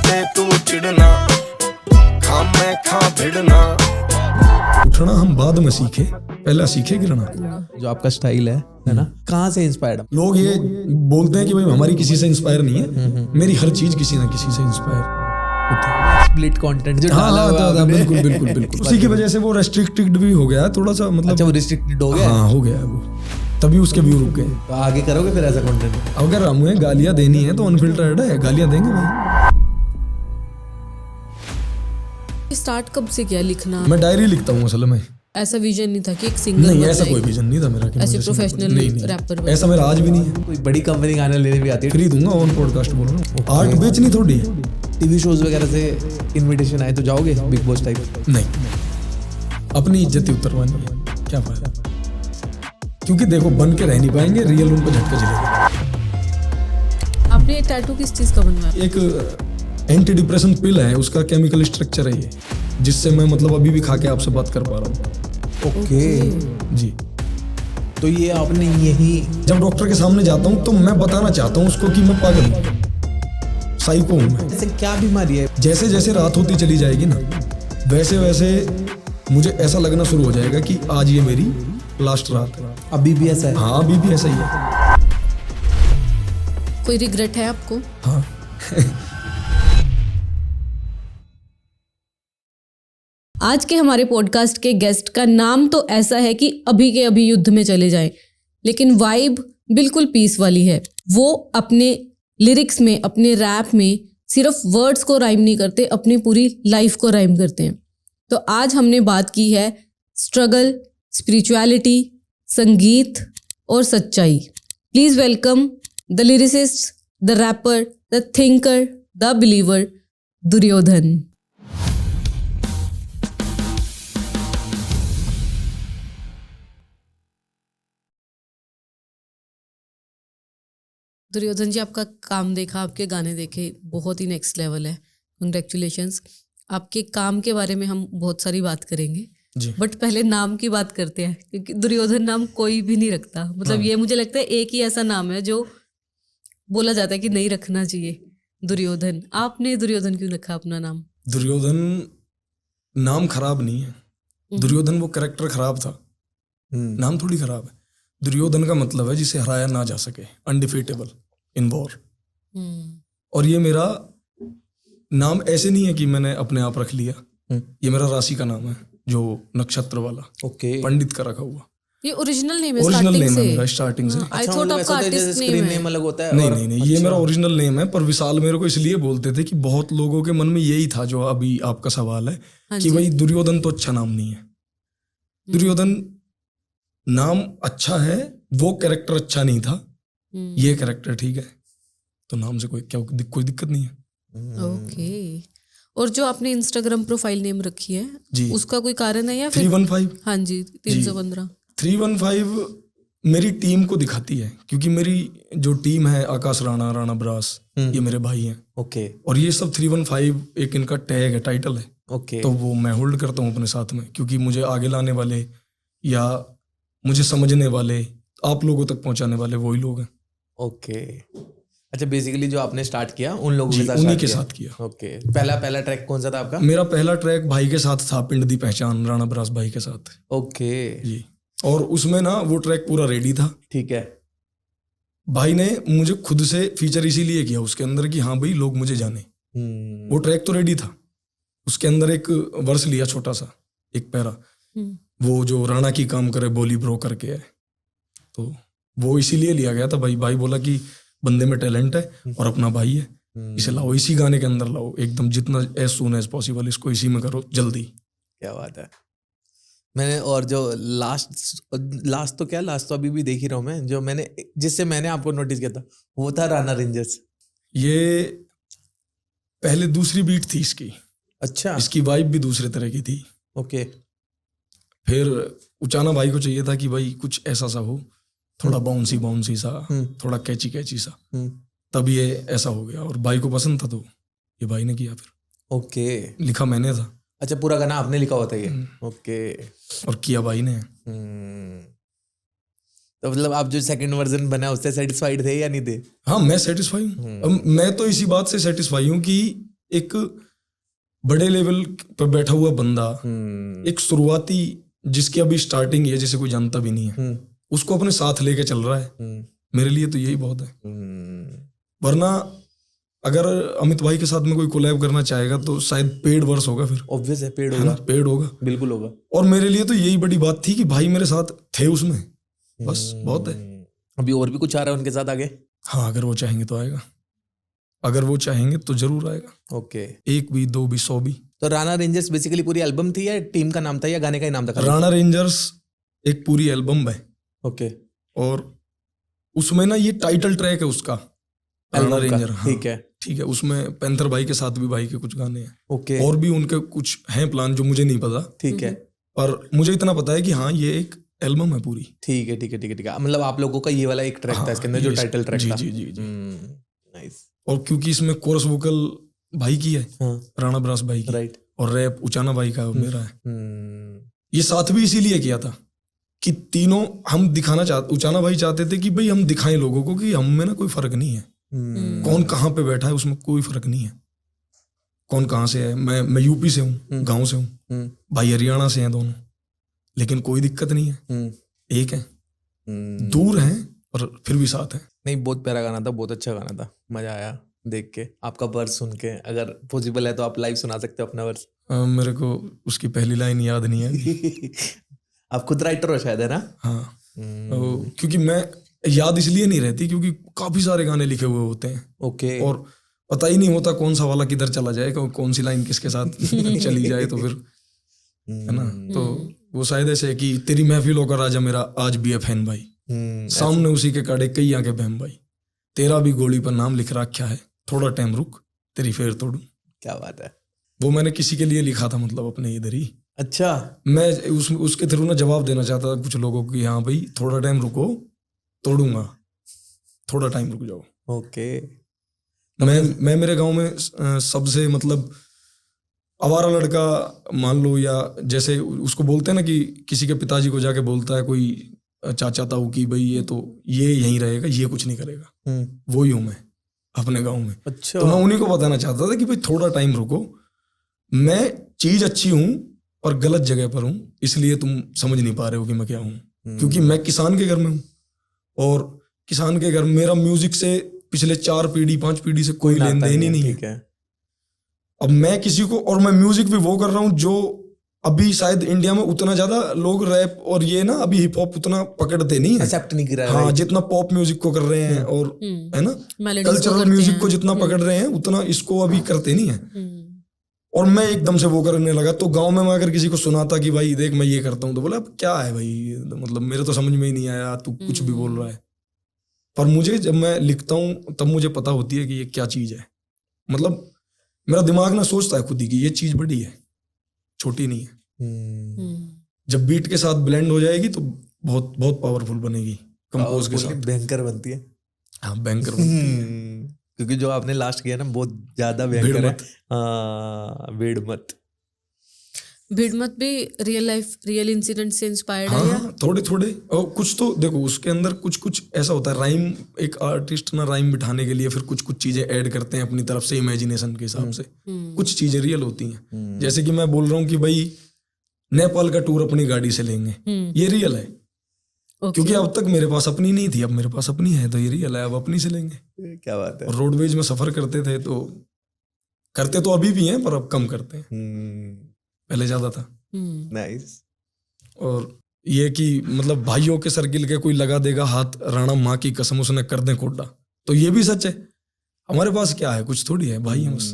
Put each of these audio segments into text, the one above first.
से तू चिढ़ना, खा मैं खा भिड़ना। उठना हम बाद में सीखे, पहला सीखे गिरना। जो आपका स्टाइल है ना, कहाँ से इंस्पायर्ड? लोग ये बोलते हैं कि भाई हमारी किसी से इंस्पायर नहीं है, मेरी हर चीज किसी ना किसी से इंस्पायर होती है। स्प्लिट कंटेंट जो हाँ डाला हुआ हाँ, आपने। बिल्कुल बिल्कुल बिल्कुल। उसी की वजह से वो रेस्ट्रिक्टेड भी हो गया थोड़ा सा, मतलब अच्छा, वो रिस्ट्रिक्टेड हो गया? हाँ हो गया है वो, तभी उसके व्यू रुक गए। तो आगे करोगे फिर ऐसा कंटेंट? अगर हमें गालियां देनी है तो अनफिल्टर्ड है, गालियां देंगे भाई। स्टार्ट कब से किया लिखना? मैं डायरी लिखता हूँ असल में। ऐसा विजन नहीं था कि एक सिंगर नहीं, बन ऐसा जाए, कोई विजन नहीं था मेरा कि ऐसे मुझे प्रोफेशनल नहीं, रैपर बन ऐसा मेरा आज भी नहीं है। कोई बड़ी कंपनी गाना लेने भी आती है? फ्री दूंगा, ऑन पॉडकास्ट बोल रहा हूँ। आर्ट बेचनी थोड़ी है। टीवी शोज वगैरह से इनविटेशन आए तो जाओगे, बिग बॉस टाइप? नहीं, अपनी इज्जत ही उतरवानी है, क्या फायदा। क्योंकि देखो बन के रह नहीं पाएंगे, रियल उनको झटका चलेगा। आपने टैटू किस चीज का बनवाया? एक एंटी डिप्रेशन पिल है, उसका केमिकल स्ट्रक्चर है ये, जिससे मैं मतलब अभी भी खा के आपसे बात कर पा रहा हूँ। ओके जी। तो ये आपने यही जब डॉक्टर के सामने जाता हूँ तो मैं बताना चाहता हूँ उसको कि मैं पागल हूँ, साइको हूँ मैं। ऐसे क्या बीमारी है? जैसे जैसे रात होती चली जाएगी ना, वैसे वैसे मुझे ऐसा लगना शुरू हो जाएगा कि आज ये मेरी लास्ट रात है। अभी भी ऐसा है? हाँ अभी भी ऐसा ही है। कोई रिग्रेट है आपको? हाँ आज के हमारे पॉडकास्ट के गेस्ट का नाम तो ऐसा है कि अभी के अभी युद्ध में चले जाएं, लेकिन वाइब बिल्कुल पीस वाली है। वो अपने लिरिक्स में, अपने रैप में सिर्फ वर्ड्स को राइम नहीं करते, अपनी पूरी लाइफ को राइम करते हैं। तो आज हमने बात की है स्ट्रगल, स्पिरिचुअलिटी, संगीत और सच्चाई। Please welcome the lyricist, the rapper, the thinker, the believer, Duryodhan. Duryodhan ji, आपका काम देखा, आपके गाने देखे, बहुत ही नेक्स्ट लेवल है। कंग्रेचुलेशंस। आपके काम के बारे में हम बहुत सारी बात करेंगे जी। बट पहले नाम की बात करते हैं, क्योंकि दुर्योधन नाम कोई भी नहीं रखता। मतलब ये मुझे लगता है एक ही ऐसा नाम है जो बोला जाता है कि नहीं रखना चाहिए, दुर्योधन। आपने दुर्योधन क्यों रखा अपना नाम? दुर्योधन नाम खराब नहीं है, दुर्योधन वो कैरेक्टर खराब था, नाम थोड़ी खराब है। दुर्योधन का मतलब है जिसे हराया ना जा सके, अनडिफीटेबल इन वॉर। और ये मेरा नाम ऐसे नहीं है कि मैंने अपने आप रख लिया, ये मेरा राशि का नाम है, जो नक्षत्र वाला ओके पंडित का रखा हुआ। ये ओरिजिनल नेम है ओरिजिनल स्टार्टिंग नेम है से? मेरा स्टार्टिंग से। आई थॉट आपका आर्टिस्ट नेम है। नेम अलग होता है? नहीं नहीं नहीं, ये मेरा ओरिजिनल नेम है, पर विशाल मेरे को इसलिए बोलते थे कि बहुत लोगों के मन में यही था जो अभी आपका सवाल है कि भाई दुर्योधन तो अच्छा नाम नहीं है। दुर्योधन नाम अच्छा है, वो कैरेक्टर अच्छा नहीं था, ये कैरेक्टर ठीक है, तो नाम से कोई दिक्कत नहीं है। ओके। और जो आपने इंस्टाग्राम प्रोफाइल नेम रखी है जी, उसका कोई कारण है या फिर? 315। हाँ जी, 315। 315 मेरी टीम को दिखाती है, क्योंकि मेरी जो टीम है, आकाश राणा, राणा ब्रास, ये मेरे भाई हैं। ओके और ये सब 315 एक इनका टैग है, टाइटल है। ओके तो वो मैं होल्ड करता हूँ अपने साथ में, क्योंकि मुझे आगे लाने वाले या मुझे समझने वाले, आप लोगों तक पहुंचाने वाले वही लोग हैं। ओके। अच्छा, बेसिकली जो आपने स्टार्ट किया उन लोगों जी, के साथ उन्हीं start के किया? साथ किया। ओके। पहला ट्रैक कौन सा था आपका? मेरा पहला ट्रैक भाई के साथ था, पिंड दी पहचान, राणा ब्रास भाई के साथ। ओके जी। और उसमें ना वो ट्रैक पूरा रेडी था, ठीक है। भाई ने मुझे खुद से फीचर इसीलिए किया उसके अंदर कि हाँ भाई लोग मुझे जाने। वो ट्रैक तो रेडी था, उसके अंदर एक वर्स लिया छोटा सा, एक पैरा, वो जो राणा की काम करे बोली ब्रो करके है, तो वो इसीलिए लिया गया था। भाई बोला कि बंदे में टैलेंट है और अपना भाई है, इसे लाओ, इसी गाने के अंदर लाओ, एकदम जितना एज सून एज पॉसिबल इसको इसी में करो जल्दी। क्या बात है। मैंने और जो लास्ट तो अभी भी देख ही रहा हूँ मैं, जो मैंने जिससे मैंने आपको नोटिस किया था वो था राणा रेंजर्स। ये पहले दूसरी बीट थी इसकी। अच्छा। इसकी वाइब भी दूसरे तरह की थी। ओके। फिर उचाना भाई को चाहिए था कि भाई कुछ ऐसा सा हो, थोड़ा बाउंसी सा, थोड़ा कैची सा, तब ये ऐसा हो गया। और भाई को पसंद था तो ये भाई ने किया। फिर ओके। लिखा मैंने था। अच्छा, पूरा गाना आपने लिखा हुआ था ये? ओके। और किया भाई ने। तो मतलब आप जो सेकंड वर्जन बना उससे सेटिस्फाइड थे या नहीं थे? हाँ, मैं सेटिस्फाई हूँ। मैं तो इसी बात से सेटिस्फाई हूँ कि एक बड़े लेवल पर बैठा हुआ बंदा, एक शुरुआती जिसकी अभी स्टार्टिंग है, जिसे कोई जानता भी नहीं है, उसको अपने साथ लेके चल रहा है, मेरे लिए तो यही बहुत है। वरना अगर अमित भाई के साथ में कोई कोलैब करना चाहेगा तो शायद पेड वर्स होगा, फिर ऑब्वियस है, पेड़ है होगा, ना, पेड होगा, बिल्कुल होगा। और मेरे लिए तो यही बड़ी बात थी कि भाई मेरे साथ थे उसमें, बस बहुत है। अभी और भी कुछ आ रहा है उनके साथ आगे? हाँ, अगर वो चाहेंगे तो आएगा, अगर वो चाहेंगे तो जरूर आएगा। ओके। 1 भी 2 भी 100 भी। तो राणा रेंजर्स बेसिकली पूरी एल्बम थी या टीम का नाम था या गाने का ही नाम था खाली? राणा रेंजर्स एक पूरी एल्बम है, ओके, और उसमें ना ये टाइटल ट्रैक है उसका, राणा एल्बम का, रेंजर। हाँ, ठीक है, ठीक है। उसमें पैंथर भाई के साथ भी भाई के कुछ गाने हैं, ओके, और भी उनके कुछ हैं प्लान जो मुझे नहीं पता, ठीक है, पर मुझे इतना पता है कि हाँ ये एक एल्बम है पूरी। ठीक है, ठीक है, ठीक है, ठीक है। मतलब आप लोगों का ये वाला एक ट्रैक था हाँ, इसके अंदर, जो ये- टाइटल ट्रैक जी था। जी जी जी। नाइस। और क्योंकि इसमें कोरस वोकल भाई की है, हाँ, राणा ब्रास भाई की, राइट। और रैप उचाना भाई का मेरा है। ये साथ भी इसीलिए किया था कि तीनों हम दिखाना चाहते, उचाना भाई चाहते थे कि भाई हम दिखाएं लोगों को कि हम में ना कोई फर्क नहीं है, कौन कहाँ पे बैठा है उसमें कोई फर्क नहीं है, कौन कहाँ से है। मैं यूपी से हूँ, गांव से हूँ, भाई हरियाणा से हैं दोनों, लेकिन कोई दिक्कत नहीं है, एक है, दूर हैं पर फिर भी साथ है। नहीं, बहुत प्यारा गाना था, बहुत अच्छा गाना था, मजा आया देख के, आपका वर्स सुन के। अगर पॉसिबल है तो आप लाइव सुना सकते हो अपना वर्स। मेरे को उसकी पहली लाइन याद नहीं है। आप खुद राइटर हो शायद, है ना? हाँ, क्योंकि मैं याद इसलिए नहीं रहती क्योंकि काफी सारे गाने लिखे हुए होते हैं, ओके। और पता ही नहीं होता कौन सा वाला किधर चला जाए, कौन सी लाइन किसके साथ चली जाए, तो फिर है ना। तो वो शायद ऐसे है कि तेरी महफिलों का राजा मेरा आज भी है फैन भाई, सामने उसी के काड़े कई आके बहन भाई, तेरा भी गोली पर नाम लिख रखा है, थोड़ा टाइम रुक तेरी फेर तोड़ू। क्या बात है। वो मैंने किसी के लिए लिखा था, मतलब अपने इधर ही। अच्छा, मैं उसके थ्रू ना जवाब देना चाहता था कुछ लोगों को कि हाँ भाई थोड़ा टाइम रुको, तोड़ूंगा, थोड़ा टाइम रुक जाओ। ओके। मैं मेरे गांव में सबसे मतलब आवारा लड़का मान लो, या जैसे उसको बोलते हैं ना कि किसी के पिताजी को जाके बोलता है कोई चाचा ताऊ की भाई ये यहीं रहेगा, ये कुछ नहीं करेगा, वो ही हूं मैं अपने गांव में। अच्छा। तो मैं उन्हीं को बताना चाहता था कि भाई थोड़ा टाइम रुको, मैं चीज अच्छी हूं पर गलत जगह पर हूं, इसलिए तुम समझ नहीं पा रहे हो कि मैं क्या हूं। क्योंकि मैं किसान के घर में हूं, और किसान के घर मेरा म्यूजिक से पिछले 4 पीढ़ी 5 पीढ़ी से कोई लेन देन ही नहीं है। ठीक है। अब मैं किसी को, और मैं म्यूजिक भी वो कर रहा हूँ जो अभी शायद इंडिया में उतना ज्यादा लोग रैप और ये ना अभी हिप हॉप उतना पकड़ते नहीं है, एक्सेप्ट नहीं कर रहा है। हाँ, जितना पॉप म्यूजिक को कर रहे हैं, और है ना कल्चरल म्यूजिक को जितना पकड़ रहे हैं उतना इसको अभी करते नहीं है। और मैं एकदम से वो करने लगा, तो गांव में मैं अगर किसी को सुनाता कि भाई देख मैं ये करता हूँ, तो बोला अब क्या है भाई, मतलब मेरे तो समझ में ही नहीं आया, तू कुछ भी बोल रहा है। पर मुझे जब मैं लिखता हूँ तब मुझे पता होती है कि ये क्या चीज है, मतलब मेरा दिमाग ना सोचता है खुद ही कि ये चीज बड़ी है, छोटी नहीं है। जब बीट के साथ ब्लेंड हो जाएगी तो बहुत बहुत पावरफुल बनेगी कंपोज के साथ, भयंकर बनती है। हाँ, बैंकर बनती है। क्योंकि जो आपने लास्ट किया ना बहुत ज्यादा भयंकर है। हाँ, भिड़मत भी रियल लाइफ, रियल इंसिडेंट से इंस्पायर्ड है या? हाँ, थोड़े थोड़े, और कुछ तो देखो उसके अंदर कुछ ऐसा होता है, राइम, एक आर्टिस्ट ना राइम बिठाने के लिए फिर कुछ चीजें ऐड करते हैं अपनी तरफ से, इमेजिनेशन के हिसाब से। कुछ चीजें रियल होती हैं, जैसे कि मैं बोल रहा हूँ कि भाई नेपाल का टूर अपनी गाड़ी से लेंगे, ये रियल है। क्योंकि अब तक मेरे पास अपनी नहीं थी, अब मेरे पास अपनी है, तो ये रियल है, अब अपनी से लेंगे। क्या बात है। और रोडवेज में सफर करते थे, तो करते तो अभी भी हैं पर अब कम करते हैं, पहले ज्यादा था। नाइस। और ये कि मतलब भाइयों के सर्किल के कोई लगा देगा हाथ, राणा माँ की कसम उसने कर दे कोड्डा, तो ये भी सच है। हमारे पास क्या है, कुछ थोड़ी है, भाई है बस,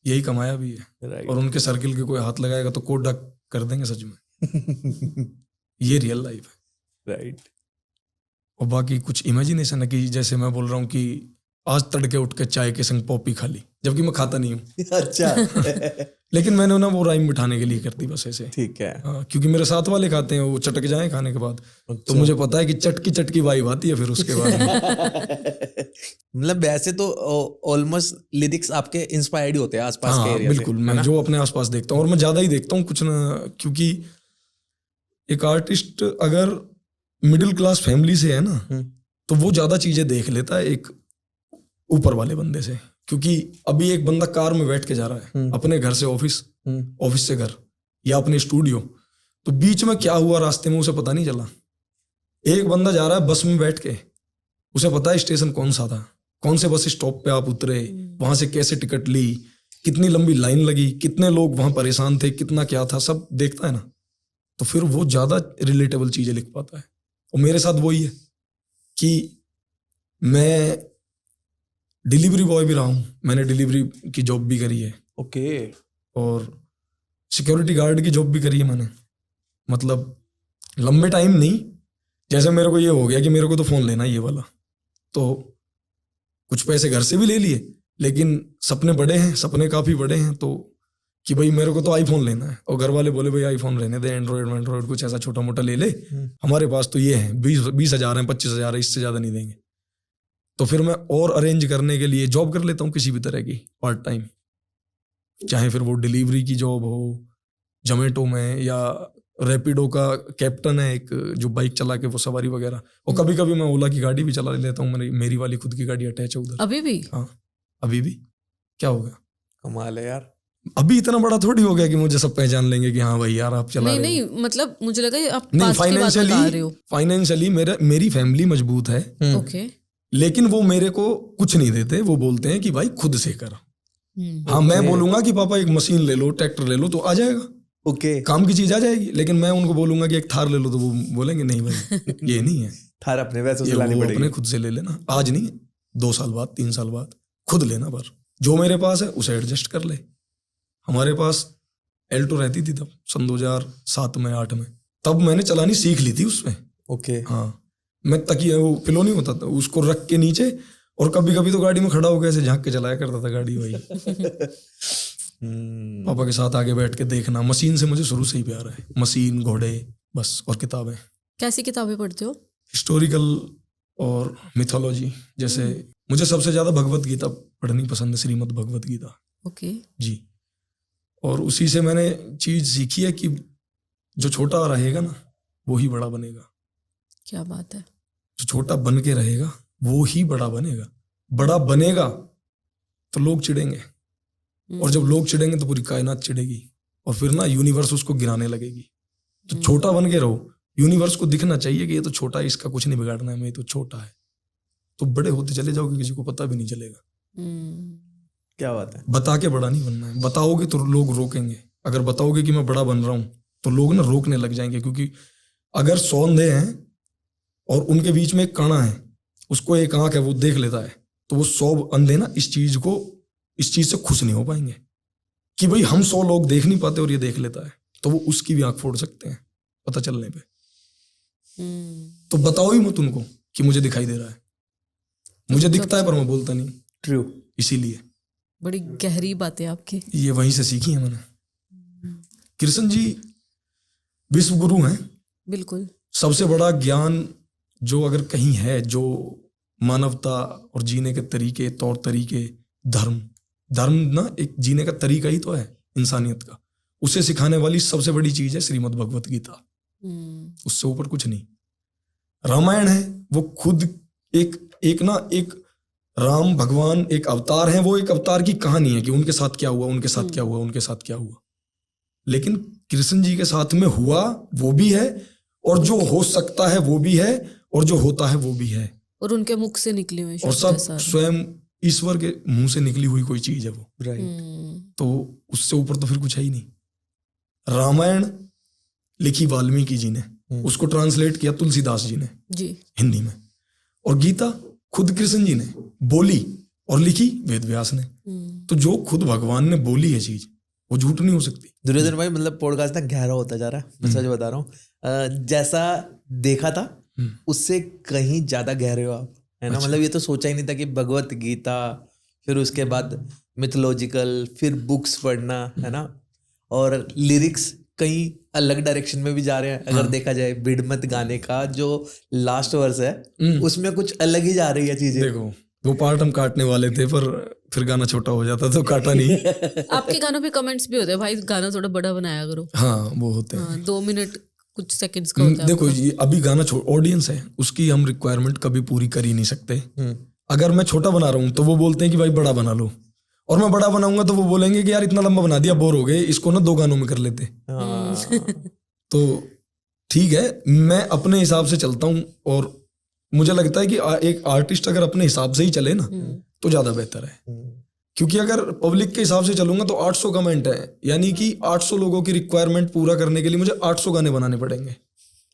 यही कमाया भी है। और उनके सर्किल के कोई हाथ लगाएगा तो कोड्डा कर देंगे सच में। ये रियल लाइफ है, राइट। और बाकी कुछ इमेजिनेशन है कि जैसे मैं बोल रहा हूँ कि आज तड़के उठ के चाय के संग पॉपी खा ली, जबकि मैं खाता नहीं हूँ। अच्छा। लेकिन मैंने ना वो राइम बिठाने के लिए कर दी बस ऐसे। ठीक है। हाँ, क्योंकि मेरे साथ वाले खाते हैं, वो चटक जाए खाने के बाद, तो मुझे पता है कि चटकी वाइब आती है फिर उसके बाद। मतलब वैसे तो ऑलमोस्ट लिरिक्स आपके इंस्पायर्ड ही होते हैं आसपास के हाँ, एरिया से, बिल्कुल। मैं जो अपने आसपास देखता हूँ, और मैं ज्यादा ही देखता हूँ कुछ ना, क्योंकि एक आर्टिस्ट अगर मिडिल क्लास फैमिली से है ना, तो वो ज्यादा चीजें देख लेता है एक ऊपर वाले बंदे से, क्योंकि अभी एक बंदा कार में बैठ के जा रहा है अपने घर से ऑफिस, ऑफिस से घर या अपने स्टूडियो, तो बीच में क्या हुआ रास्ते में उसे पता नहीं चला। एक बंदा जा रहा है बस में बैठ के, उसे पता है स्टेशन कौन सा था, कौन से बस स्टॉप पे आप उतरे, वहां से कैसे टिकट ली, कितनी लंबी लाइन लगी, कितने लोग वहां परेशान थे, कितना क्या था, सब देखता है ना। तो फिर वो ज्यादा रिलेटेबल चीजें लिख पाता है। और मेरे साथ वही है कि मैं डिलीवरी बॉय भी रहा हूँ, मैंने डिलीवरी की जॉब भी करी है। ओके। और सिक्योरिटी गार्ड की जॉब भी करी है मैंने, मतलब लंबे टाइम नहीं। जैसे मेरे को ये हो गया कि मेरे को तो फोन लेना ये वाला, तो कुछ पैसे घर से भी ले लिए, लेकिन सपने बड़े हैं, सपने काफी बड़े हैं, तो कि भाई मेरे को तो आईफोन लेना है। और घर वाले बोले भाई आईफोन रहने दे, एंड्रॉइड कुछ ऐसा छोटा मोटा ले ले, हमारे पास तो ये है 20,000 है, 25,000 है, इससे ज्यादा नहीं देंगे। तो फिर मैं और अरेंज करने के लिए जॉब कर लेता हूँ किसी भी तरह की पार्ट टाइम, चाहे फिर वो डिलीवरी की जॉब हो जोमेटो में, या रैपिडो का कैप्टन है एक जो बाइक चला के वो सवारी वगैरह, और कभी कभी मैं ओला की गाड़ी भी चला लेता हूँ, मेरी वाली खुद की गाड़ी अटैच है उधर। अभी भी? हाँ अभी भी। क्या हो गया? कमाल है यार। अभी इतना बड़ा थोड़ी हो गया कि मुझे सब पहचान लेंगे कि हाँ भाई यार आप चला रहे हो। नहीं मतलब मुझे लगा ये आप नहीं, पास्ट की बात बता रहे हो। फाइनेंशियली मेरी फैमिली मजबूत है, ओके। लेकिन वो मेरे को कुछ नहीं देते। वो बोलते हैं कि भाई खुद से कर। हाँ मैं बोलूंगा कि पापा एक मशीन ले लो, ट्रैक्टर ले लो, तो आ जाएगा, ओके, काम की चीज आ जाएगी। लेकिन मैं उनको बोलूंगा कि एक थार ले लो, तो वो बोलेंगे नहीं भाई ये नहीं है, थार अपने पैसों से ये लानी वो पड़ेगी। अपने खुद से ले लेना, आज नहीं 2 साल बाद 3 साल बाद खुद लेना, पर जो मेरे पास है उसे एडजस्ट कर ले। हमारे पास एल्टो रहती थी तब सन 2007 में 8 में, तब मैंने चलानी सीख ली थी उसमें। ओके। हाँ मैं तकिया वो पिलो नहीं होता था उसको रख के नीचे, और कभी कभी तो गाड़ी में खड़ा होकर ऐसे झांक के चलाया करता था गाड़ी भाई। पापा के साथ आगे बैठ के देखना। मशीन से मुझे शुरू से ही प्यार है, मशीन, घोड़े, बस। और किताबें, कैसी किताबें पढ़ते हो? हिस्टोरिकल और मिथोलॉजी। जैसे मुझे सबसे ज्यादा भगवत गीता पढ़नी पसंद है, श्रीमद् भगवत गीता। ओके जी। और उसी से मैंने चीज सीखी है कि जो छोटा रहेगा ना वो ही बड़ा बनेगा। क्या बात है। जो छोटा बन के रहेगा वो ही बड़ा बनेगा। बड़ा बनेगा तो लोग चिढ़ेंगे, और जब लोग चिढ़ेंगे तो पूरी कायनात चिढ़ेगी, और फिर ना यूनिवर्स उसको गिराने लगेगी। तो छोटा बन के रहो, यूनिवर्स को दिखना चाहिए कि ये तो छोटा है, इसका कुछ नहीं बिगाड़ना है, मैं तो छोटा है। तो बड़े होते चले जाओगे, किसी को पता भी नहीं चलेगा। क्या बात है। बता के बड़ा नहीं बनना है। बताओगे तो लोग रोकेंगे। अगर बताओगे कि मैं बड़ा बन रहा हूं तो लोग ना रोकने लग जाएंगे, क्योंकि अगर 100 अंधे हैं और उनके बीच में एक काना है, उसको एक आंख है, वो देख लेता है, तो वो 100 अंधे ना इस चीज से खुश नहीं हो पाएंगे कि भाई हम 100 लोग देख नहीं पाते और ये देख लेता है, तो वो उसकी भी आंख फोड़ सकते हैं पता चलने पे। तो बताओ ही मत उनको कि मुझे दिखाई दे रहा है। मुझे दिखता है पर मैं बोलता नहीं। ट्रू। इसीलिए बड़ी गहरी बात है आपकी। ये वहीं से सीखी है मैंने। कृष्ण जी विश्व गुरु हैं। बिल्कुल। सबसे बड़ा ज्ञान जो अगर कहीं है, जो मानवता और जीने के तरीके, तौर तरीके, धर्म ना एक जीने का तरीका ही तो है इंसानियत का, उसे सिखाने वाली सबसे बड़ी चीज है श्रीमद् भगवत गीता। उससे ऊपर कुछ नहीं। रामायण है वो खुद एक राम भगवान एक अवतार है, वो एक अवतार की कहानी है कि उनके साथ क्या हुआ, उनके साथ क्या हुआ, उनके साथ क्या हुआ। लेकिन कृष्ण जी के साथ में हुआ वो भी है, और जो हो सकता है वो भी है, और जो होता है वो भी है, और उनके मुख से निकली हुई और सब स्वयं ईश्वर के मुंह से निकली हुई कोई चीज है वो। राइट। तो उससे ऊपर तो फिर कुछ है ही नहीं। रामायण लिखी वाल्मीकि जी ने, उसको ट्रांसलेट किया तुलसीदास जी ने जी हिंदी में, और गीता खुद कृष्ण जी ने बोली और लिखी वेद व्यास ने। तो जो खुद भगवान ने बोली है चीज, वो झूठ नहीं हो सकती। दुर्योधन भाई मतलब पॉडकास्ट ना गहरा होता जा रहा है, मैं सच बता रहा हूँ। जैसा देखा था उससे कहीं ज्यादा गहरे हो आप, है ना। मतलब ये तो सोचा ही नहीं था कि भगवत गीता, फिर उसके बाद मिथोलॉजिकल, फिर बुक्स पढ़ना, है ना, और लिरिक्स कहीं अलग डायरेक्शन में भी जा रहे हैं। अगर देखा जाए बिडमत गाने का जो लास्ट वर्स है उसमें कुछ अलग ही जा रही है चीजें। देखो वो पार्ट हम काटने वाले थे, पर फिर गाना छोटा हो जाता तो काटा नहीं। आपके गानों पे कमेंट्स भी होते हैं, भाई गाना थोड़ा बड़ा बनाया करो। हाँ वो होते हैं। हाँ, 2 मिनट कुछ सेकंड्स का होता है। देखो ये अभी गाना ऑडियंस है, उसकी हम रिक्वायरमेंट कभी पूरी कर ही नहीं सकते। अगर मैं छोटा बना रहा हूँ तो वो बोलते हैं कि भाई बड़ा बना लो, और मैं बड़ा बनाऊंगा तो वो बोलेंगे कि यार इतना लंबा बना दिया, बोर हो गए, इसको ना 2 गानों में कर लेते। हाँ, तो ठीक है, मैं अपने हिसाब से चलता हूँ, और मुझे लगता है कि एक आर्टिस्ट अगर अपने हिसाब से ही चले ना तो ज्यादा बेहतर है। क्योंकि अगर पब्लिक के हिसाब से चलूंगा तो 800 कमेंट है, यानी कि 800 लोगों की रिक्वायरमेंट पूरा करने के लिए मुझे 800 गाने बनाने पड़ेंगे,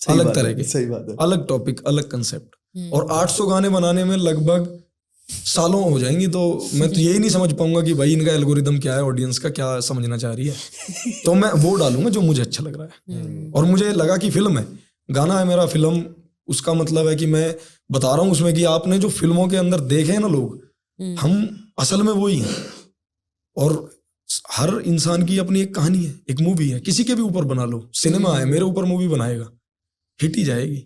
अलग तरह के, सही बात है। अलग टॉपिक, अलग कंसेप्ट, और 800 गाने बनाने में लगभग सालों हो जाएंगी। तो मैं तो यही नहीं समझ पाऊंगा कि भाई इनका एल्गोरिदम क्या है, ऑडियंस का क्या समझना चाह रही है। तो मैं वो डालूंगा जो मुझे अच्छा लग रहा है। और मुझे लगा कि फिल्म है, गाना है मेरा फिल्म, उसका मतलब है कि मैं बता रहा हूँ उसमें कि आपने जो फिल्मों के अंदर देखे हैं ना लोग, हम असल में वो ही हैं। और हर इंसान की अपनी एक कहानी है, एक मूवी है, किसी के भी ऊपर बना लो, सिनेमा है, मेरे ऊपर मूवी बनाएगा, हिट ही जाएगी,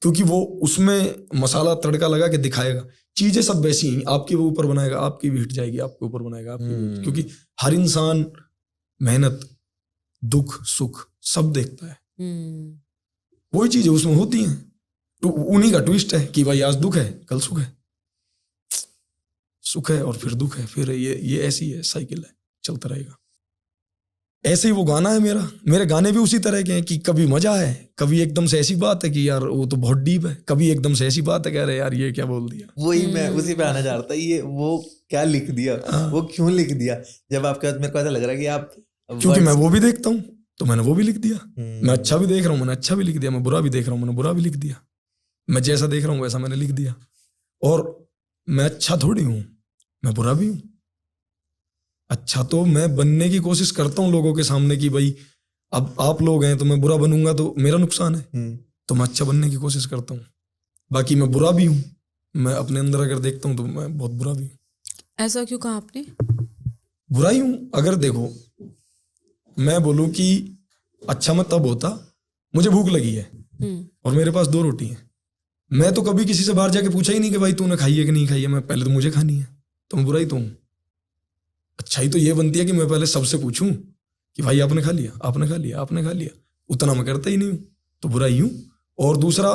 क्योंकि वो उसमें मसाला तड़का लगा के दिखाएगा। चीजें सब वैसी हैं, आपके वो ऊपर बनाएगा, आपकी भी हिट जाएगी, आपके ऊपर बनाएगा, आपकी भी, क्योंकि हर इंसान मेहनत, दुख, सुख सब देखता है। वही चीजें उसमें होती हैं, तो उन्हीं का ट्विस्ट है कि भाई आज दुख है, कल सुख है, सुख है और फिर दुख है, फिर ये ऐसी है, साइकिल है, चलता रहेगा। ऐसे ही वो गाना है मेरा, मेरे गाने भी उसी तरह के हैं कि कभी मजा है, कभी एकदम से ऐसी बात है कि यार वो तो बहुत डीप है, कभी एकदम से ऐसी बात है कह रहे यार ये क्या बोल दिया। वही मैं उसी पे आना चाह रहा था, ये वो क्या लिख दिया, वो क्यों लिख दिया। जब आपके मेरे को ऐसा लग रहा है कि आप, क्योंकि मैं वो भी देखता हूँ तो मैंने वो भी लिख दिया, मैं अच्छा भी देख रहा हूँ मैंने अच्छा भी लिख दिया, मैं बुरा भी देख रहा हूँ मैंने बुरा भी लिख दिया, मैं जैसा देख रहा हूँ वैसा मैंने लिख दिया। और मैं अच्छा थोड़ी हूँ, मैं बुरा भी हूँ। अच्छा तो मैं बनने की कोशिश करता हूँ लोगों के सामने कि भाई अब आप लोग हैं तो मैं बुरा बनूंगा तो मेरा नुकसान है, तो मैं अच्छा बनने की कोशिश करता हूँ। बाकी मैं बुरा भी हूँ, मैं अपने अंदर अगर देखता हूँ तो मैं बहुत बुरा भी हूँ। ऐसा क्यों कहा आपने? बुरा ही हूँ। अगर देखो मैं बोलूँ कि अच्छा मैं तब होता, मुझे भूख लगी है और मेरे पास 2 रोटी है, मैं तो कभी किसी से बाहर जाके पूछा ही नहीं कि भाई तूने खाई है कि नहीं खाई है, मैं पहले तो मुझे खानी है, तो मैं बुरा ही तो हूँ। अच्छाई तो ये बनती है कि मैं पहले सबसे पूछूं कि भाई आपने खा लिया, आपने खा लिया, आपने खा लिया, उतना मैं करता ही नहीं हूं, तो बुरा ही हूं। और दूसरा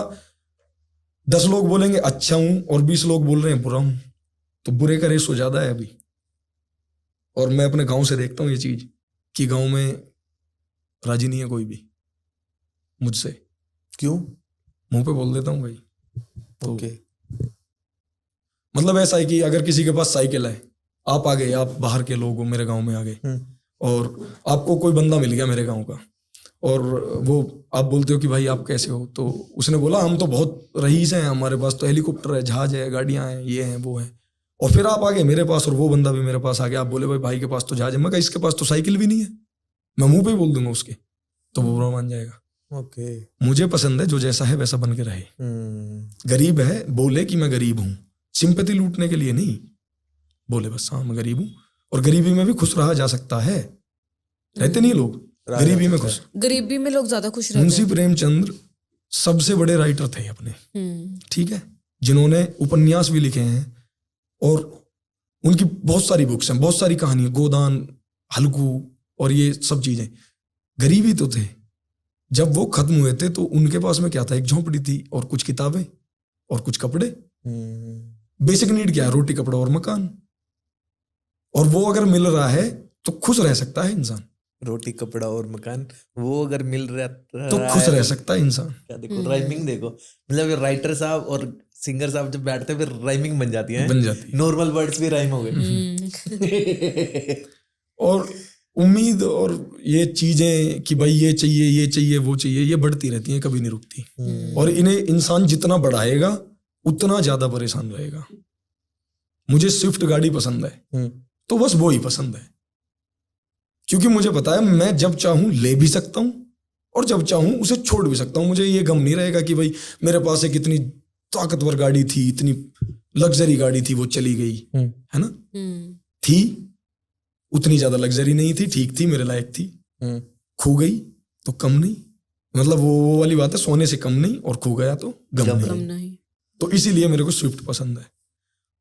10 लोग बोलेंगे अच्छा हूं और 20 लोग बोल रहे हैं बुरा हूं, तो बुरे का रेशो ज्यादा है अभी। और मैं अपने गांव से देखता हूं ये चीज कि गांव में राजी नहीं है कोई भी मुझसे। क्यों? मुंह पे बोल देता हूं भाई। तो ओके, मतलब ऐसा है कि अगर किसी के पास साइकिल है, आप आ गए, आप बाहर के लोग हो, मेरे गांव में आ गए और आपको कोई बंदा मिल गया मेरे गांव का, और वो आप बोलते हो कि भाई आप कैसे हो, तो उसने बोला हम तो बहुत रईस हैं, हमारे पास तो हेलीकॉप्टर है, जहाज है, गाड़ियां हैं, ये हैं वो हैं। और फिर आप आ गए मेरे पास और वो बंदा भी मेरे पास आ गया, आप बोले भाई के पास तो जहाज है, मैं कहा इसके पास तो साइकिल भी नहीं है, मैं मुंह पे ही बोल दूंगा उसके, तो वो बुरा मान जाएगा। ओके, मुझे पसंद है जो जैसा है वैसा बन के रहे। गरीब है बोले कि मैं गरीब हूं, सिंपैथी लूटने के लिए नहीं, बोले बस हाँ मैं गरीब हूं, और गरीबी में भी खुश रहा जा सकता है। रहते नहीं लोग गरीबी में खुश, गरीबी में लोग ज्यादा खुश रहते मुंशी प्रेमचंद्र सबसे बड़े राइटर थे अपने, ठीक है, जिन्होंने उपन्यास भी लिखे हैं और उनकी बहुत सारी बुक्स हैं, बहुत सारी कहानी, गोदान, हल्कू और ये सब चीजें। गरीबी तो थे, जब वो खत्म हुए थे तो उनके पास में क्या था, एक झोंपड़ी थी और कुछ किताबें और कुछ कपड़े। बेसिक नीड क्या है, रोटी कपड़ा और मकान, और वो अगर मिल रहा है तो खुश रह सकता है इंसान। रोटी कपड़ा और मकान, वो अगर मिल रहा तो खुश रह सकता है इंसान। क्या देखो राइमिंग देखो, मतलब राइटर साहब और सिंगर साहब जब बैठते हैं फिर राइमिंग बन जाती है, बन जाती है, नॉर्मल वर्ड्स भी राइम हो गए। और उम्मीद और ये चीजें कि भाई ये चाहिए, ये चाहिए, वो चाहिए, ये बढ़ती रहती हैं, कभी नहीं रुकती। और इन्हें इंसान जितना बढ़ाएगा उतना ज्यादा परेशान रहेगा। मुझे स्विफ्ट गाड़ी पसंद है तो बस वो ही पसंद है, क्योंकि मुझे पता है मैं जब चाहूं ले भी सकता हूं और जब चाहूं उसे छोड़ भी सकता हूं। मुझे ये गम नहीं रहेगा कि भाई मेरे पास एक इतनी ताकतवर गाड़ी थी, इतनी लग्जरी गाड़ी थी, वो चली गई, है ना, थी उतनी ज्यादा लग्जरी नहीं थी, ठीक थी, मेरे लायक थी, खो गई तो कम नहीं, मतलब वो वाली बात है, सोने से कम नहीं और खो गया तो गम नहीं। तो इसीलिए मेरे को स्विफ्ट पसंद है।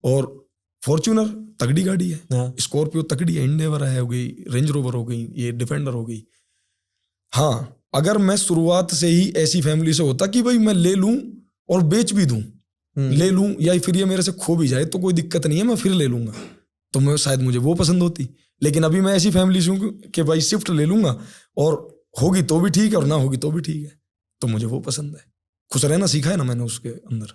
और फॉर्च्यूनर तगड़ी गाड़ी है, स्कॉर्पियो तगड़ी है, इंडेवर है हो गई, रेंज रोवर हो गई, ये डिफेंडर हो गई। हाँ, अगर मैं शुरुआत से ही ऐसी फैमिली से होता कि भाई मैं ले लूं और बेच भी दूं ले लूं या फिर ये मेरे से खो भी जाए तो कोई दिक्कत नहीं है, मैं फिर ले लूंगा, तो मैं शायद मुझे वो पसंद होती। लेकिन अभी मैं ऐसी फैमिली से हूं कि भाई शिफ्ट ले लूंगा और होगी तो भी ठीक है और ना होगी तो भी ठीक है, तो मुझे वो पसंद है। खुश रहना सीखा है ना मैंने उसके अंदर।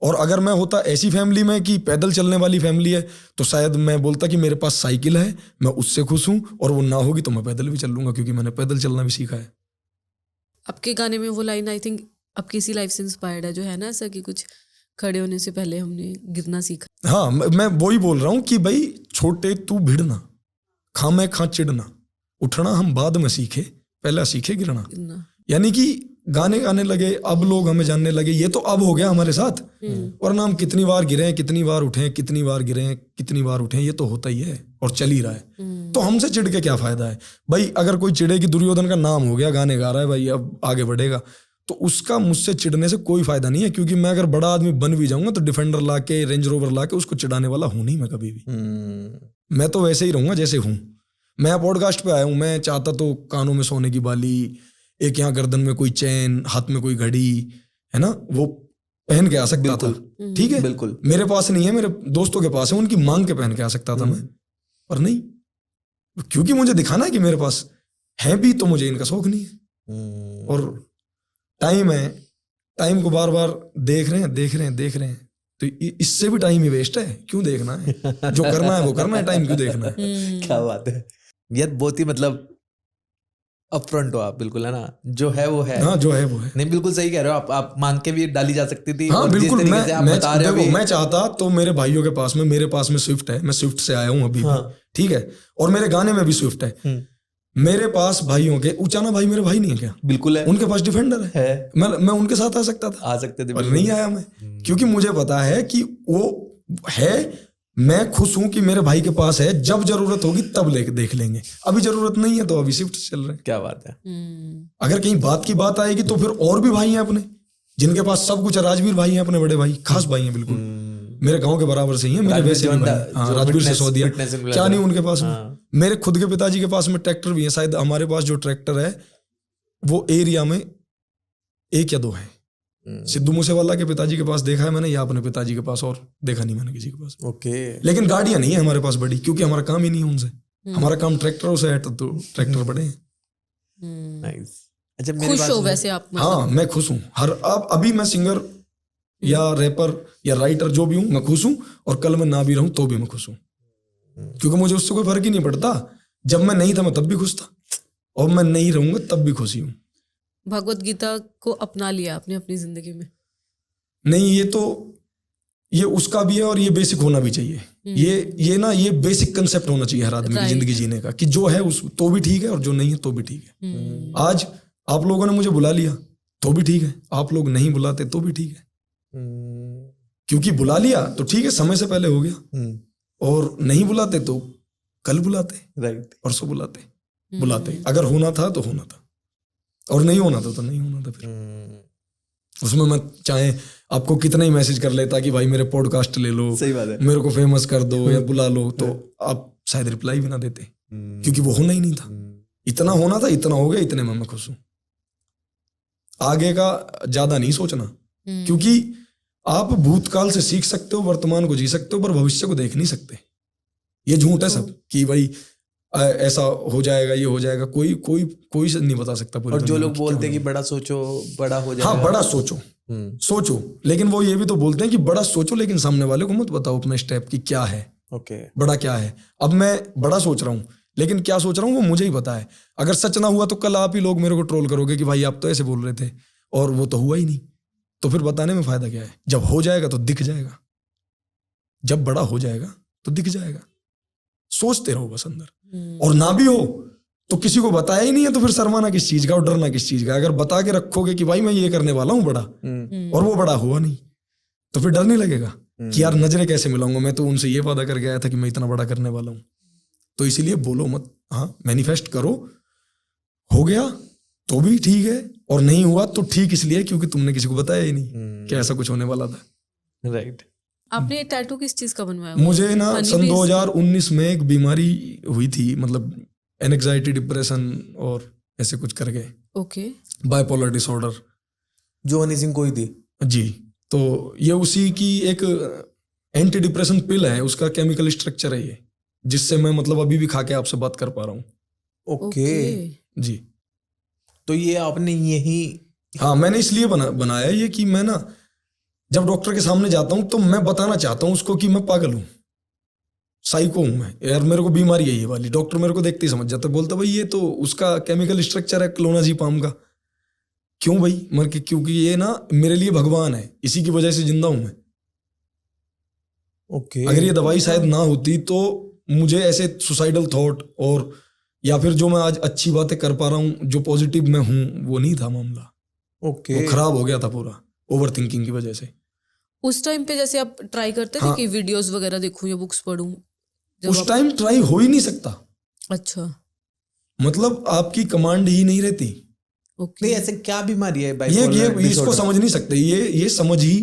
और अगर मैं होता ऐसी फैमिली में कि पैदल चलने वाली फैमिली है तो शायद मैं बोलता कि मेरे पास साइकिल है, मैं उससे खुश हूं, और वो ना होगी तो मैं पैदल भी चल लूंगा क्योंकि मैंने पैदल चलना भी सीखा है। आपके गाने में वो लाइन आई थिंक आपकी इसी लाइफ से इंस्पायर्ड है, जो है ना ऐसा कि कुछ खड़े होने से पहले हमने गिरना सीखा। हाँ, मैं वही बोल रहा हूँ कि भाई छोटे तू भिड़ना, खा मैं खा चिढ़ना, उठना हम बाद में सीखे, पहला सीखे गिरना। यानी कि गाने गाने लगे, अब लोग हमें जानने लगे, ये तो अब हो गया हमारे साथ, वरना हम कितनी बार गिरे, कितनी बार उठे, कितनी बार गिरे, कितनी बार उठे, ये तो होता ही है और चल ही रहा है। तो हमसे चिढ़ के क्या फायदा है भाई? अगर कोई चिढ़े कि दुर्योधन का नाम हो गया, गाने गा रहा है भाई, अब आगे बढ़ेगा, तो उसका मुझसे चिढ़ने से कोई फायदा नहीं है, क्योंकि मैं अगर बड़ा आदमी बन भी जाऊंगा तो डिफेंडर लाके, रेंज रोवर लाके उसको चिढ़ाने वाला हूं नहीं मैं कभी भी। मैं तो वैसे ही रहूंगा जैसे हूं। मैं पॉडकास्ट पे आया हूं, मैं चाहता तो कानों में सोने की बाली, एक यहाँ गर्दन में कोई चैन, हाथ में कोई घड़ी, है ना, वो पहन के आ सकता था, ठीक है, बिल्कुल। मेरे पास नहीं है, मेरे दोस्तों के पास है, उनकी मांग के पहन के आ सकता था मैं, पर नहीं, क्योंकि मुझे दिखाना है कि मेरे पास है भी, तो मुझे इनका शौक नहीं है। और टाइम है, टाइम को बार बार देख रहे हैं, तो इससे भी टाइम ही वेस्ट है, क्यों देखना है? जो करना है वो करना है, टाइम क्यों देखना है? क्या बात है यार, बहुत ही मतलब अपफ्रंट हो आप, बिल्कुल, है ना, जो है वो है। हाँ, जो है वो है। नहीं, बिल्कुल सही कह रहे हो आप मांग के भी डाली जा सकती थी। हाँ, और जिस बिल्कुल। तरीके से आप बता रहे हो देखो, भी- मैं चाहता तो मेरे भाइयों के पास में, मेरे पास में स्विफ्ट है, मैं स्विफ्ट से आया हूँ अभी भी, ठीक है, और मेरे गाने में भी स्विफ्ट है। मेरे पास भाइयों के, उचाना भाई मेरे भाई नहीं है क्या? बिल्कुल है, उनके पास डिफेंडर है। मैं उनके साथ आ सकता था, आ सकते थे, पर नहीं आया मैं, क्योंकि मुझे पता है कि वो है, मैं खुश हूं कि मेरे भाई के पास है, जब जरूरत होगी तब देख लेंगे, अभी जरूरत नहीं है तो अभी शिफ्ट चल रहे हैं। क्या बात है। अगर कहीं बात की बात आएगी तो फिर और भी भाई हैं अपने, जिनके पास सब कुछ है। राजवीर भाई हैं अपने बड़े भाई, खास भाई हैं, बिल्कुल मेरे गांव के बराबर से ही हैं, मेरे वैसे भी भाई। हाँ, राजवीर से सौदिया, क्या नहीं उनके पास में। मेरे खुद के पिताजी के पास में ट्रैक्टर भी है, शायद हमारे पास जो ट्रैक्टर है वो एरिया में 1 या 2 है। सिद्धू मूसेवाला के पिताजी के पास देखा है मैंने, या अपने पिताजी के पास, और देखा नहीं मैंने किसी के पास। ओके। लेकिन गाड़ियां नहीं है हमारे पास बड़ी, क्योंकि हमारा काम ही नहीं है उनसे, हमारा काम ट्रैक्टरों से है, तो ट्रैक्टर बड़े हैं। नाइस। अच्छा, मेरी खुश बात हो सुनो। वैसे आप? हाँ, मैं खुश हूँ। अब अभी मैं सिंगर या रैपर या राइटर जो भी हूँ, मैं खुश हूँ, और कल मैं ना भी रहूं तो भी मैं खुश हूँ, क्योंकि मुझे उससे कोई फर्क ही नहीं पड़ता। जब मैं नहीं था मैं तब भी खुश था, और मैं नहीं रहूंगा तब भी खुशी हूँ। भगवत गीता को अपना लिया आपने अपनी जिंदगी में? नहीं, ये उसका भी है, और ये बेसिक होना भी चाहिए। ये बेसिक कंसेप्ट होना चाहिए हर आदमी की जिंदगी जीने का, कि जो है उस तो भी ठीक है, और जो नहीं है तो भी ठीक है। आज आप लोगों ने मुझे बुला लिया तो भी ठीक है, आप लोग नहीं बुलाते तो भी ठीक है, क्योंकि बुला लिया तो ठीक है, समय से पहले हो गया, और नहीं बुलाते तो कल बुलाते, राइट, परसों बुलाते। अगर होना था तो होना था, और नहीं होना था तो नहीं होना था। फिर उसमें मैं चाहे आपको कितना ही मैसेज कर लेता कि भाई मेरे पॉडकास्ट ले लो, सही बात है, मेरे को फेमस कर दो या बुला लो, तो आप शायद रिप्लाई भी ना देते, क्योंकि वो होना ही नहीं था। इतना होना था, इतना हो गया, इतने में मैं खुश हूं। आगे का ज्यादा नहीं सोचना, क्योंकि आप भूतकाल से सीख सकते हो, वर्तमान को जी सकते हो, पर भविष्य को देख नहीं सकते। ये झूठ है सब कि भाई ऐसा हो जाएगा, ये हो जाएगा, कोई नहीं बता सकता। और जो लोग बोलते हैं कि बड़ा सोचो बड़ा हो जाएगा, हाँ, बड़ा सोचो, लेकिन वो ये भी तो बोलते हैं कि बड़ा सोचो, लेकिन सामने वाले को मत बताओ अपने स्टेप की क्या है, बड़ा क्या है। अब मैं बड़ा सोच रहा हूँ, लेकिन क्या सोच रहा हूँ वो मुझे ही पता है। अगर सच ना हुआ तो कल आप ही लोग मेरे को ट्रोल करोगे कि भाई आप तो ऐसे बोल रहे थे, और वो तो हुआ ही नहीं, तो फिर बताने में फायदा क्या है? जब हो जाएगा तो दिख जाएगा, जब बड़ा हो जाएगा तो दिख जाएगा। सोचते रहो बस अंदर, और ना भी हो तो किसी को बताया ही नहीं है तो फिर शर्माना किस चीज का और डरना किस चीज का? अगर बता के रखोगे कि भाई मैं ये करने वाला हूं बड़ा, और वो बड़ा हुआ नहीं, तो फिर डर नहीं लगेगा कि यार नजरें कैसे मिलाऊंगा, मैं तो उनसे ये वादा करके आया था कि मैं इतना बड़ा करने वाला हूं। तो इसीलिए बोलो मत, हाँ, मैनिफेस्ट करो, हो गया तो भी ठीक है, और नहीं हुआ तो ठीक इसलिए क्योंकि तुमने किसी को बताया ही नहीं कि ऐसा कुछ होने वाला था। राइट। आपने टैटू किस चीज का बनवाया? मुझे ना सन 2019 में एक बीमारी हुई थी, मतलब एंग्जाइटी, डिप्रेशन और ऐसे कुछ करके, ओके, बाइपोलर डिसऑर्डर। जो हनी सिंह कोई थी? जी, तो ये उसी की एक एंटी डिप्रेशन पिल है, उसका केमिकल स्ट्रक्चर है ये, जिससे मैं मतलब अभी भी खा के आपसे बात कर पा रहा हूँ। ओके। जी तो ये आपने यही, हाँ, मैंने इसलिए बनाया ये कि मैं ना जब डॉक्टर के सामने जाता हूँ तो मैं बताना चाहता हूँ उसको कि मैं पागल हूँ, साइको हूँ मैं यार, मेरे को बीमारी है ये वाली। डॉक्टर मेरे को देखते ही समझ जाता, बोलता भाई ये तो उसका केमिकल स्ट्रक्चर है क्लोनाज़ेपाम का। क्यों भाई? क्योंकि ये ना मेरे लिए भगवान है, इसी की वजह से जिंदा हूं मैं। ओके। अगर ये दवाई शायद ना होती तो मुझे ऐसे सुसाइडल थॉट और या फिर जो मैं आज अच्छी बातें कर पा रहा हूँ, जो पॉजिटिव मैं हूँ, वो नहीं था मामला। ओके। वो खराब हो गया था पूरा ओवर थिंकिंग की वजह से। उस टाइम पे जैसे आप ट्राई करते थे हाँ। कि वीडियोस वगैरह देखूं या बुक्स पढूं? उस टाइम ट्राई हो ही नहीं सकता, अच्छा, मतलब आपकी कमांड ही नहीं रहती। ओके। नहीं, ऐसे क्या बीमारी है ये बाइपोलर इसको डिसऑर्डर? समझ नहीं सकते, ये समझ ही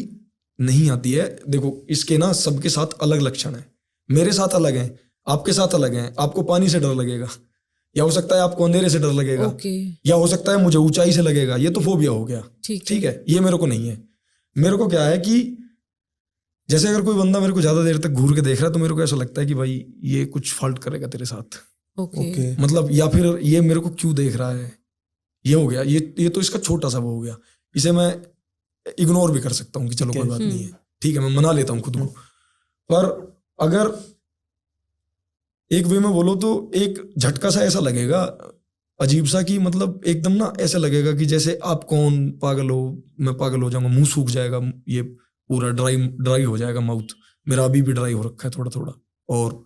नहीं आती है। देखो इसके ना सबके साथ अलग लक्षण है, मेरे साथ अलग है, आपके साथ अलग है। आपको पानी से डर लगेगा, या हो सकता है आपको अंधेरे से डर लगेगा, ओके, या हो सकता है मुझे ऊंचाई से लगेगा। ये तो फोबिया हो गया, ठीक है। ये मेरे को नहीं है। मेरे को क्या है कि जैसे अगर कोई बंदा मेरे को ज्यादा देर तक घूर के देख रहा है तो मेरे को ऐसा लगता है कि भाई ये कुछ फॉल्ट करेगा तेरे साथ, ओके, मतलब, या फिर ये मेरे को क्यों देख रहा है। ये हो गया, ये तो इसका छोटा सा वो हो गया। इसे मैं इग्नोर भी कर सकता हूँ कि चलो कोई बात नहीं है, ठीक है, मैं मना लेता हूँ खुद को। पर अगर एक वे में बोलो तो एक झटका सा ऐसा लगेगा अजीब सा कि मतलब एकदम ना ऐसा लगेगा कि जैसे आप कौन, पागल हो, मैं पागल हो जाऊंगा, मुंह सूख जाएगा, ये पूरा ड्राई हो जाएगा माउथ मेरा, अभी भी ड्राई हो रखा है थोड़ा थोड़ा। और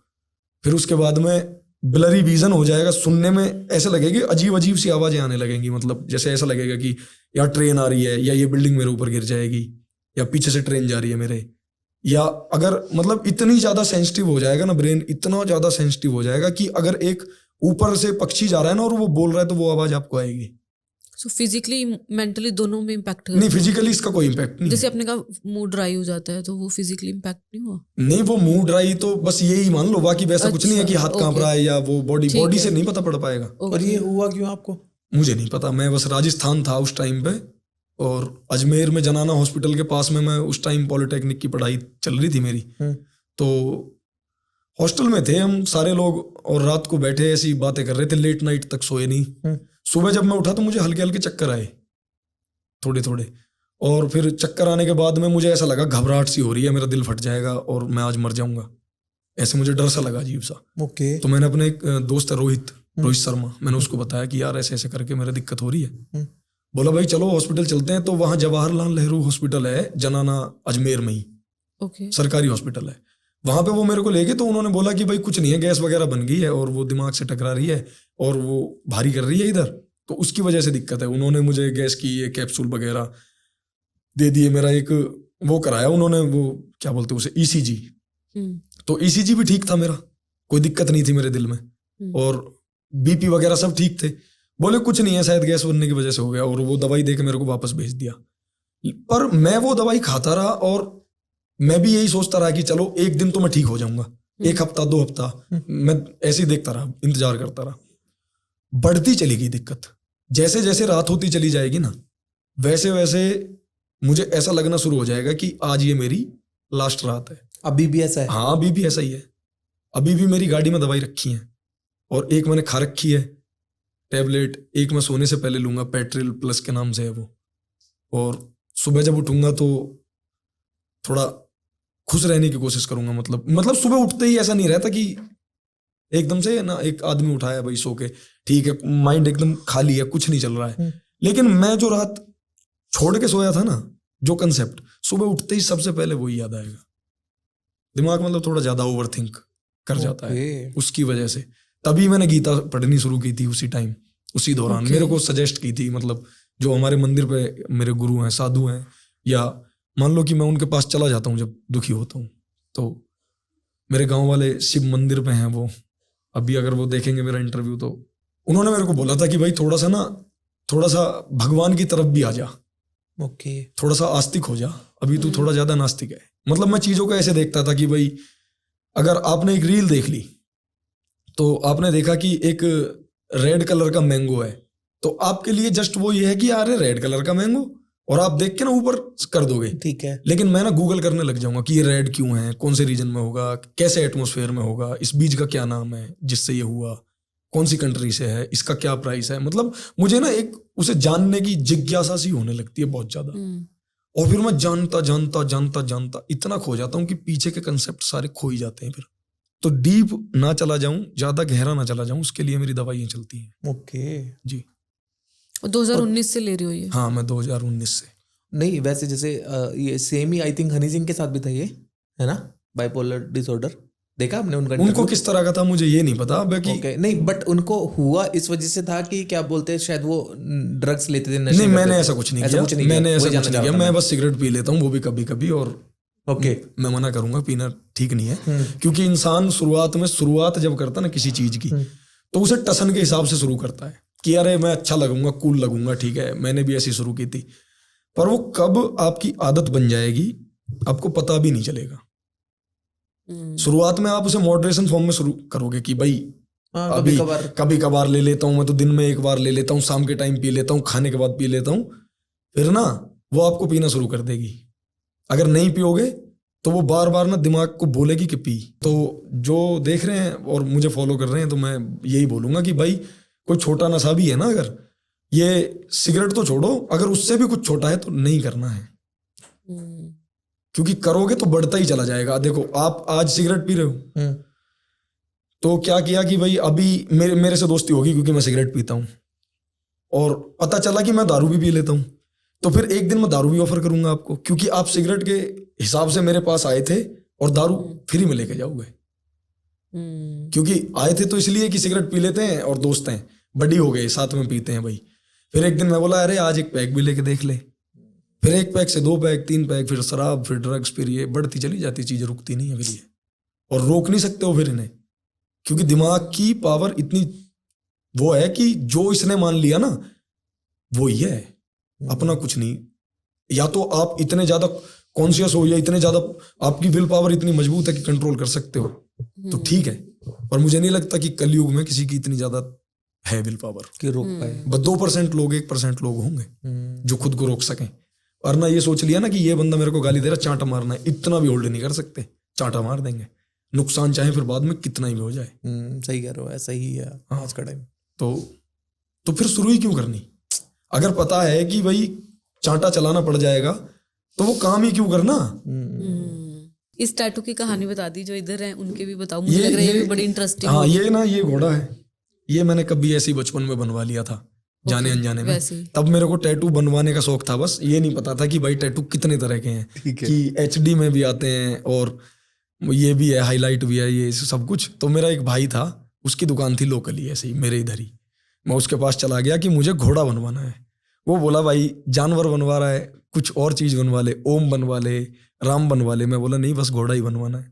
फिर उसके बाद में ब्लरी विजन हो जाएगा, सुनने में ऐसा लगेगा अजीब अजीब सी आवाजें आने लगेंगी, मतलब जैसे ऐसा लगेगा कि या ट्रेन आ रही है, या ये बिल्डिंग मेरे ऊपर गिर जाएगी, या पीछे से ट्रेन जा रही है मेरे, या अगर मतलब इतनी ज्यादा सेंसिटिव हो जाएगा ना ब्रेन, इतना ज्यादा सेंसिटिव हो जाएगा कि अगर एक ऊपर से पक्षी जा रहा है ना और वो बोल रहा है तो वो आवाज आपको आएगी। सो फिजिकली मेंटली दोनों में इम्पैक्ट नहीं, फिजिकली इसका कोई इम्पैक्ट नहीं। जैसे आपने कहा मूड ड्राई हो जाता है, तो वो फिजिकली इम्पैक्ट नहीं हुआ? नहीं, वो मूड ड्राई तो बस यही मान लो, बाकी वैसा कुछ नहीं है कि हाथ कांप रहा है या वो बॉडी से नहीं पता पड़ पाएगा। और ये हुआ क्यों आपको? मुझे नहीं पता, मैं बस राजस्थान था उस टाइम पे, और अजमेर में जनाना हॉस्पिटल के पास में मैं उस टाइम पॉलिटेक्निक की पढ़ाई चल रही थी मेरी। तो हॉस्टल में थे हम सारे लोग, और रात को बैठे ऐसी बातें कर रहे थे, लेट नाइट तक सोए नहीं। सुबह जब मैं उठा तो मुझे हल्के हल्के चक्कर आए, थोड़े थोड़े, और फिर चक्कर आने के बाद में मुझे ऐसा लगा घबराहट सी हो रही है, मेरा दिल फट जाएगा और मैं आज मर जाऊंगा, ऐसे मुझे डर सा लगा अजीब सा। ओके। तो मैंने अपने एक दोस्त है रोहित शर्मा, मैंने उसको बताया कि यार ऐसे ऐसे करके मेरा दिक्कत हो रही है। बोला भाई चलो हॉस्पिटल चलते हैं। तो वहाँ जवाहरलाल नेहरू हॉस्पिटल है जनाना अजमेर में ही, ओके, सरकारी हॉस्पिटल है। वहां पे वो मेरे को लेके, तो उन्होंने बोला कि भाई कुछ नहीं है, गैस वगैरह बन गई है और वो दिमाग से टकरा रही है और वो भारी कर रही है इधर, तो उसकी वजह से दिक्कत है। उन्होंने मुझे गैस की ये कैप्सूल वगैरह दे दिए, मेरा एक वो कराया उन्होंने, वो क्या बोलते हैं उसे, ईसीजी। तो ईसीजी भी ठीक था मेरा, कोई दिक्कत नहीं थी मेरे दिल में, और बीपी वगैरह सब ठीक थे। बोले कुछ नहीं है, शायद गैस बनने की वजह से हो गया, और वो दवाई देके मेरे को वापस भेज दिया। पर मैं वो दवाई खाता रहा और मैं भी यही सोचता रहा कि चलो एक दिन तो मैं ठीक हो जाऊंगा, एक हफ्ता 2 हफ्ता मैं ऐसे ही देखता रहा, इंतजार करता रहा। बढ़ती चली गई दिक्कत, जैसे जैसे रात होती चली जाएगी ना, वैसे वैसे मुझे ऐसा लगना शुरू हो जाएगा कि आज ये मेरी लास्ट रात है। अभी भी ऐसा है? हाँ, अभी भी ऐसा ही है। अभी भी मेरी गाड़ी में दवाई रखी है, और एक मैंने खा रखी है टैबलेट, एक मैं सोने से पहले लूंगा, पेट्रिल प्लस के नाम से है वो। और सुबह जब उठूंगा तो थोड़ा खुश रहने की कोशिश करूंगा, मतलब सुबह उठते ही ऐसा नहीं रहता कि एकदम से ना एक आदमी उठाया भाई सो के, ठीक है, माइंड एकदम खाली है, कुछ नहीं चल रहा है। लेकिन मैं जो रात छोड़ के सोया था ना, जो कंसेप्ट, सुबह उठते ही सबसे पहले वही याद आएगा। दिमाग मतलब थोड़ा ज्यादा ओवर थिंक कर जाता है, उसकी वजह से। तभी मैंने गीता पढ़नी शुरू की थी उसी टाइम, उसी दौरान। मेरे को सजेस्ट की थी, मतलब जो हमारे मंदिर पे मेरे गुरु हैं, साधु हैं, या मान लो कि मैं उनके पास चला जाता हूँ जब दुखी होता हूँ, तो मेरे गांव वाले शिव मंदिर पे हैं वो, अभी अगर वो देखेंगे मेरा इंटरव्यू तो उन्होंने मेरे को बोला था कि भाई थोड़ा सा भगवान की तरफ भी आ जा, ओके, थोड़ा सा आस्तिक हो जा, अभी तू थोड़ा ज्यादा नास्तिक है। मतलब मैं चीजों को ऐसे देखता था कि भाई अगर आपने एक रील देख ली तो आपने देखा कि एक रेड कलर का मैंगो है, तो आपके लिए जस्ट वो ये है कि यार रेड कलर का मैंगो, और आप देख के ना ऊपर कर दोगे, ठीक है। लेकिन मैं ना गूगल करने लग जाऊंगा कि ये रेड क्यों है, कौन से रीजन में होगा, कैसे एटमॉस्फेयर में होगा, इस बीज का क्या नाम है जिससे ये हुआ, कौन सी कंट्री से है, इसका क्या प्राइस है। मतलब मुझे ना एक उसे जानने की जिज्ञासा सी होने लगती है बहुत ज्यादा, और फिर मैं जानता जानता जानता जानता इतना खो जाता हूँ कि पीछे के कंसेप्ट सारे खो ही जाते हैं। फिर तो डीप ना चला जाऊं, ज्यादा गहरा ना चला जाऊं, उसके लिए मेरी दवाइयां चलती हैं। ओके जी। 2019 से ले रही हो ये? हाँ, मैं 2019 से। नहीं वैसे जैसे ये same he I think Honey Singh के साथ भी था ये, है ना, बाइपोलर डिसऑर्डर। देखा आपने उनका? उनको किस तरह का था मुझे ये नहीं पता बाकी। ओके नहीं, बट उनको हुआ इस वजह से था कि क्या बोलते हैं, शायद वो ड्रग्स लेते थे, नशे नहीं, करते मैंने थे। ऐसा कुछ नहीं ऐसा किया। कुछ नहीं मैंने किया, ऐसा वही कुछ जानना नहीं किया। चाहता मैं था बस सिगरेट पी लेता हूँ, वो भी कभी कभी, और ओके मैं मना करूंगा, पीना ठीक नहीं है। क्योंकि इंसान शुरुआत जब करता है ना किसी चीज की, तो उसे टसन के हिसाब से शुरू करता है कि अरे मैं अच्छा लगूंगा, कूल लगूंगा, ठीक है। मैंने भी ऐसी शुरू की थी, पर वो कब आपकी आदत बन जाएगी आपको पता भी नहीं चलेगा। शुरुआत में आप उसे मॉडरेशन फॉर्म में शुरू करोगे कि भाई अभी कभी कभार ले लेता हूं, मैं तो दिन में एक बार ले लेता हूं, शाम के टाइम पी लेता हूं, खाने के बाद पी लेता हूं, फिर ना वो आपको पीना शुरू कर देगी। अगर नहीं पियोगे तो वो बार बार ना दिमाग को बोलेगी कि पी। तो जो देख रहे हैं और मुझे फॉलो कर रहे हैं, तो मैं यही बोलूंगा कि भाई कोई छोटा नशा भी है ना, अगर ये सिगरेट तो छोड़ो, अगर उससे भी कुछ छोटा है तो नहीं करना है, क्योंकि करोगे तो बढ़ता ही चला जाएगा। देखो आप आज सिगरेट पी रहे हो, तो क्या किया कि भाई अभी मेरे से दोस्ती होगी क्योंकि मैं सिगरेट पीता हूं, और पता चला कि मैं दारू भी पी लेता हूं, तो फिर एक दिन मैं दारू भी ऑफर करूंगा आपको, क्योंकि आप सिगरेट के हिसाब से मेरे पास आए थे और दारू फ्री में लेके जाओगे। क्योंकि आए थे तो इसलिए कि सिगरेट पी लेते हैं और दोस्त हैं, बड़ी हो गए, साथ में पीते हैं भाई। फिर एक दिन मैं बोला अरे आज एक पैक भी लेके देख ले, फिर एक पैक से 2 पैक 3 पैक, फिर शराब, फिर ड्रग्स, फिर ये बढ़ती चली जाती, चीजें रुकती नहीं है फिर ये, और रोक नहीं सकते हो फिर इन्हें, क्योंकि दिमाग की पावर इतनी वो है कि जो इसने मान लिया ना वो ही है, अपना कुछ नहीं। या तो आप इतने ज्यादा कॉन्शियस हो, या इतने ज्यादा आपकी विल पावर इतनी मजबूत है कि कंट्रोल कर सकते हो, तो ठीक है। पर मुझे नहीं लगता कि कलयुग में किसी की इतनी ज्यादा है विल पावर कि रोक पाए। बस 2% लोग 1% लोग होंगे जो खुद को रोक सकें। और ना ये सोच लिया ना कि ये बंदा मेरे को गाली दे रहा, चांटा मारना है, इतना भी होल्ड नहीं कर सकते, चांटा मार देंगे, नुकसान चाहे फिर बाद में कितना ही भी हो जाए। सही कह रहे हो, ऐसा ही है आज का टाइम। तो फिर शुरू ही क्यों करनी? अगर पता है कि भाई चांटा चलाना पड़ जाएगा तो वो काम ही क्यों करना। इस टैटू की कहानी बता दी, जो इधर है उनके भी बताओ, मुझे लग रहा है ये भी बड़ी इंटरेस्टिंग। हाँ, ये ना ये घोड़ा है, ये मैंने कभी ऐसे ही बचपन में बनवा लिया था, जाने अनजाने में। तब मेरे को टैटू बनवाने का शौक था, बस ये नहीं पता था कि भाई टैटू कितने तरह के हैं, कि HD में भी आते हैं और ये भी है, हाईलाइट भी है, ये सब कुछ। तो मेरा एक भाई था, उसकी दुकान थी लोकली ऐसे ही मेरे इधर ही, मैं उसके पास चला गया कि मुझे घोड़ा बनवाना है। वो बोला भाई जानवर बनवा रहा है, कुछ और चीज बनवा ले, ओम बनवा ले, राम बनवा ले। मैं बोला नहीं, बस घोड़ा ही बनवाना है।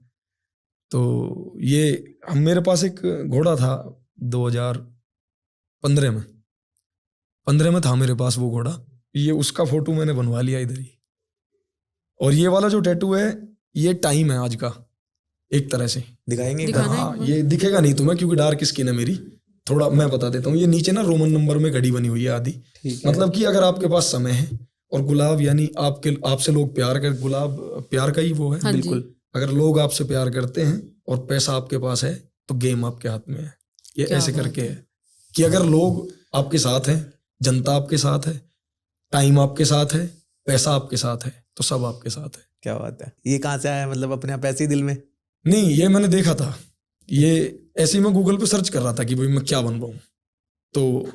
तो ये मेरे पास एक घोड़ा था 2015 में, 15 में था मेरे पास वो घोड़ा। ये उसका फोटो मैंने बनवा लिया इधर ही। और ये वाला जो टैटू है ये टाइम है आज का, एक तरह से दिखाएंगे। हाँ, ये दिखेगा नहीं तुम्हें क्योंकि डार्क स्किन है मेरी, थोड़ा मैं बता देता हूँ। ये नीचे ना रोमन नंबर में घड़ी बनी हुई है आदि, मतलब कि अगर आपके पास समय है और गुलाब यानी आपसे लोग प्यार कर, गुलाब प्यार का ही वो है। बिल्कुल, अगर लोग आपसे प्यार करते हैं और पैसा आपके पास है तो गेम आपके हाथ में है। ये ऐसे करके है कि अगर लोग आपके साथ हैं, जनता आपके साथ है, टाइम आपके साथ है, पैसा आपके साथ है, तो सब आपके साथ है। क्या बात है। ये कहाँ से आया, मतलब अपने आप ऐसे ही दिल में? नहीं, ये मैंने देखा था, ये ऐसे ही मैं गूगल पे सर्च कर रहा था कि भाई मैं क्या बनवाऊं। तो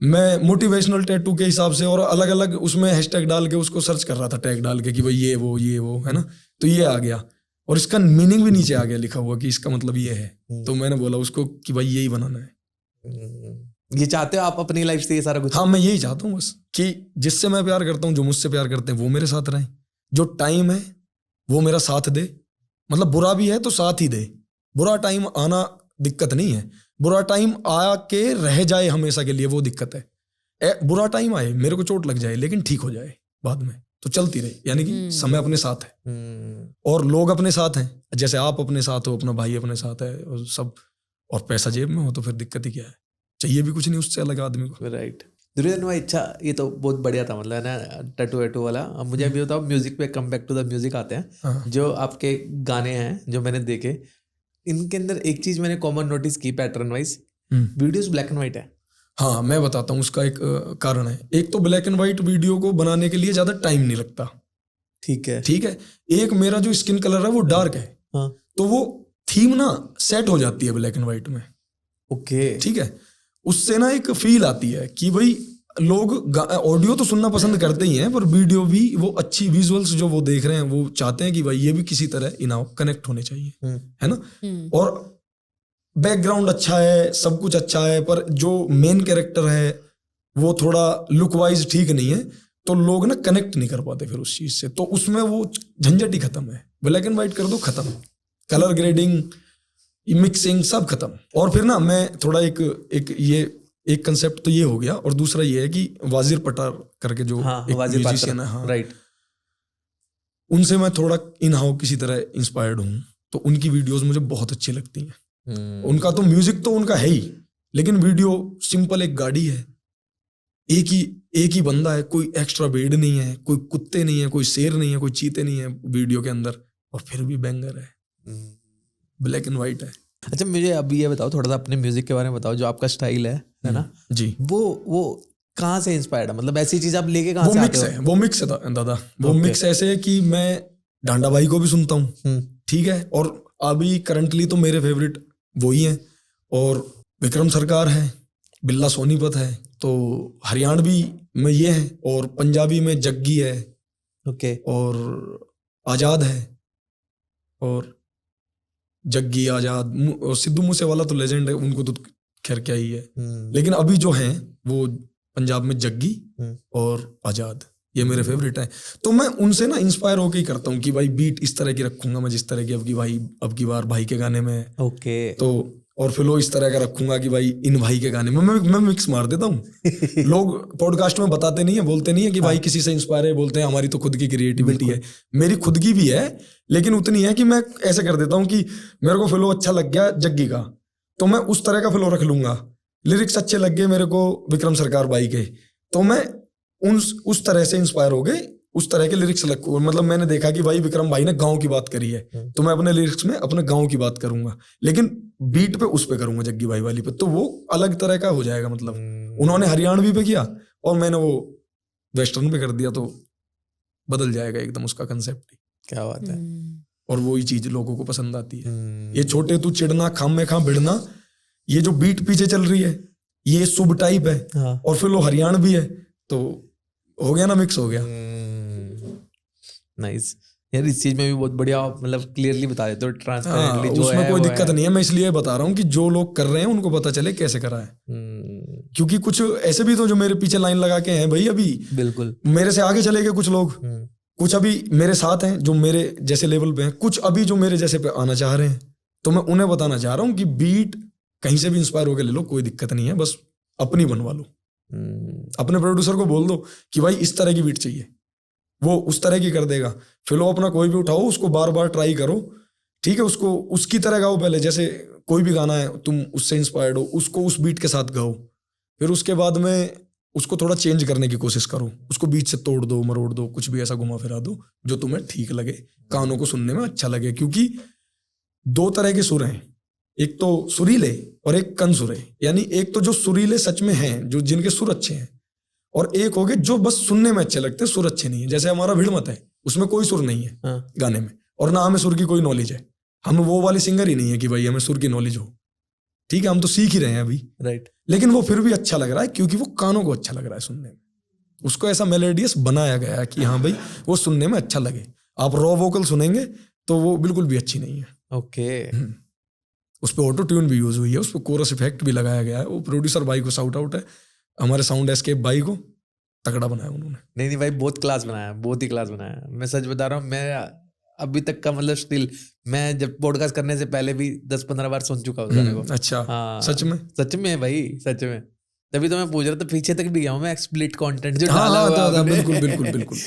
मैं मोटिवेशनल टैटू के हिसाब से और अलग अलग उसमें हैशटैग डाल के उसको सर्च कर रहा था, टैग डाल के कि भाई ये वो है ना। तो ये आ गया और इसका मीनिंग भी नीचे आ गया लिखा हुआ कि इसका मतलब ये है। तो मैंने बोला उसको कि भाई यही बनाना है। ये चाहते हो आप अपनी लाइफ से ये सारा कुछ? हाँ, मैं यही चाहता हूँ बस कि जिससे मैं प्यार करता हूँ, जो मुझसे प्यार करते हैं वो मेरे साथ रहें, जो टाइम है वो मेरा साथ दे। मतलब बुरा भी है तो साथ ही दे, बुरा टाइम आना दिक्कत नहीं है, बुरा टाइम आके रह जाए हमेशा के लिए वो दिक्कत है। बुरा टाइम आए, मेरे को चोट लग जाए, लेकिन ठीक हो जाए बाद में, तो चलती रहे। यानी कि समय अपने साथ है और लोग अपने साथ हैं, जैसे आप अपने साथ हो, अपना भाई अपने साथ है और सब, और पैसा जेब में हो तो फिर दिक्कत ही क्या है, चाहिए भी कुछ नहीं उससे अलग आदमी को। राइट। दुर्योधन भाई, अच्छा ये तो बहुत बढ़िया था, मतलब है ना, टैटू वैटू वाला। अब मुझे अभी बताओ, म्यूजिक पे come back to the music आते हैं। जो आपके गाने हैं जो मैंने देखे, इनके अंदर एक चीज मैंने कॉमन नोटिस की pattern wise, videos black and white है। हाँ, मैं बताता हूँ उसका एक कारण है। एक तो ब्लैक एंड व्हाइट वीडियो को बनाने के लिए ज्यादा टाइम नहीं लगता, ठीक है। ठीक है। एक मेरा जो स्किन कलर है वो डार्क है, हाँ, तो वो थीम ना सेट हो जाती है ब्लैक एंड व्हाइट में, ओके, ठीक है। उससे ना एक फील आती है कि भाई लोग ऑडियो तो सुनना पसंद करते ही हैं, पर वीडियो भी वो अच्छी विजुअल्स जो वो देख रहे हैं वो चाहते हैं कि भाई ये भी किसी तरह इनाव कनेक्ट होने चाहिए, है ना। और बैकग्राउंड अच्छा है, सब कुछ अच्छा है, पर जो मेन कैरेक्टर है वो थोड़ा लुक वाइज ठीक नहीं है, तो लोग ना कनेक्ट नहीं कर पाते फिर उस चीज से। तो उसमें वो झंझट ही खत्म है। ब्लैक एंड व्हाइट कर दो, खत्म। कलर ग्रेडिंग, मिक्सिंग, सब खत्म। और फिर ना मैं थोड़ा एक कंसेप्ट तो ये हो गया, और दूसरा ये है कि वाजिर पठार करके जो एक म्यूजिशियन है, हाँ, राइट, उनसे मैं थोड़ा इन हाउ किसी तरह इंस्पायर्ड हूँ, तो उनकी वीडियोस मुझे बहुत अच्छी लगती हैं। उनका तो म्यूजिक तो उनका है ही, लेकिन वीडियो सिंपल, एक गाड़ी है, एक ही बंदा है, कोई एक्स्ट्रा बेड नहीं है, कोई कुत्ते नहीं है, कोई शेर नहीं है, कोई चीते नहीं है वीडियो के अंदर, और फिर भी बैंगर है, ब्लैक एंड व्हाइट है। अच्छा मुझे अभी ये बताओ, थोड़ा सा अपने म्यूजिक के बारे में बताओ, जो आपका स्टाइल है ना जी, वो कहाँ से इंस्पायर्ड है, मतलब ऐसी चीज आप लेके कहाँ से आते हो? वो मिक्स है दादा, वो मिक्स ऐसे है कि मैं डांडा भाई को भी सुनता हूँ, ठीक है, और अभी करंटली तो मेरे फेवरेट वही हैं, और विक्रम सरकार है, बिल्ला सोनीपत है, तो हरियाणवी में ये है, और पंजाबी में जग्गी है, ओके, और आजाद है, और जग्गी, आजाद, और सिद्धू मूसेवाला तो लेजेंड है, उनको तो खैर क्या ही है, लेकिन अभी जो हैं वो पंजाब में जग्गी और आजाद, ये मेरे फेवरेट हैं। तो मैं उनसे ना इंस्पायर होके ही करता हूँ कि भाई बीट इस तरह की रखूंगा मैं जिस तरह की अब की बार भाई के गाने में, ओके, तो और फ्लो इस तरह का रखूंगा कि भाई इन भाई के गाने में मैं मिक्स मार देता हूँ। लोग पॉडकास्ट में बताते नहीं है, बोलते नहीं है कि भाई किसी से इंस्पायर है, बोलते हैं हमारी तो खुद की क्रिएटिविटी है। मेरी खुद की भी है, लेकिन उतनी है कि मैं ऐसे कर देता हूँ कि मेरे को फ्लो अच्छा लग गया जग्गी का, तो मैं उस तरह का फ्लो रख लूंगा। लिरिक्स अच्छे लग गए मेरे को विक्रम सरकार भाई के, तो मैं उस तरह से इंस्पायर हो गए, उस तरह के लिरिक्स मतलब मैंने देखा कि भाई विक्रम भाई ने गांव की बात करी है, तो मैं अपने लिरिक्स में अपने गांव की बात करूंगा, लेकिन बीट पे उस पे करूंगा जग्गी भाई वाली पे, तो वो अलग तरह का हो जाएगा। मतलब उन्होंने हरियाणवी पे किया और मैंने वो वेस्टर्न पे कर दिया, तो बदल जाएगा एकदम उसका कंसेप्ट। क्या बात है। और वही चीज लोगों को पसंद आती है। ये छोटे तू चिड़ना खाम में खां भिड़ना, ये जो बीट पीछे चल रही है ये शुभ टाइप है, हाँ। और फिर वो हरियाणवी है, तो हो गया ना, मिक्स हो गया। नाइस यार, इस चीज में भी बहुत बढ़िया मतलब क्लियरली बता देते हो, ट्रांसपेरेंटली जो उसमें है कोई वो दिक्कत नहीं है। मैं इसलिए बता रहा हूँ कि जो लोग कर रहे हैं उनको पता चले कैसे करा है, क्योंकि कुछ ऐसे भी तो जो मेरे पीछे लाइन लगा के हैं भाई, अभी बिल्कुल मेरे से आगे चले गए कुछ लोग, कुछ अभी मेरे साथ हैं जो मेरे जैसे लेवल पे हैं, कुछ अभी जो मेरे जैसे पे आना चाह रहे हैं, तो मैं उन्हें बताना चाह रहा हूँ कि बीट कहीं से भी इंस्पायर होकर ले लो, कोई दिक्कत नहीं है, बस अपनी बनवा लो। अपने प्रोड्यूसर को बोल दो कि भाई इस तरह की बीट चाहिए, वो उस तरह की कर देगा। फिर लो अपना कोई भी उठाओ, उसको बार बार ट्राई करो, ठीक है, उसको उसकी तरह गाओ पहले, जैसे कोई भी गाना है तुम उससे इंस्पायर्ड हो, उसको उस बीट के साथ गाओ, फिर उसके बाद में उसको थोड़ा चेंज करने की कोशिश करो, उसको बीच से तोड़ दो, मरोड़ दो, कुछ भी ऐसा घुमा फिरा दो जो तुम्हें ठीक लगे, कानों को सुनने में अच्छा लगे। क्योंकि दो तरह के सुर हैं, एक तो सुरीले और एक कन सुरे, यानी एक तो जो सुरीले सच में हैं, जो जिनके सुर अच्छे हैं, और एक हो गए जो बस सुनने में अच्छे लगते हैं, सुर अच्छे नहीं है। जैसे हमारा भिड़मत है, उसमें कोई सुर नहीं है गाने में, और ना हमें सुर की कोई नॉलेज है, हम वो वाले सिंगर ही नहीं है कि भाई हमें सुर की नॉलेज हो, ठीक है, हम तो सीख ही रहे हैं अभी, राइट। लेकिन वो फिर भी अच्छा लग रहा है क्योंकि वो कानों को अच्छा लग रहा है सुनने में, उसको ऐसा मेलोडियस बनाया गया है कि हाँ भाई वो सुनने में अच्छा लगे। आप रॉ वोकल सुनेंगे तो वो बिल्कुल भी अच्छी नहीं है। ओके। उस पर ऑटो ट्यून भी यूज हुई है, उस पर कोरस इफेक्ट भी लगाया गया है। वो प्रोड्यूसर भाई को शाउट आउट है, हमारे साउंड एस्केप भाई को, तगड़ा बनाया उन्होंने। नहीं भाई, बहुत क्लास बनाया, बहुत ही क्लास बनाया। मैं सच बता रहा हूँ, मैं अभी तक का मतलब स्टिल, मैं जब पॉडकास्ट करने से पहले भी 10-15 बार सुन चुका हूँ गाने को। अच्छा, हाँ, सच में भाई, सच में। तभी तो मैं पूछ रहा था, पीछे तक भी गया हूँ मैं, एक्सप्लिट कंटेंट जो डाला हुआ है। बिल्कुल।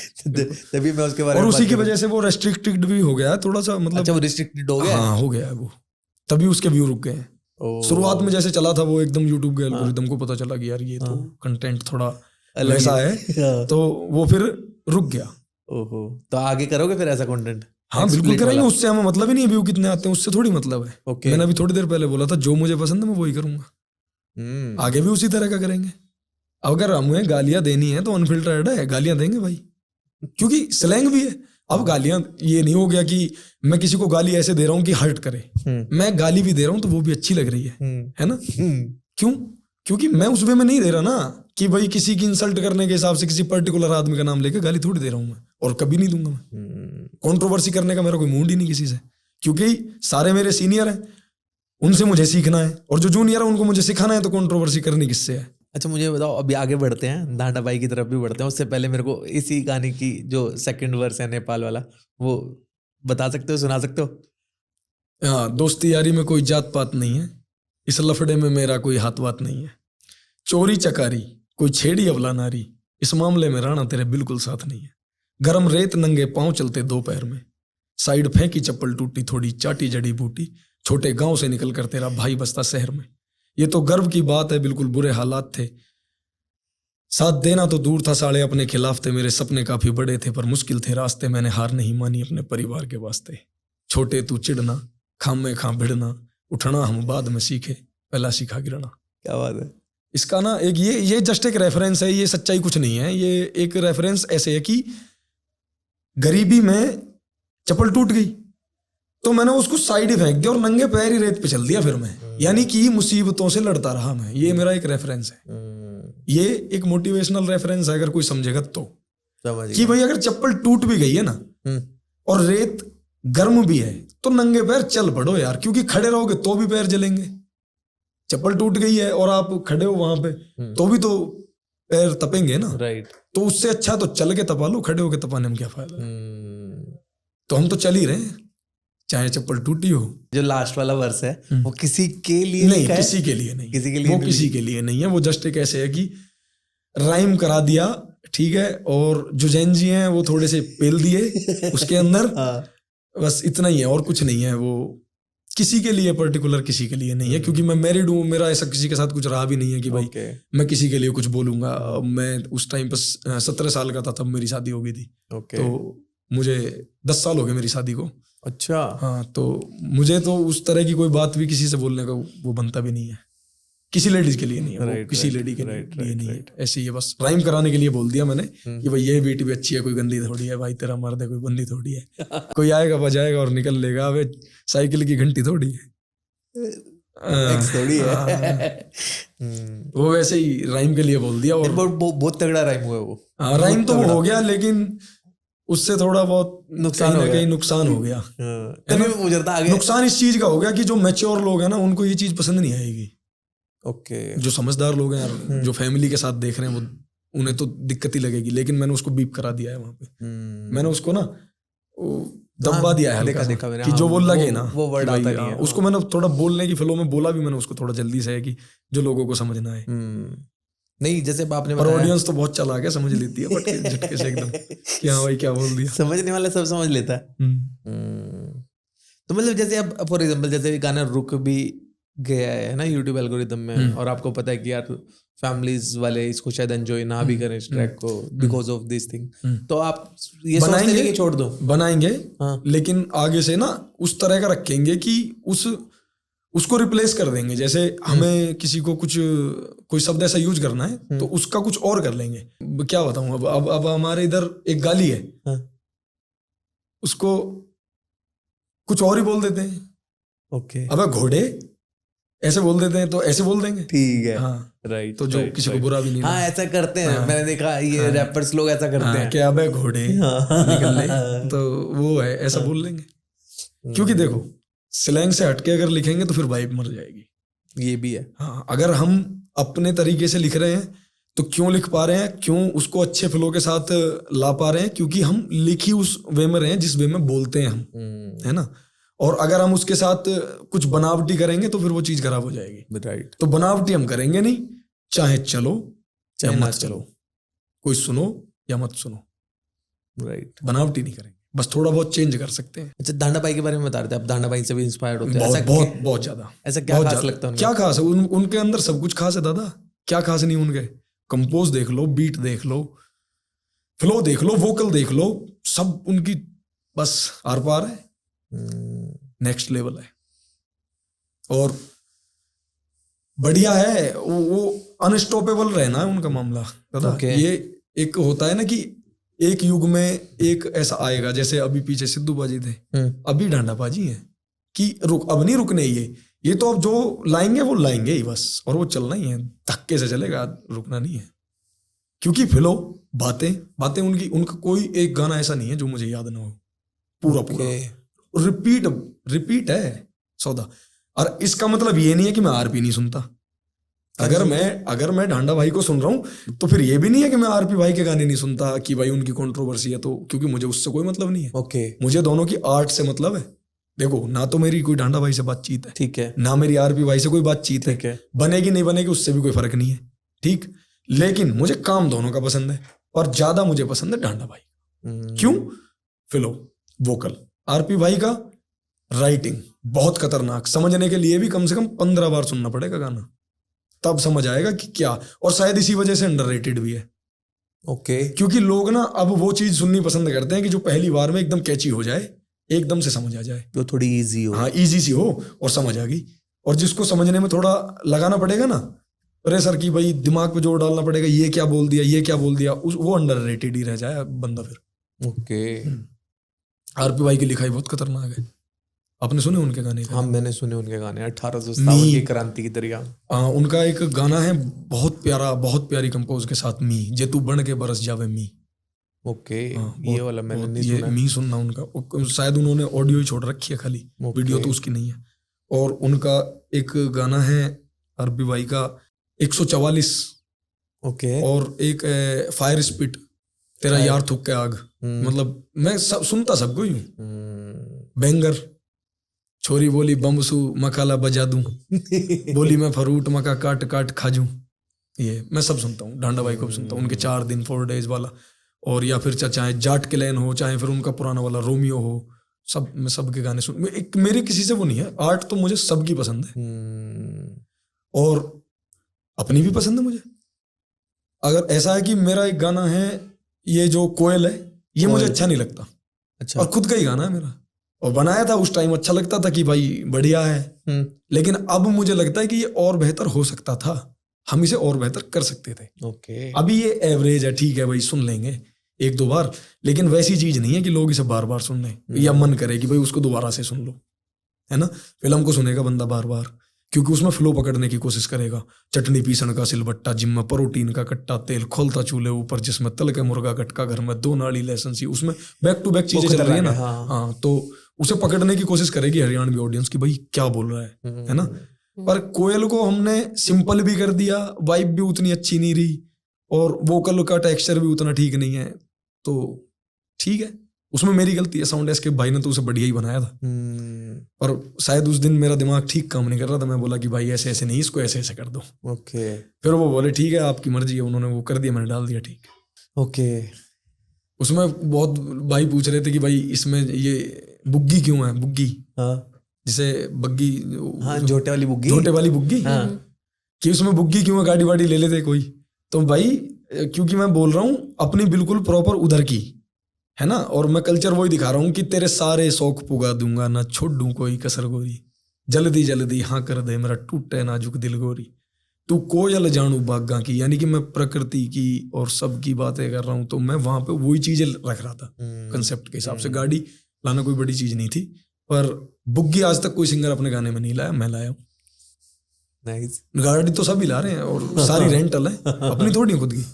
तभी मैं उसके बारे में, और उसी की वजह से वो रेस्ट्रिक्टेड भी हो गया है थोड़ा सा, मतलब अच्छा वो रिस्ट्रिक्टेड हो गया। हाँ, हो गया है वो, तभी उसके व्यू रुक गए हैं। शुरुआत में जैसे चला था वो एकदम यूट्यूब के एल्गोरिदम को पता चला कि यार ये तो कंटेंट थोड़ा वैसा है, तो वो फिर रुक गया। ओहो, तो आगे करोगे फिर ऐसा कंटेंट? हाँ बिल्कुल करेंगे, उससे हमें मतलब ही नहीं है व्यू कितने आते हैं, उससे थोड़ी मतलब है। ओके, मैंने अभी थोड़ी देर पहले बोला था जो मुझे पसंद है मैं वही करूंगा, आगे भी उसी तरह का करेंगे। अगर हमें गालियां देनी है तो अनफिल्टर्ड है, गालियां देंगे भाई, क्योंकि स्लैंग भी है। अब गालियां ये नहीं हो गया कि मैं किसी को गाली ऐसे दे रहा हूँ कि हर्ट करे, मैं गाली भी दे रहा हूँ तो वो भी अच्छी लग रही है ना? क्यों? क्योंकि मैं उस वे में नहीं दे रहा ना कि भाई किसी की इंसल्ट करने के हिसाब से किसी पर्टिकुलर आदमी का नाम लेके गाली थोड़ी दे रहा हूँ मैं, और कभी नहीं दूंगा मैं। कंट्रोवर्सी करने का मेरा कोई मूड ही नहीं किसी से, क्योंकि सारे मेरे सीनियर हैं, उनसे मुझे सीखना है, और जो जूनियर है उनको मुझे सिखाना है, तो कंट्रोवर्सी करनी किससे है? अच्छा मुझे बताओ, अभी आगे बढ़ते हैं, डांडा भाई की तरफ भी बढ़ते हैं, उससे पहले मेरे को इसी गाने की जो सेकंड वर्स है नेपाल वाला, वो बता सकते हो, सुना सकते हो? हाँ, दोस्ती यारी में कोई जात पात नहीं है, इस लफड़े में मेरा कोई हाथ वात नहीं है, चोरी चकारी कोई छेड़ी अवला नारी, इस मामले में राणा तेरे बिल्कुल साथ नहीं है, गरम रेत नंगे पांव चलते दोपहर में, साइड फेंकी चप्पल टूटी थोड़ी चाटी जड़ी बूटी, छोटे गांव से निकल कर तेरा भाई बसता शहर में, ये तो गर्व की बात है बिल्कुल बुरे हालात थे, साथ देना तो दूर था साले अपने खिलाफ थे, मेरे सपने काफी बड़े थे पर मुश्किल थे रास्ते, मैंने हार नहीं मानी अपने परिवार के वास्ते, छोटे तू चिढ़ना खाम में खां भिड़ना, उठना हम बाद में सीखे पहला सीखा गिरना। क्या बात है। इसका ना एक ये जस्ट एक रेफरेंस है, ये सच्चाई कुछ नहीं है, ये एक रेफरेंस ऐसे है कि गरीबी में चप्पल टूट गई तो मैंने उसको साइड ही फेंक दिया और नंगे पैर ही रेत पे चल दिया फिर मैं, यानी कि मुसीबतों से लड़ता रहा मैं, ये मेरा एक रेफरेंस है, ये एक मोटिवेशनल रेफरेंस है अगर कोई समझेगा तो, कि भाई अगर चप्पल टूट भी गई है ना और रेत गर्म भी है तो नंगे पैर चल पड़ो यार, क्योंकि खड़े रहोगे तो भी पैर जलेंगे, चप्पल टूट गई है और आप खड़े हो वहां पे तो भी तो पैर तपेंगे ना, राइट, तो उससे अच्छा तो चल के तपा लो, खड़े होके तपाने में क्या फायदा। तो हम तो चल ही रहे हैं चाहे चप्पल टूटी हो। जो लास्ट वाला वर्स है वो किसी के लिए नहीं, किसी के लिए नहीं, किसी के लिए वो किसी के लिए नहीं है, वो जस्ट एक ऐसे है कि राइम करा दिया, ठीक है, और जो जैन जी हैं वो थोड़े से पेल दिए उसके अंदर, बस इतना ही है और कुछ नहीं है, वो किसी के लिए पर्टिकुलर किसी के लिए नहीं है, क्योंकि मैं मैरिड हूँ, मेरा ऐसा किसी के साथ कुछ रहा भी नहीं है कि भाई मैं किसी के लिए कुछ बोलूंगा। मैं उस टाइम पर 17 साल का था तब मेरी शादी हो गई थी, तो मुझे 10 साल हो गए मेरी शादी को। अच्छा, हाँ, तो मुझे तो उस तरह की कोई बात भी किसी से बोलने का वो बनता भी नहीं है, किसी लेडीज के लिए नहीं है, वो किसी लेडी के लिए नहीं है, ऐसे ही बस राइम कराने के लिए बोल दिया मैंने कि भाई ये बीट भी अच्छी है, कोई गंदी थोड़ी है, भाई तेरा मर्द है कोई बंदी थोड़ी है, कोई आएगा बजाएगा और निकल लेगा, अबे साइकिल की घंटी थोड़ी है, थोड़ी है। वो वैसे ही राइम के लिए बोल दिया, और बहुत तगड़ा राइम हुआ वो। हाँ, राइम तो हो गया लेकिन उससे थोड़ा बहुत नुकसान हो गया। नुकसान इस चीज का हो गया कि जो मैच्योर लोग हैं ना उनको ये चीज पसंद नहीं आएगी। ओके, जो समझदार लोग हैं यार, जो फैमिली के साथ देख रहे हैं, वो उन्हें तो दिक्कत ही लगेगी, लेकिन मैंने उसको बीप करा दिया है वहां पे, मैंने उसको ना दबा दिया है हल्का कि जो बोल लगे ना वो वर्ड आता नहीं है, उसको मैंने थोड़ा बोलने की फ्लो में बोला भी मैंने उसको थोड़ा जल्दी से है कि जो लोगों को समझना है। नहीं, जैसे आपने पर ऑडियंस तो बहुत चला गया, समझ लेती है बट झटके से एकदम कि हाँ भाई क्या बोल दिया, समझने वाला सब समझ लेता है। तो मतलब जैसे अब फॉर एग्जांपल जैसे गाना रुक भी गया है ना यूट्यूब एल्गोरिदम में, और आपको पता है कि यार फैमिलीज वाले इसको शायद एंजॉय ना भी करें इस ट्रैक को बिकॉज ऑफ दिस थिंग, तो आप ये सोचते हैं कि छोड़ दो? बनाएंगे, लेकिन आगे से ना उस तरह का रखेंगे कि उसको रिप्लेस कर देंगे, जैसे हमें किसी को कोई शब्द ऐसा यूज करना है तो उसका कुछ और कर लेंगे। क्या बताऊं, अब हमारे इधर एक गाली है, उसको कुछ और ही बोल देते हैं। ओके, अब घोड़े ऐसे बोल देते हैं तो ऐसे बोल देंगे, ठीक है, हाँ राइट, तो जो किसी को बुरा भी नहीं, हाँ ऐसा करते हैं, मैंने देखा ये रैपर्स लोग ऐसा करते हैं, क्या अब घोड़े निकल ले, तो वो है ऐसा बोल लेंगे, क्योंकि देखो स्लैंग से हटके अगर लिखेंगे तो फिर वाइब मर जाएगी, ये भी है। हाँ, अगर हम अपने तरीके से लिख रहे हैं तो क्यों लिख पा रहे हैं, क्यों उसको अच्छे फ्लो के साथ ला पा रहे हैं, क्योंकि हम लिख ही उस वे में रहे हैं जिस वे में बोलते हैं हम, है ना। और अगर हम उसके साथ कुछ बनावटी करेंगे तो फिर वो चीज खराब हो जाएगी, राइट। तो बनावटी हम करेंगे नहीं, चाहे चलो चाहे मत चलो, कोई सुनो या मत सुनो, राइट, बनावटी नहीं करेंगे। बस थोड़ा बहुत चेंज कर सकते हैं। अच्छा, डांडा भाई के बारे में बता रहे थे आप, डांडा भाई से भी इंस्पायर्ड होते हैं, बहुत ऐसा बहुत बहुत ज्यादा। ऐसा क्या बहुत खास ज्यादा। लगता है उनमें? क्या खास है उनके अंदर? सब कुछ खास है दादा, क्या खास नहीं उनके? कंपोज देख लो, बीट देख लो, फ्लो देख लो, वोकल देख लो, सब उनकी बस आर पार है, नेक्स्ट लेवल है और बढ़िया है। वो अनस्टॉपेबल रहना है उनका मामला दादा। Okay. ये एक होता है ना कि एक युग में एक ऐसा आएगा, जैसे अभी पीछे सिद्धू बाजी थे, अभी डांडा बाजी है कि अब नहीं रुकने ये तो अब जो लाएंगे वो लाएंगे ही बस, और वो चलना ही है, धक्के से चलेगा, रुकना नहीं है। क्योंकि फिलो बातें उनका कोई एक गाना ऐसा नहीं है जो मुझे याद ना हो, पूरा रिपीट है सौदा। और इसका मतलब ये नहीं है कि मैं आरपी नहीं सुनता। अगर मैं डांडा भाई को सुन रहा हूं तो फिर ये भी नहीं है कि मैं आरपी भाई के गाने नहीं सुनता कि भाई उनकी कंट्रोवर्सी है तो, क्योंकि मुझे उससे कोई मतलब नहीं है। ओके, मुझे दोनों की आर्ट से मतलब है। देखो, ना तो मेरी कोई डांडा भाई से बातचीत है, ठीक है, ना मेरी आरपी भाई से कोई बातचीत ठीक है। बनेगी नहीं बनेगी उससे भी कोई फर्क नहीं है, ठीक। लेकिन मुझे काम दोनों का पसंद है, और ज्यादा मुझे पसंद है डांडा भाई। क्यों? फिलो, वोकल, आरपी भाई का राइटिंग बहुत खतरनाक, समझने के लिए भी कम से कम 15 बार सुनना पड़ेगा गाना, तब समझ आएगा कि क्या। और शायद इसी वजह से अंडररेटेड भी है। ओके, क्योंकि लोग ना अब वो चीज सुननी पसंद करते हैं कि जो पहली बार में एकदम कैची हो जाए, एकदम से समझ आ जाए, जो थोड़ी इजी हो। हाँ, इजी सी हो और समझ आ गई। और जिसको समझने में थोड़ा लगाना पड़ेगा ना प्रेशर की, भाई दिमाग पे जोर डालना पड़ेगा, ये क्या बोल दिया, वो अंडररेटेड ही रह जाए बंदा फिर। ओके, आरपी भाई की लिखाई बहुत खतरनाक है। आपने सुने उनके गाने? हाँ, मैंने सुने उनके गाने, 1857 की क्रांति की दरिया। उनका एक गाना है बहुत प्यारा, बहुत प्यारी कंपोज के साथ, मी जे तू बन के बरस जावे मी। ओके, ये वाला मैंने नहीं ये सुना। मी सुनना उनका, शायद उन्होंने ऑडियो ही छोड़ रखी है खाली, वीडियो तो उसकी नहीं है। और उनका एक गाना है आरपी भाई का 144, ओके, और एक फायर स्पिट, तेरा यार थूक के आग। मतलब मैं सुनता सबको ही हूँ। बैंगर, छोरी बोली बम्बसू मकाला बजा दूं, बोली मैं फरूट मका काट काट खाजू, ये मैं सब सुनता हूँ। डांडा भाई को भी सुनता हूँ, उनके 4 दिन 4 डेज वाला, और या फिर चाहे जाट के लैन हो, चाहे फिर उनका पुराना वाला रोमियो हो, सब मैं सबके गाने सुन। मेरे किसी से वो नहीं है, आर्ट तो मुझे सबकी पसंद है और अपनी भी पसंद है मुझे। अगर ऐसा है कि मेरा एक गाना है, ये जो कोयल है, ये मुझे अच्छा नहीं लगता। अच्छा, और खुद का ही गाना है मेरा, और बनाया था उस टाइम, अच्छा लगता था कि भाई बढ़िया है। लेकिन अब मुझे लगता है कि ये और बेहतर हो सकता था, हम इसे और बेहतर कर सकते थे। ओके, अभी ये एवरेज है, ठीक है भाई, सुन लेंगे 1-2 बार, लेकिन वैसी चीज नहीं है कि लोग इसे बार बार सुन लें या मन करे कि भाई उसको दोबारा से सुन लो, है ना। फिल्म को सुनेगा बंदा बार बार, क्योंकि उसमें फ्लो पकड़ने की कोशिश करेगा। चटनी पीसन का सिलबट्टा, जिम में प्रोटीन का कट्टा, तेल खोलता चूल्हे ऊपर, जिसमें तल के मुर्गा गटका, घर में 2 नाली लहसुन सी, उसमें बैक टू बैक चीजें चल रही है ना। हाँ, तो उसे पकड़ने की कोशिश करेगी हरियाणवी ऑडियंस की, भाई क्या बोल रहा है ना। पर कोयल को हमने सिंपल भी कर दिया, वाइब भी उतनी अच्छी नहीं रही, और वोकल का टेक्सचर भी उतना ठीक नहीं है, तो ठीक है, उसमें मेरी गलती है। साउंड एस्केप भाई ने तो उसे बढ़िया ही बनाया था, पर शायद उस दिन मेरा दिमाग ठीक काम नहीं कर रहा था। मैं बोला कि भाई ऐसे ऐसे नहीं, इसको ऐसे ऐसे कर दो। ओके, फिर वो बोले ठीक है आपकी मर्जी है, उन्होंने वो कर दिया, मैंने डाल दिया, ठीक। ओके, उसमें बहुत भाई पूछ रहे थे कि भाई इसमें ये बुग्गी क्यों है, बुग्गी, हाँ, जिसे बग्गी, हाँ, झोटे वाली बुग्गी, झोटे वाली बुग्गी, हाँ, कि उसमें बुग्गी क्यों है, गाड़ी वाड़ी ले लेते कोई। तो भाई क्योंकि मैं बोल रहा हूँ अपनी बिल्कुल प्रॉपर उधर की, है ना, और मैं कल्चर वही दिखा रहा हूँ कि तेरे सारे शौक पुगा दूंगा, ना छोड़ दूं कोई कसर गोरी, जल्दी जल्दी हाँ कर दे मेरा टूटे नाजुक दिल गोरी, तू कोयल जानू बागा की। यानी कि मैं प्रकृति की और सबकी बातें कर रहा हूँ, तो मैं वहां पे वही चीजें रख रहा था कंसेप्ट के हिसाब से। गाड़ी लाना कोई बड़ी चीज नहीं थी, पर बुग्गी आज तक कोई सिंगर अपने गाने में नहीं लाया, मैं लाया हूँ। नाइस। गाड़ी तो सभी ला रहे हैं, और सारी रेंटल है, अपनी थोड़ी खुद की,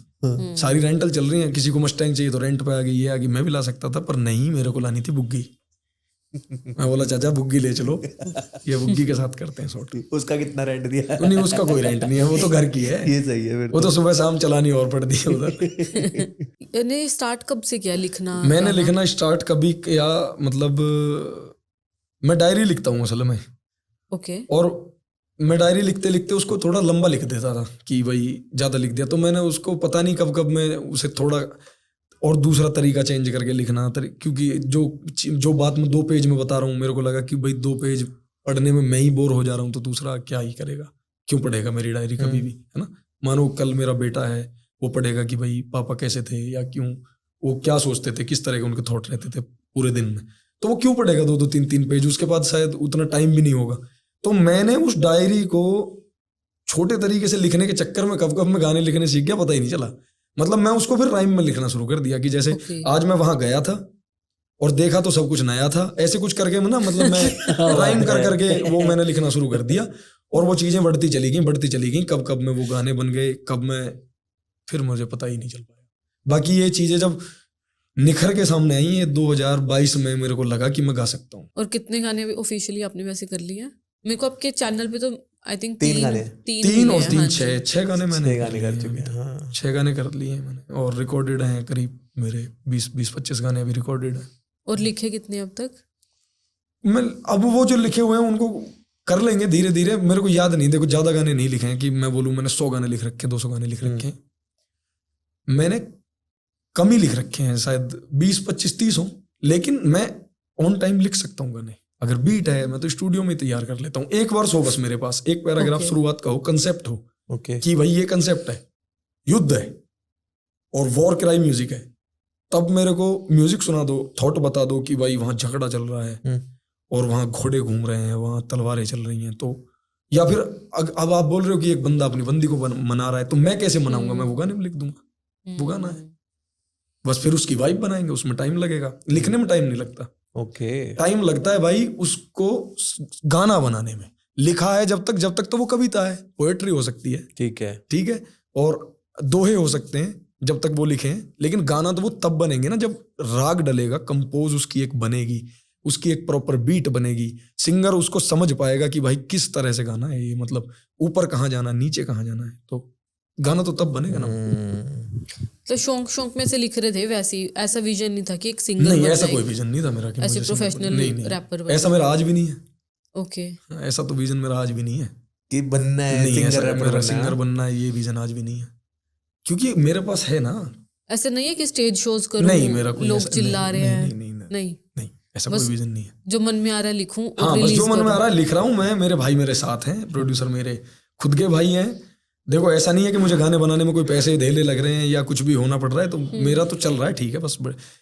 सारी रेंटल चल रही है। किसी को मस्टैंग चाहिए तो रेंट पे आ गई, ये आ गई। मैं भी ला सकता था, पर नहीं, मेरे को लानी थी बुग्गी। मैं बोला चाचा बुग्गी ले चलो, ये बुग्गी के साथ करते हैं शॉट। उसका कितना रेंट दिया? नहीं, उसका कोई रेंट नहीं है, वो तो घर की है। ये सही है फिर। वो तो सुबह शाम चलानी और पड़ती है उधर। ने स्टार्ट कब से किया लिखना? मैंने लिखना स्टार्ट कभी किया, मतलब मैं डायरी लिखता हूँ असल में। ओके। और मैं डायरी लिखते लिखते उसको थोड़ा लंबा लिख देता था कि भाई ज्यादा लिख दिया, तो मैंने उसको पता नहीं कब कब मैं उसे थोड़ा और दूसरा तरीका चेंज करके लिखना, क्योंकि जो बात मैं 2 पेज में बता रहा हूँ, मेरे को लगा कि भाई 2 पेज पढ़ने में मैं ही बोर हो जा रहा हूँ, तो दूसरा क्या ही करेगा, क्यों पढ़ेगा मेरी डायरी कभी भी, है ना। मानो कल मेरा बेटा है, वो पढ़ेगा कि भाई पापा कैसे थे, या क्यों वो क्या सोचते थे, किस तरह के उनके थॉट रहते थे पूरे दिन में, तो वो क्यों पढ़ेगा 2-2 3-3 पेज, उसके बाद शायद उतना टाइम भी नहीं होगा। तो मैंने उस डायरी को छोटे तरीके से लिखने के चक्कर में कब मैं गाने लिखने सीख गया, पता ही नहीं चला। मतलब मैं उसको फिर राइम में लिखना शुरू कर दिया कि जैसे आज मैं वहां गया था और देखा तो सब कुछ नया था, ऐसे कुछ करके ना, मतलब मैं राइम कर करके वो मैंने लिखना शुरू कर दिया, और वो चीजें बढ़ती चली गई। कब में वो गाने बन गए, कब में फिर मुझे पता ही नहीं चल पाया। बाकी ये चीजें जब निखर के सामने आई है 2022 में, मेरे को लगा कि मैं गा सकता हूँ। और कितने गाने अभी ऑफिशियली आपने वैसे कर लिए? मेरे को आपके चैनल पे तो आई थिंक 3 गाने, 3 और 3 6 गाने मैंने 6 गाने कर चुके हैं। हाँ। 6 गाने कर लिए हैं मैंने, और रिकॉर्डेड हैं करीब मेरे 20-25 गाने अभी रिकॉर्डेड हैं। और लिखे कितने अब तक? मैं अब वो जो लिखे हुए हैं उनको कर लेंगे धीरे धीरे, मेरे को याद नहीं, देखो ज्यादा गाने नहीं लिखे हैं कि मैं बोलूँ मैंने 100 गाने लिख रखे, 200 गाने लिख रखे हैं। मैंने कम ही लिख रखे हैं, शायद 20-25-30 हो, लेकिन मैं ऑन टाइम लिख सकता हूँ गाने। अगर बीट है मैं तो स्टूडियो में तैयार कर लेता हूँ। एक वर्स हो बस मेरे पास, एक पैराग्राफ शुरुआत का हो, कंसेप्ट हो कि भाई ये कंसेप्ट है, युद्ध है और वॉर क्राई म्यूजिक है, तब मेरे को म्यूजिक सुना दो, थॉट बता दो कि भाई वहां झगड़ा चल रहा है और वहां घोड़े घूम रहे हैं, वहां तलवारें चल रही हैं, तो या फिर अब आप बोल रहे हो कि एक बंदा अपनी बंदी को मना रहा है, तो मैं कैसे मनाऊंगा, मैं वो गाने में लिख दूंगा, वो गाना है बस। फिर उसकी वाइब बनाएंगे, उसमें टाइम लगेगा, लिखने में टाइम नहीं लगता। टाइम लगता है भाई उसको गाना बनाने में। लिखा है जब तक तो वो कविता है, पोएट्री हो सकती है, ठीक है, और दोहे हो सकते हैं जब तक वो लिखे हैं, लेकिन गाना तो वो तब बनेंगे ना जब राग डलेगा, कंपोज उसकी एक बनेगी, उसकी एक प्रॉपर बीट बनेगी, सिंगर उसको समझ पाएगा कि भाई किस तरह से गाना है ये, मतलब ऊपर कहाँ जाना, नीचे कहाँ जाना है, तो गाना तो तब बनेगा ना। तो शौक में से लिख रहे थे वैसे, ऐसा विजन नहीं था कि एक सिंगर नहीं, ऐसा कोई विजन नहीं था मेरा कि ऐसे प्रोफेशनल रैपर, ऐसा मेरा आज भी नहीं है। ओके, ऐसा तो विजन मेरा आज भी नहीं है कि बनना है सिंगर बनना है, ये विजन आज भी नहीं है, क्योंकि मेरे पास है ना। ऐसा नहीं है कि स्टेज शोज करूं, नहीं, मेरा कोई लोग चिल्ला रहे हैं, नहीं, ऐसा कोई विजन नहीं है। जो मन में आ रहा है लिखूं, हाँ, बस जो मन में आ रहा है लिख रहा हूँ मैं। मेरे भाई मेरे साथ हैं, प्रोड्यूसर मेरे खुद के भाई हैं। देखो ऐसा नहीं है कि मुझे गाने बनाने में कोई पैसे धेले लग रहे हैं या कुछ भी होना पड़ रहा है, तो मेरा तो चल रहा है, ठीक है। बस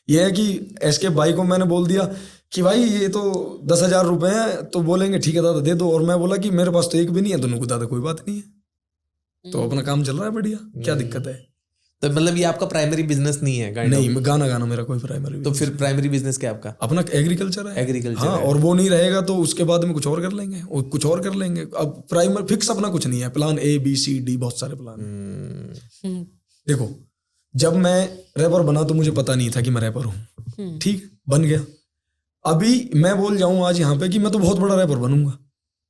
ये है कि एसके भाई को मैंने बोल दिया कि भाई ये तो 10,000 रुपए हैं, तो बोलेंगे ठीक है दादा दे दो, और मैं बोला कि मेरे पास तो एक भी नहीं है, तो उनको दादा कोई बात नहीं है, तो अपना काम चल रहा है बढ़िया, क्या दिक्कत है। तो मतलब ये आपका प्राइमरी बिजनेस नहीं है? नहीं, गाना मेरा कोई प्राइमरी। तो फिर प्राइमरी बिजनेस क्या आपका? अपना एग्रीकल्चर है। एग्रीकल्चर, हाँ, और वो नहीं रहेगा तो उसके बाद में कुछ और कर लेंगे, और कुछ और कर लेंगे। अब प्राइमरी फिक्स अपना कुछ नहीं है, प्लान ABCD बहुत सारे प्लान। देखो जब मैं रैपर बना तो मुझे पता नहीं था कि मैं रैपर हूँ, ठीक, बन गया। अभी मैं बोल जाऊं आज यहाँ पे कि मैं तो बहुत बड़ा रैपर बनूंगा,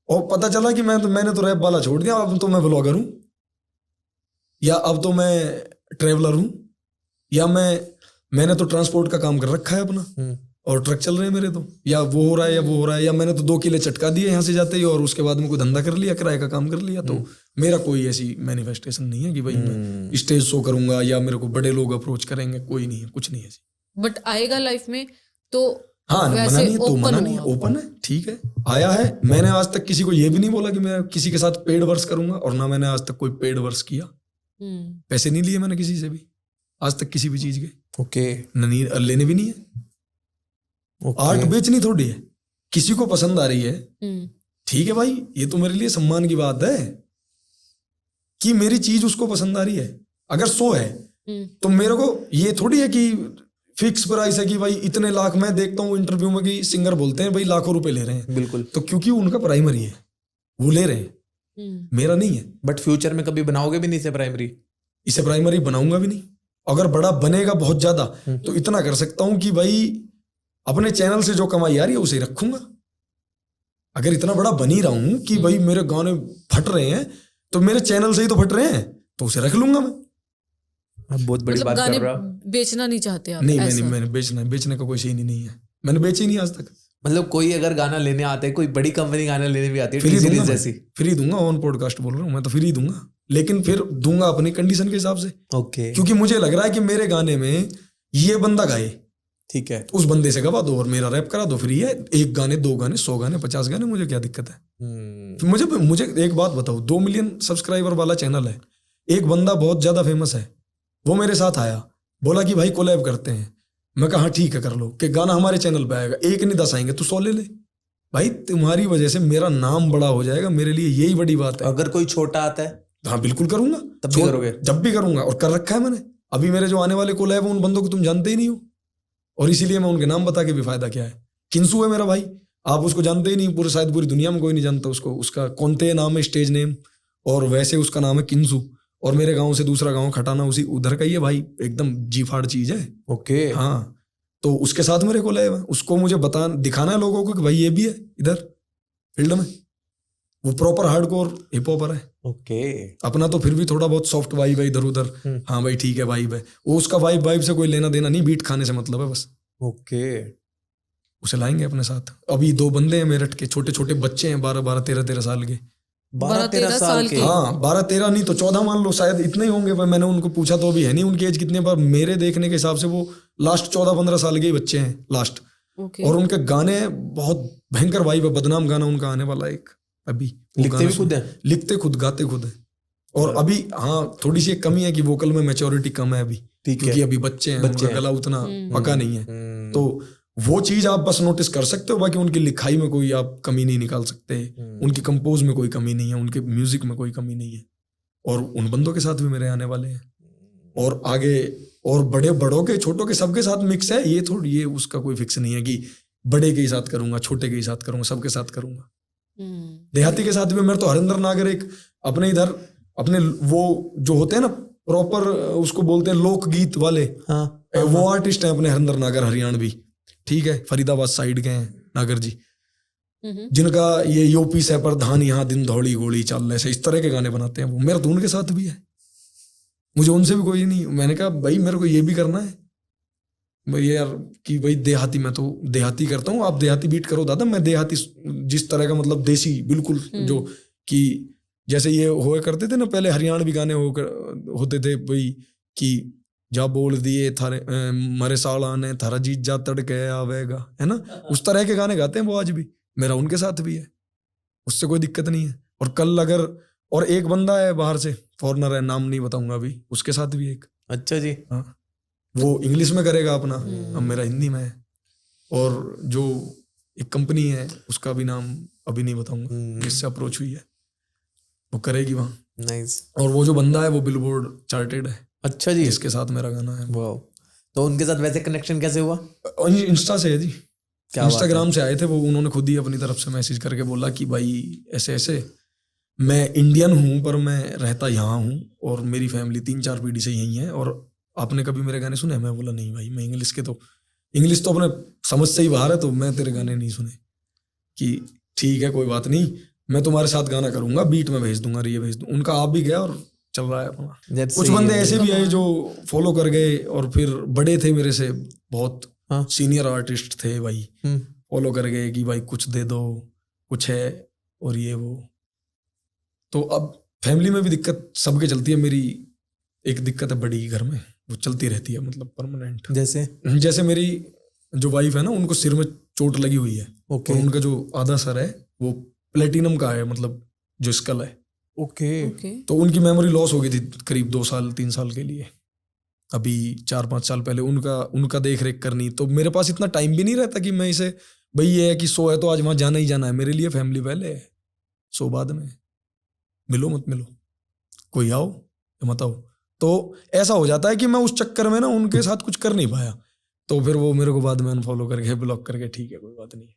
और पता चला कि मैंने तो रैप वाला छोड़ दिया, अब तो मैं ब्लॉगर हूँ, या अब तो मैं ट्रेवलर हूँ, या मैंने तो ट्रांसपोर्ट का काम कर रखा है अपना, और ट्रक चल रहे हैं मेरे तो, या वो हो रहा है या वो हो रहा है, या मैंने तो 2 किले चटका दिए यहाँ से जाते ही, और उसके बाद में कोई धंधा कर लिया, किराए का काम कर लिया। तो मेरा कोई ऐसी मैनिफेस्टेशन नहीं है कि भाई मैं स्टेज शो करूंगा या मेरे को बड़े लोग अप्रोच करेंगे, कोई नहीं है, कुछ नहीं है। बट आएगा लाइफ में तो हाँ, मना नहीं है तो मना नहीं है, ओपन है, ठीक है, आया है। मैंने आज तक किसी को ये भी नहीं बोला कि मैं किसी के साथ पेड वर्क करूंगा, और ना मैंने आज तक कोई पेड वर्क किया। पैसे नहीं लिए मैंने किसी से भी आज तक किसी भी चीज के, नहीं लेने भी नहीं है। आर्ट बेचनी थोड़ी है, किसी को पसंद आ रही है, ठीक है भाई, ये तो मेरे लिए सम्मान की बात है कि मेरी चीज उसको पसंद आ रही है। अगर 100 है तो मेरे को ये थोड़ी है कि फिक्स प्राइस है कि भाई इतने लाख। मैं देखता हूँ इंटरव्यू में कि सिंगर बोलते हैं भाई लाखों रुपए ले रहे हैं, बिल्कुल, तो क्योंकि उनका प्राइमरी है वो ले रहे हैं, मेरा नहीं है। बट फ्यूचर में कभी बनाओगे भी नहीं इसे प्राइमरी बनाऊंगा भी नहीं। अगर बड़ा बनेगा बहुत ज्यादा तो इतना कर सकता हूं कि भाई अपने चैनल से जो कमाई आ रही है उसे रखूंगा। अगर इतना बड़ा बन ही रहा हूं कि भाई मेरे गाने फट रहे हैं तो मेरे चैनल से ही तो फट रहे हैं, तो उसे रख लूंगा मैं। बहुत बड़ी मतलब बात कर रहा। बेचना नहीं चाहते आप? नहीं, मैंने बेचने का कोई सही नहीं है, मैंने बेचे नहीं आज तक। मतलब कोई अगर गाना लेने आते है, कोई बड़ी कंपनी गाना लेने भी आती है, फ्री दूंगा, ऑन पॉडकास्ट बोल रहा हूँ मैं, तो फ्री दूंगा, लेकिन फिर दूंगा अपनी कंडीशन के हिसाब से। ओके, क्योंकि मुझे लग रहा है कि मेरे गाने में ये बंदा गाए, ठीक है। उस बंदे से गवा दो और मेरा रैप करा दो, फ्री है। 1 गाने 2 गाने 100 गाने 50 गाने, मुझे क्या दिक्कत है। मुझे एक बात बताओ, 2 मिलियन सब्सक्राइबर वाला चैनल है, एक बंदा बहुत ज्यादा फेमस है, वो मेरे साथ आया, बोला कि भाई कोलैब करते हैं। मैं कहा हाँ ठीक है कर लो, कि गाना हमारे चैनल पे आएगा, 1 नहीं 10 आएंगे, तू 100 ले ले भाई, तुम्हारी वजह से मेरा नाम बड़ा हो जाएगा, मेरे लिए यही बड़ी बात है। अगर कोई छोटा आता है हाँ बिल्कुल करूंगा, तब भी करोगे? जब भी करूंगा, और कर रखा है मैंने। अभी मेरे जो आने वाले कोलैब है उन बंदों को तुम जानते ही नहीं हो, और इसीलिए मैं उनके नाम बता के भी फायदा क्या है। किंसू है मेरा भाई, आप उसको जानते ही नहीं, पूरे शायद पूरी दुनिया में कोई नहीं जानता उसको। उसका कौनते नाम है स्टेज नेम, और वैसे उसका नाम है किंसू, और मेरे गांव से दूसरा गांव खटाना उसी उधर का ही है भाई, एकदम जी फाड़ चीज है। ओके। हाँ, तो उसके साथ मेरे कोलैब है, उसको मुझे दिखाना है लोगों को कि भाई ये भी है इधर फील्ड में, वो प्रॉपर हार्डकोर हिप हॉपर है। ओके। अपना तो फिर भी थोड़ा बहुत सॉफ्ट वाइब है इधर उधर। हाँ भाई ठीक है वाइब है, वो उसका वाइब से कोई लेना देना नहीं, बीट खाने से मतलब है बस। ओके। उसे लाएंगे अपने साथ। अभी 2 बंदे हैं मेरठ के, छोटे छोटे बच्चे हैं, 12 13 साल के। 12-13 साल के? हाँ 12-13 नहीं तो 14 मान लो, शायद इतने ही होंगे, पर मैंने उनको पूछा तो अभी है नहीं उनकी एज कितने, पर मेरे देखने के हिसाब से वो लास्ट 14-15 साल के ही बच्चे हैं लास्ट। और उनके गाने बहुत भयंकर वाइब है। बदनाम गाना उनका आने वाला एक अभी, लिखते भी खुद है? लिखते खुद, गाते खुद है। और अभी हाँ थोड़ी सी एक कमी है कि वोकल में मैच्योरिटी कम है अभी, क्योंकि अभी बच्चे हैं, उनका गला उतना पका नहीं है। तो वो चीज आप बस नोटिस कर सकते हो, बाकी उनकी लिखाई में कोई आप कमी नहीं निकाल सकते, उनकी कंपोज में कोई कमी नहीं है, उनके म्यूजिक में कोई कमी नहीं है। और उन बंदों के साथ भी मेरे आने वाले हैं, और आगे और बड़ों के छोटों के सबके साथ मिक्स है। ये थोड़ी, ये उसका कोई फिक्स नहीं है कि बड़े के ही साथ करूंगा, छोटे के ही साथ करूंगा, सबके साथ करूंगा। देहाती के साथ भी मेरे तो हरिंदर नागर एक अपने इधर अपने वो जो होते हैं ना प्रॉपर, उसको बोलते हैं लोकगीत वाले, वो आर्टिस्ट हैं अपने हरिंदर नागर, हरियाणवी, ठीक है, फरीदाबाद साइड के हैं नागर जी, जिनका ये यूपी से प्रधान यहाँ दिन दौड़ी गोली चल रहे, इस तरह के गाने बनाते हैं वो। मेरा तो उनके साथ भी है, मुझे उनसे भी कोई नहीं। मैंने कहा भाई मेरे को ये भी करना है भाई यार, कि भाई देहाती, मैं तो देहाती करता हूँ, आप देहाती बीट करो दादा, मैं देहाती जिस तरह का मतलब देसी बिल्कुल, जो कि जैसे ये हुआ करते थे ना पहले हरियाणवी गाने होते थे भाई, कि जा बोल दिए थारे मरे साला ने थारा जीत जा तड़के आवेगा, है ना, उस तरह के गाने गाते हैं वो आज भी। मेरा उनके साथ भी है, उससे कोई दिक्कत नहीं है। और कल अगर, और एक बंदा है बाहर से, फॉरनर है, नाम नहीं बताऊंगा अभी, उसके साथ भी एक। अच्छा जी। हाँ, वो इंग्लिश में करेगा अपना, अब मेरा हिंदी में है। और जो एक कंपनी है उसका भी नाम अभी नहीं बताऊंगा, जिससे अप्रोच हुई है, वो करेगी वहाँ। नाइस। और वो जो बंदा है वो बिलबोर्ड चार्टेड है। अच्छा जी। इसके साथ मेरा गाना है। वाह। तो उनके साथ वैसे कनेक्शन कैसे हुआ? इंस्टा से है जी, क्या इंस्टाग्राम से आए थे वो, उन्होंने खुद ही अपनी तरफ से मैसेज करके बोला कि भाई ऐसे ऐसे, मैं इंडियन हूँ पर मैं रहता यहाँ हूँ, और मेरी फैमिली 3-4 पीढ़ी से यही है, और आपने कभी मेरे गाने सुने? मैं बोला नहीं भाई, मैं इंग्लिश तो अपने समझ से ही बाहर है, तो मैं तेरे गाने नहीं सुने। कि ठीक है कोई बात नहीं, मैं तुम्हारे साथ गाना करूंगा, बीट में भेज दूंगा, ये भेज दूंगा। उनका आप भी गया और चल रहा है अपना। कुछ बंदे ऐसे भी आए जो फॉलो कर गए, और फिर बड़े थे मेरे से, बहुत सीनियर आर्टिस्ट थे भाई, फॉलो कर गए कि भाई कुछ दे दो, कुछ है, और ये वो। तो अब फैमिली में भी दिक्कत सबके चलती है। मेरी एक दिक्कत है बड़ी घर में, वो चलती रहती है, मतलब परमानेंट। जैसे मेरी जो वाइफ है ना, उनको सिर में चोट लगी हुई है। और उनका जो आधा सर है वो प्लेटिनम का है, मतलब जो स्कल है। तो उनकी मेमोरी लॉस हो गई थी करीब 2-3 साल के लिए। अभी 4-5 साल पहले उनका देख रेख करनी, तो मेरे पास इतना टाइम भी नहीं रहता कि मैं इसे, भाई ये है कि सो है तो आज वहां जाना ही जाना है। मेरे लिए फैमिली पहले है, सो बाद में, मिलो मत मिलो, कोई आओ या मत आओ। तो ऐसा हो जाता है कि मैं उस चक्कर में ना उनके साथ कुछ कर नहीं पाया, तो फिर वो मेरे को बाद में अनफॉलो करके, ब्लॉक करके, ठीक है कोई बात नहीं।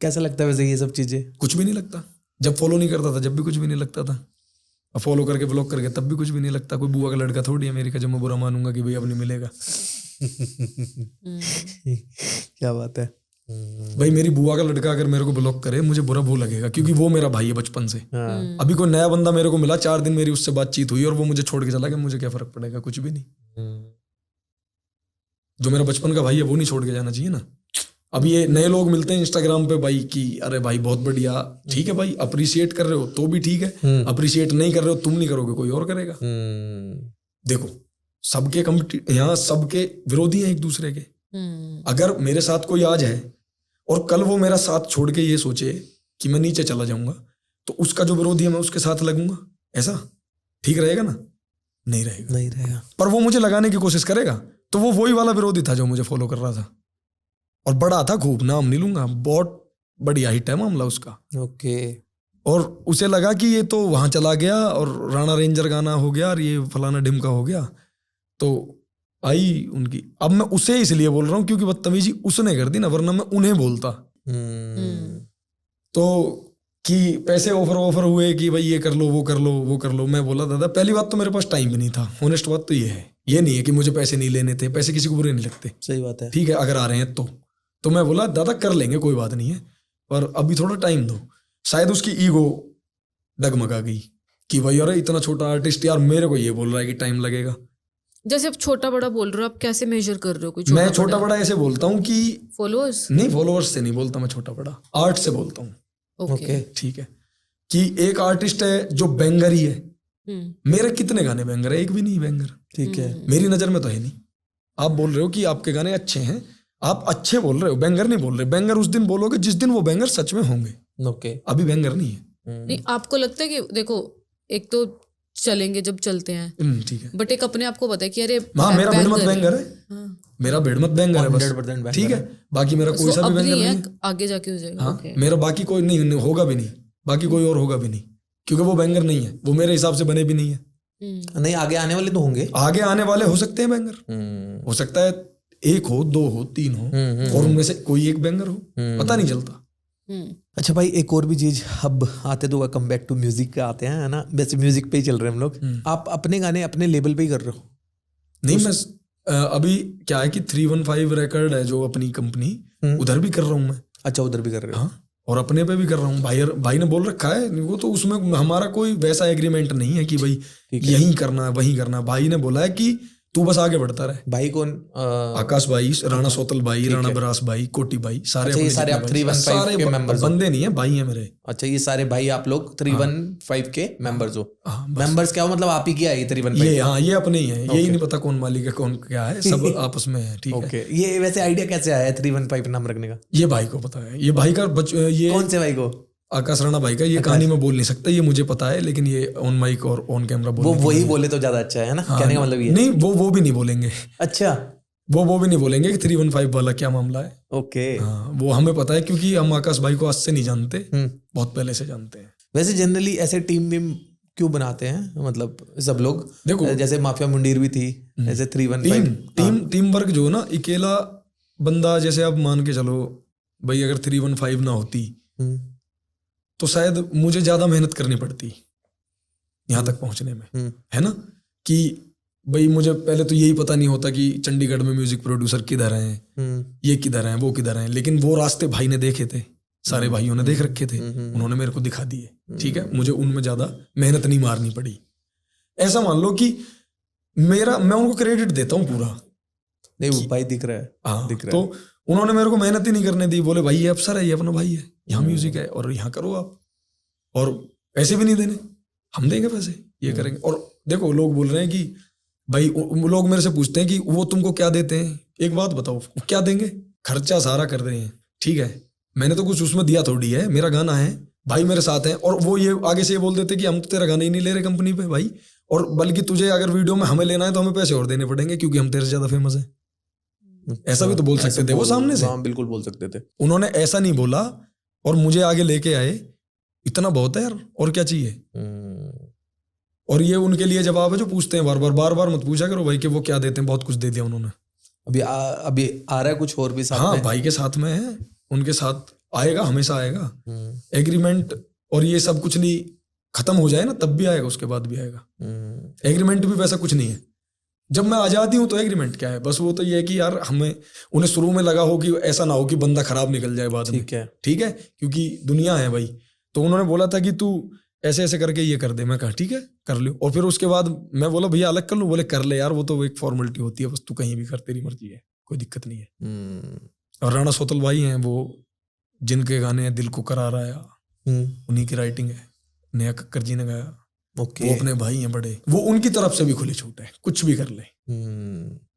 कैसा लगता है वैसे ये सब चीजें? कुछ भी नहीं लगता। जब फॉलो नहीं करता था जब भी कुछ भी नहीं लगता था, अब फॉलो करके ब्लॉक करके तब भी कुछ भी नहीं लगता। कोई बुआ का लड़का थोड़ी है मेरी का, जब मैं बुरा मानूंगा कि भाई अब नहीं मिलेगा। क्या बात है भाई, मेरी बुआ का लड़का अगर मेरे को ब्लॉक करे, मुझे बुरा वो लगेगा, क्योंकि वो मेरा भाई है बचपन से। अभी कोई नया बंदा मेरे को मिला, 4 दिन मेरी उससे बातचीत हुई और वो मुझे छोड़ के चला गया, मुझे क्या फर्क पड़ेगा? कुछ भी नहीं। जो मेरा बचपन का भाई है वो नहीं छोड़ के जाना चाहिए ना। अब ये नए लोग मिलते हैं इंस्टाग्राम पे भाई कि अरे भाई बहुत बढ़िया, ठीक है भाई, अप्रिशिएट कर रहे हो तो भी ठीक है, अप्रिशिएट नहीं कर रहे हो तुम नहीं करोगे, कोई और करेगा। देखो यहाँ सबके विरोधी हैं एक दूसरे के। अगर मेरे साथ कोई आज है और कल वो मेरा साथ छोड़ के ये सोचे कि मैं नीचे चला जाऊंगा, तो उसका जो विरोधी है मैं उसके साथ लगूंगा, ऐसा ठीक रहेगा ना? नहीं रहेगा। पर वो मुझे लगाने की कोशिश करेगा तो वो वही वाला विरोधी था जो मुझे फॉलो कर रहा था, और बड़ा था खूब, नाम नहीं लूंगा, बहुत बढ़िया हिट है मामला उसका। ओके। और उसे लगा कि ये तो वहां चला गया और राणा रेंजर गाना हो गया और ये फलाना ढिमका हो गया, तो आई उनकी। अब मैं उसे इसलिए बोल रहा हूँ क्योंकि बदतमीजी उसने कर दी ना, वरना मैं उन्हें बोलता। तो कि पैसे ऑफर हुए कि भाई ये कर लो वो कर लो, मैं बोला दादा पहली बात तो मेरे पास टाइम भी नहीं था, ऑनेस्ट बात तो ये है, ये नहीं है कि मुझे पैसे नहीं लेने थे, पैसे किसी को बुरे नहीं लगते, सही बात है, ठीक है, अगर आ रहे हैं तो मैं बोला दादा कर लेंगे कोई बात नहीं है, पर अभी थोड़ा टाइम दो। शायद उसकी ईगो डगमगा गई कि भाई अरे इतना छोटा आर्टिस्ट यार मेरे को ये बोल रहा है कि टाइम लगेगा। जैसे आप छोटा बड़ा बोल रहे हो, आप कैसे मेजर कर रहे हो? कोई मैं छोटा बड़ा ऐसे बोलता हूँ कि फॉलोअर्स नहीं, फॉलोअर्स से नहीं बोलता मैं छोटा बड़ा, आर्ट से बोलता हूँ। ओके ठीक है, कि एक आर्टिस्ट है जो बैंगर ही है, मेरे कितने गाने बैंगर है? एक भी नहीं बैंगर, ठीक है, मेरी नजर में तो है नहीं। आप बोल रहे हो कि आपके गाने अच्छे हैं, आप अच्छे बोल रहे हो, बैंगर नहीं बोल रहे। बैंगर उस दिन बोलोगे जिस दिन वो बैंगर सच में होंगे। ओके, अभी बैंगर नहीं है। नहीं, आपको लगता है कि देखो एक तो चलेंगे जब चलते हैं, ठीक है, बट एक अपने आप को पता है कि अरे हाँ मेरा भेड़मत बैंगर है, मेरा भेड़मत बैंगर है बस, 100% ठीक है, बाकी मेरा कोई सा भी बैंगर नहीं है, आगे जाके हो जाएगा। हाँ, मेरा बाकी कोई नहीं होगा भी नहीं, बाकी कोई और होगा भी नहीं, क्योंकि वो बैंगर नहीं है, वो मेरे हिसाब से बने भी नहीं है। नहीं, आगे आने वाले तो होंगे, आगे आने वाले हो सकते हैं बैंगर, हो सकता है 1 हो 2 हो 3 हो, और उनमें से कोई एक बैंगर हो, पता नहीं चलता। अच्छा भाई, एक और भी चीज, अब आते तो कम बैक टू म्यूजिक का आते हैं, है ना, वैसे म्यूजिक पे ही चल रहे हैं हम लोग। आप अपने गाने अपने लेबल पे ही कर रहे हो? नहीं, मैं अभी क्या है कि 315 रिकॉर्ड है जो अपनी कंपनी, उधर भी कर रहा हूँ मैं। अच्छा, उधर भी कर रहे हो? हाँ, और अपने पे भी कर रहा हूँ। भाई ने बोल रखा है, वो तो उसमें हमारा कोई वैसा एग्रीमेंट नहीं है कि भाई यही करना है वही करना है। भाई ने बोला है कि तू बस आगे बढ़ता रहे। भाई कौन? आकाश भाई, राणा सोतल भाई, राणा बरास भाई, कोटी भाई, सारे अच्छा, ये सारे आप 315 के मेंबर्स हो? बंदे नहीं है, भाई है मेरे। अच्छा, ये सारे भाई आप लोग 315 के मेंबर्स हो? मेंबर्स क्या हो, मतलब आप ही क्या है 315? ये हाँ, ये अपने ही है, यही नहीं पता कौन मालिक है कौन क्या है, सब आपस में है, ठीक है। ये वैसे आइडिया कैसे आया है 315 नाम रखने का? ये भाई को पता है, ये भाई का ये कौन से भाई को? आकाश राणा भाई का। ये कहानी में बोल नहीं सकता, ये मुझे पता है, लेकिन ये ऑन माइक और ऑन कैमरा वो वही बोले तो ज्यादा अच्छा है ना, कहने का मतलब ये? नहीं, वो भी नहीं बोलेंगे। अच्छा, वो भी नहीं बोलेंगे कि 315 वाला क्या मामला है। ओके, हाँ, वो हमें पता है क्योंकि हम आकाश भाई को आज से नहीं जानते, बहुत पहले से जानते हैं। वैसे जनरली ऐसे टीम वीम क्यों बनाते हैं, मतलब सब लोग? देखो, जैसे माफिया मुंडीर भी थी, जैसे 315 टीम वर्क जो ना, अकेला बंदा, जैसे आप मान के चलो भाई अगर 315 ना होती तो शायद मुझे ज्यादा मेहनत करनी पड़ती यहाँ तक पहुंचने में, है ना। कि भाई मुझे पहले तो यही पता नहीं होता कि चंडीगढ़ में म्यूजिक प्रोड्यूसर किधर हैं, ये किधर हैं, वो किधर हैं, लेकिन वो रास्ते भाई ने देखे थे, सारे भाइयों ने देख रखे थे, उन्होंने मेरे को दिखा दिए, ठीक है। मुझे उनमें ज्यादा मेहनत नहीं मारनी पड़ी। ऐसा मान लो कि मैं उनको क्रेडिट देता हूँ पूरा। नहीं, भाई दिख रहा है, हाँ, दिख रहा तो उन्होंने मेरे को मेहनत ही नहीं करने दी, बोले भाई ये अफसर है, ये अपना भाई है, यहाँ म्यूजिक है और यहाँ करो आप, और पैसे भी नहीं देने, हम देंगे पैसे, ये करेंगे। और देखो लोग बोल रहे हैं कि भाई, लोग मेरे से पूछते हैं कि वो तुमको क्या देते हैं, एक बात बताओ क्या देंगे, खर्चा सारा कर रहे हैं, ठीक है, मैंने तो कुछ उसमें दिया थोड़ी है, मेरा गाना है, भाई मेरे साथ है, और वो ये आगे से ये बोल देते कि हम तो तेरा गाना ही नहीं ले रहे कंपनी पे भाई, और बल्कि तुझे अगर वीडियो में हमें लेना है तो हमें पैसे और देने पड़ेंगे क्योंकि हम तेरे से ज्यादा फेमस है। ऐसा भी तो बोल सकते थे वो सामने से। हाँ, बिल्कुल बोल सकते थे। उन्होंने ऐसा नहीं बोला और मुझे आगे लेके आए, इतना बहुत है यार, और क्या चाहिए। और ये उनके लिए जवाब है जो पूछते हैं बार बार मत पूछा करो भाई कि वो क्या देते हैं, बहुत कुछ दे दिया उन्होंने। अभी आ रहा है कुछ और भी साथ हाँ, में? भाई के साथ में है, उनके साथ आएगा, हमेशा आएगा। एग्रीमेंट और ये सब कुछ नहीं, खत्म हो जाए ना तब भी आएगा, उसके बाद भी आएगा। एग्रीमेंट भी वैसा कुछ नहीं है। जब मैं आजादी हूं तो एग्रीमेंट क्या है, बस वो तो ये है कि यार हमें उन्हें शुरू में लगा हो कि ऐसा ना हो कि बंदा खराब निकल जाए बाद में, ठीक है, क्योंकि दुनिया है भाई। तो उन्होंने बोला था कि तू ऐसे ऐसे करके ये कर दे, मैं कहा ठीक है कर लो। और फिर उसके बाद मैं बोला भैया अलग कर लूं, बोले कर ले यार, वो तो एक फॉर्मेलिटी होती है, बस तू कहीं भी कर, तेरी मर्जी है, कोई दिक्कत नहीं है। और राणा सोतल भाई हैं वो, जिनके गाने दिल को करार आया, उन्हीं की राइटिंग है, नेहा कक्कर जी ने गाया, ओके। वो अपने भाई हैं बड़े, वो उनकी तरफ से भी खुली छूट है, कुछ भी कर ले।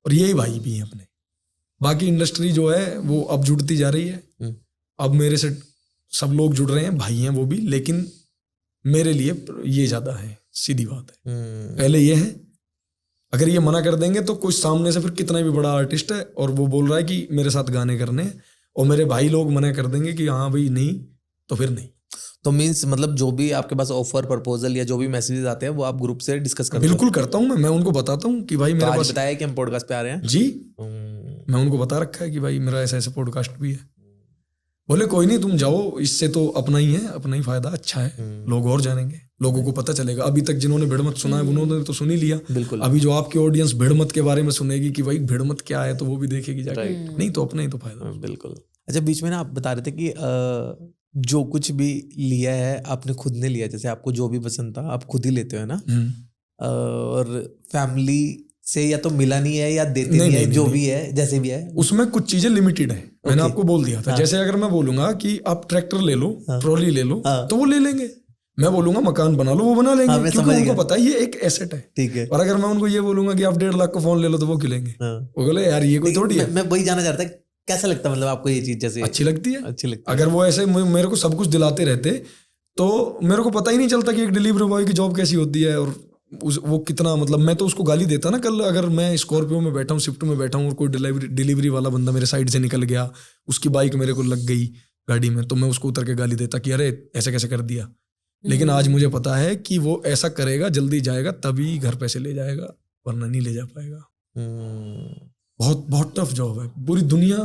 और यही भाई भी हैं अपने। बाकी इंडस्ट्री जो है वो अब जुड़ती जा रही है। अब मेरे से सब लोग जुड़ रहे हैं, भाई हैं वो भी, लेकिन मेरे लिए ये ज्यादा है, सीधी बात है। पहले ये है, अगर ये मना कर देंगे तो कोई सामने से फिर कितना भी बड़ा आर्टिस्ट है और वो बोल रहा है कि मेरे साथ गाने करने हैं, और मेरे भाई लोग मना कर देंगे कि हाँ भाई नहीं, तो फिर नहीं। तो मीन्स मतलब जो भी आपके पास ऑफर, प्रपोजल या जो भी मैसेजेस आते हैं वो आप ग्रुप से डिस्कस करते हो? बिल्कुल करता हूँ मैं उनको बताता हूँ कि भाई तो मेरे आज पास बताया कि हम पॉडकास्ट पे आ रहे हैं जी, मैं उनको बता रखा है कि भाई मेरा ऐसा ऐसा पॉडकास्ट भी है। बोले कोई नहीं, तुम जाओ, इससे तो अपना ही है, अपना ही फायदा, अच्छा है, लोग और जानेंगे, लोगों को पता चलेगा। अभी तक जिन्होंने भिड़मत सुना है उन्होंने तो सुन ही लिया। बिल्कुल। अभी जो आपकी ऑडियंस भिड़मत के बारे में सुनेगी कि भाई भिड़मत क्या है, तो वो भी देखेगी जाके। नहीं तो अपना ही तो फायदा। बिल्कुल। अच्छा, बीच में ना आप बता रहे थे कि जो कुछ भी लिया है आपने खुद ने लिया, जैसे आपको जो भी पसंद था आप खुद ही लेते हो, है ना? और फैमिली से या तो मिला नहीं है या देते नहीं है, जो भी है जैसे भी है, उसमें कुछ चीजें लिमिटेड है। मैंने आपको बोल दिया था। जैसे अगर मैं बोलूंगा कि आप ट्रैक्टर ले लो, ट्रॉली ले लो, तो वो ले लेंगे। मैं बोलूंगा मकान बना लो, वो बना लेंगे, क्योंकि उनको पता है ये एक एसेट है। ठीक है। और अगर मैं उनको ये बोलूंगा कि आप 1.5 लाख का फोन ले लो, तो वो क्यों लेंगे? वो बोले यार ये कोई थोड़ी है। मैं वही जानना चाहता था, कैसा लगता मतलब आपको ये चीज? जैसे अच्छी लगती है। अच्छी लगती है। अगर वो ऐसे मेरे को सब कुछ दिलाते रहते तो मेरे को पता ही नहीं चलता कि एक डिलीवरी बॉय की जॉब कैसी होती है, और वो कितना, मतलब मैं तो उसको गाली देता ना। कल अगर मैं स्कॉर्पियो में बैठा हूँ, स्विफ्ट में बैठा हूँ, और कोई डिलीवरी वाला बंदा मेरे साइड से निकल गया, उसकी बाइक मेरे को लग गई गाड़ी में, तो मैं उसको उतर के गाली देता कि अरे ऐसे कैसे कर दिया। लेकिन आज मुझे पता है कि वो ऐसा करेगा, जल्दी जाएगा तभी घर पैसे ले जाएगा, वरना नहीं ले जा पाएगा। बहुत बहुत टफ जॉब है, पूरी दुनिया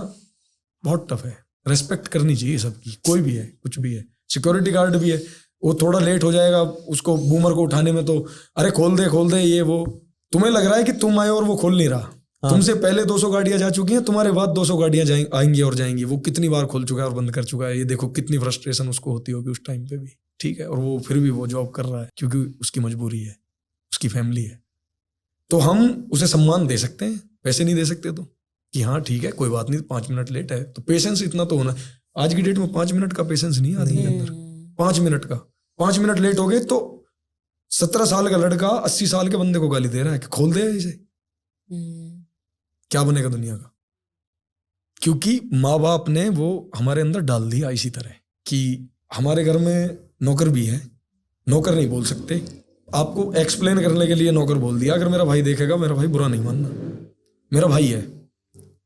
बहुत टफ है। रेस्पेक्ट करनी चाहिए सबकी, कोई भी है, कुछ भी है। सिक्योरिटी गार्ड भी है, वो थोड़ा लेट हो जाएगा, उसको बूमर को उठाने में तो अरे खोल दे ये वो। तुम्हें लग रहा है कि तुम आए और वो खोल नहीं रहा। तुमसे पहले 200 गाड़ियां जा चुकी हैं, तुम्हारे बाद 200 गाड़ियां आएंगी और जाएंगी। वो कितनी बार खोल चुका है और बंद कर चुका है। ये देखो कितनी फ्रस्ट्रेशन उसको होती होगी उस टाइम पे भी, ठीक है। और वो फिर भी वो जॉब कर रहा है क्योंकि उसकी मजबूरी है, उसकी फैमिली है। तो हम उसे सम्मान दे सकते हैं, पैसे नहीं दे सकते तो कि हाँ ठीक है कोई बात नहीं, 5 मिनट लेट है। तो पेशेंस इतना तो होना। आज की डेट में 5 मिनट का पेशेंस नहीं है आदमी के अंदर। 5 मिनट का, 5 मिनट लेट हो गए तो 17 साल का लड़का 80 साल के बंदे को गाली दे रहा है कि खोल दे इसे। क्या बनेगा दुनिया का? क्योंकि माँ बाप ने वो हमारे अंदर डाल दिया इसी तरह कि हमारे घर में नौकर भी है, नौकर नहीं बोल सकते। आपको एक्सप्लेन करने के लिए नौकर बोल दिया। अगर मेरा भाई देखेगा, मेरा भाई बुरा नहीं मानना, मेरा भाई है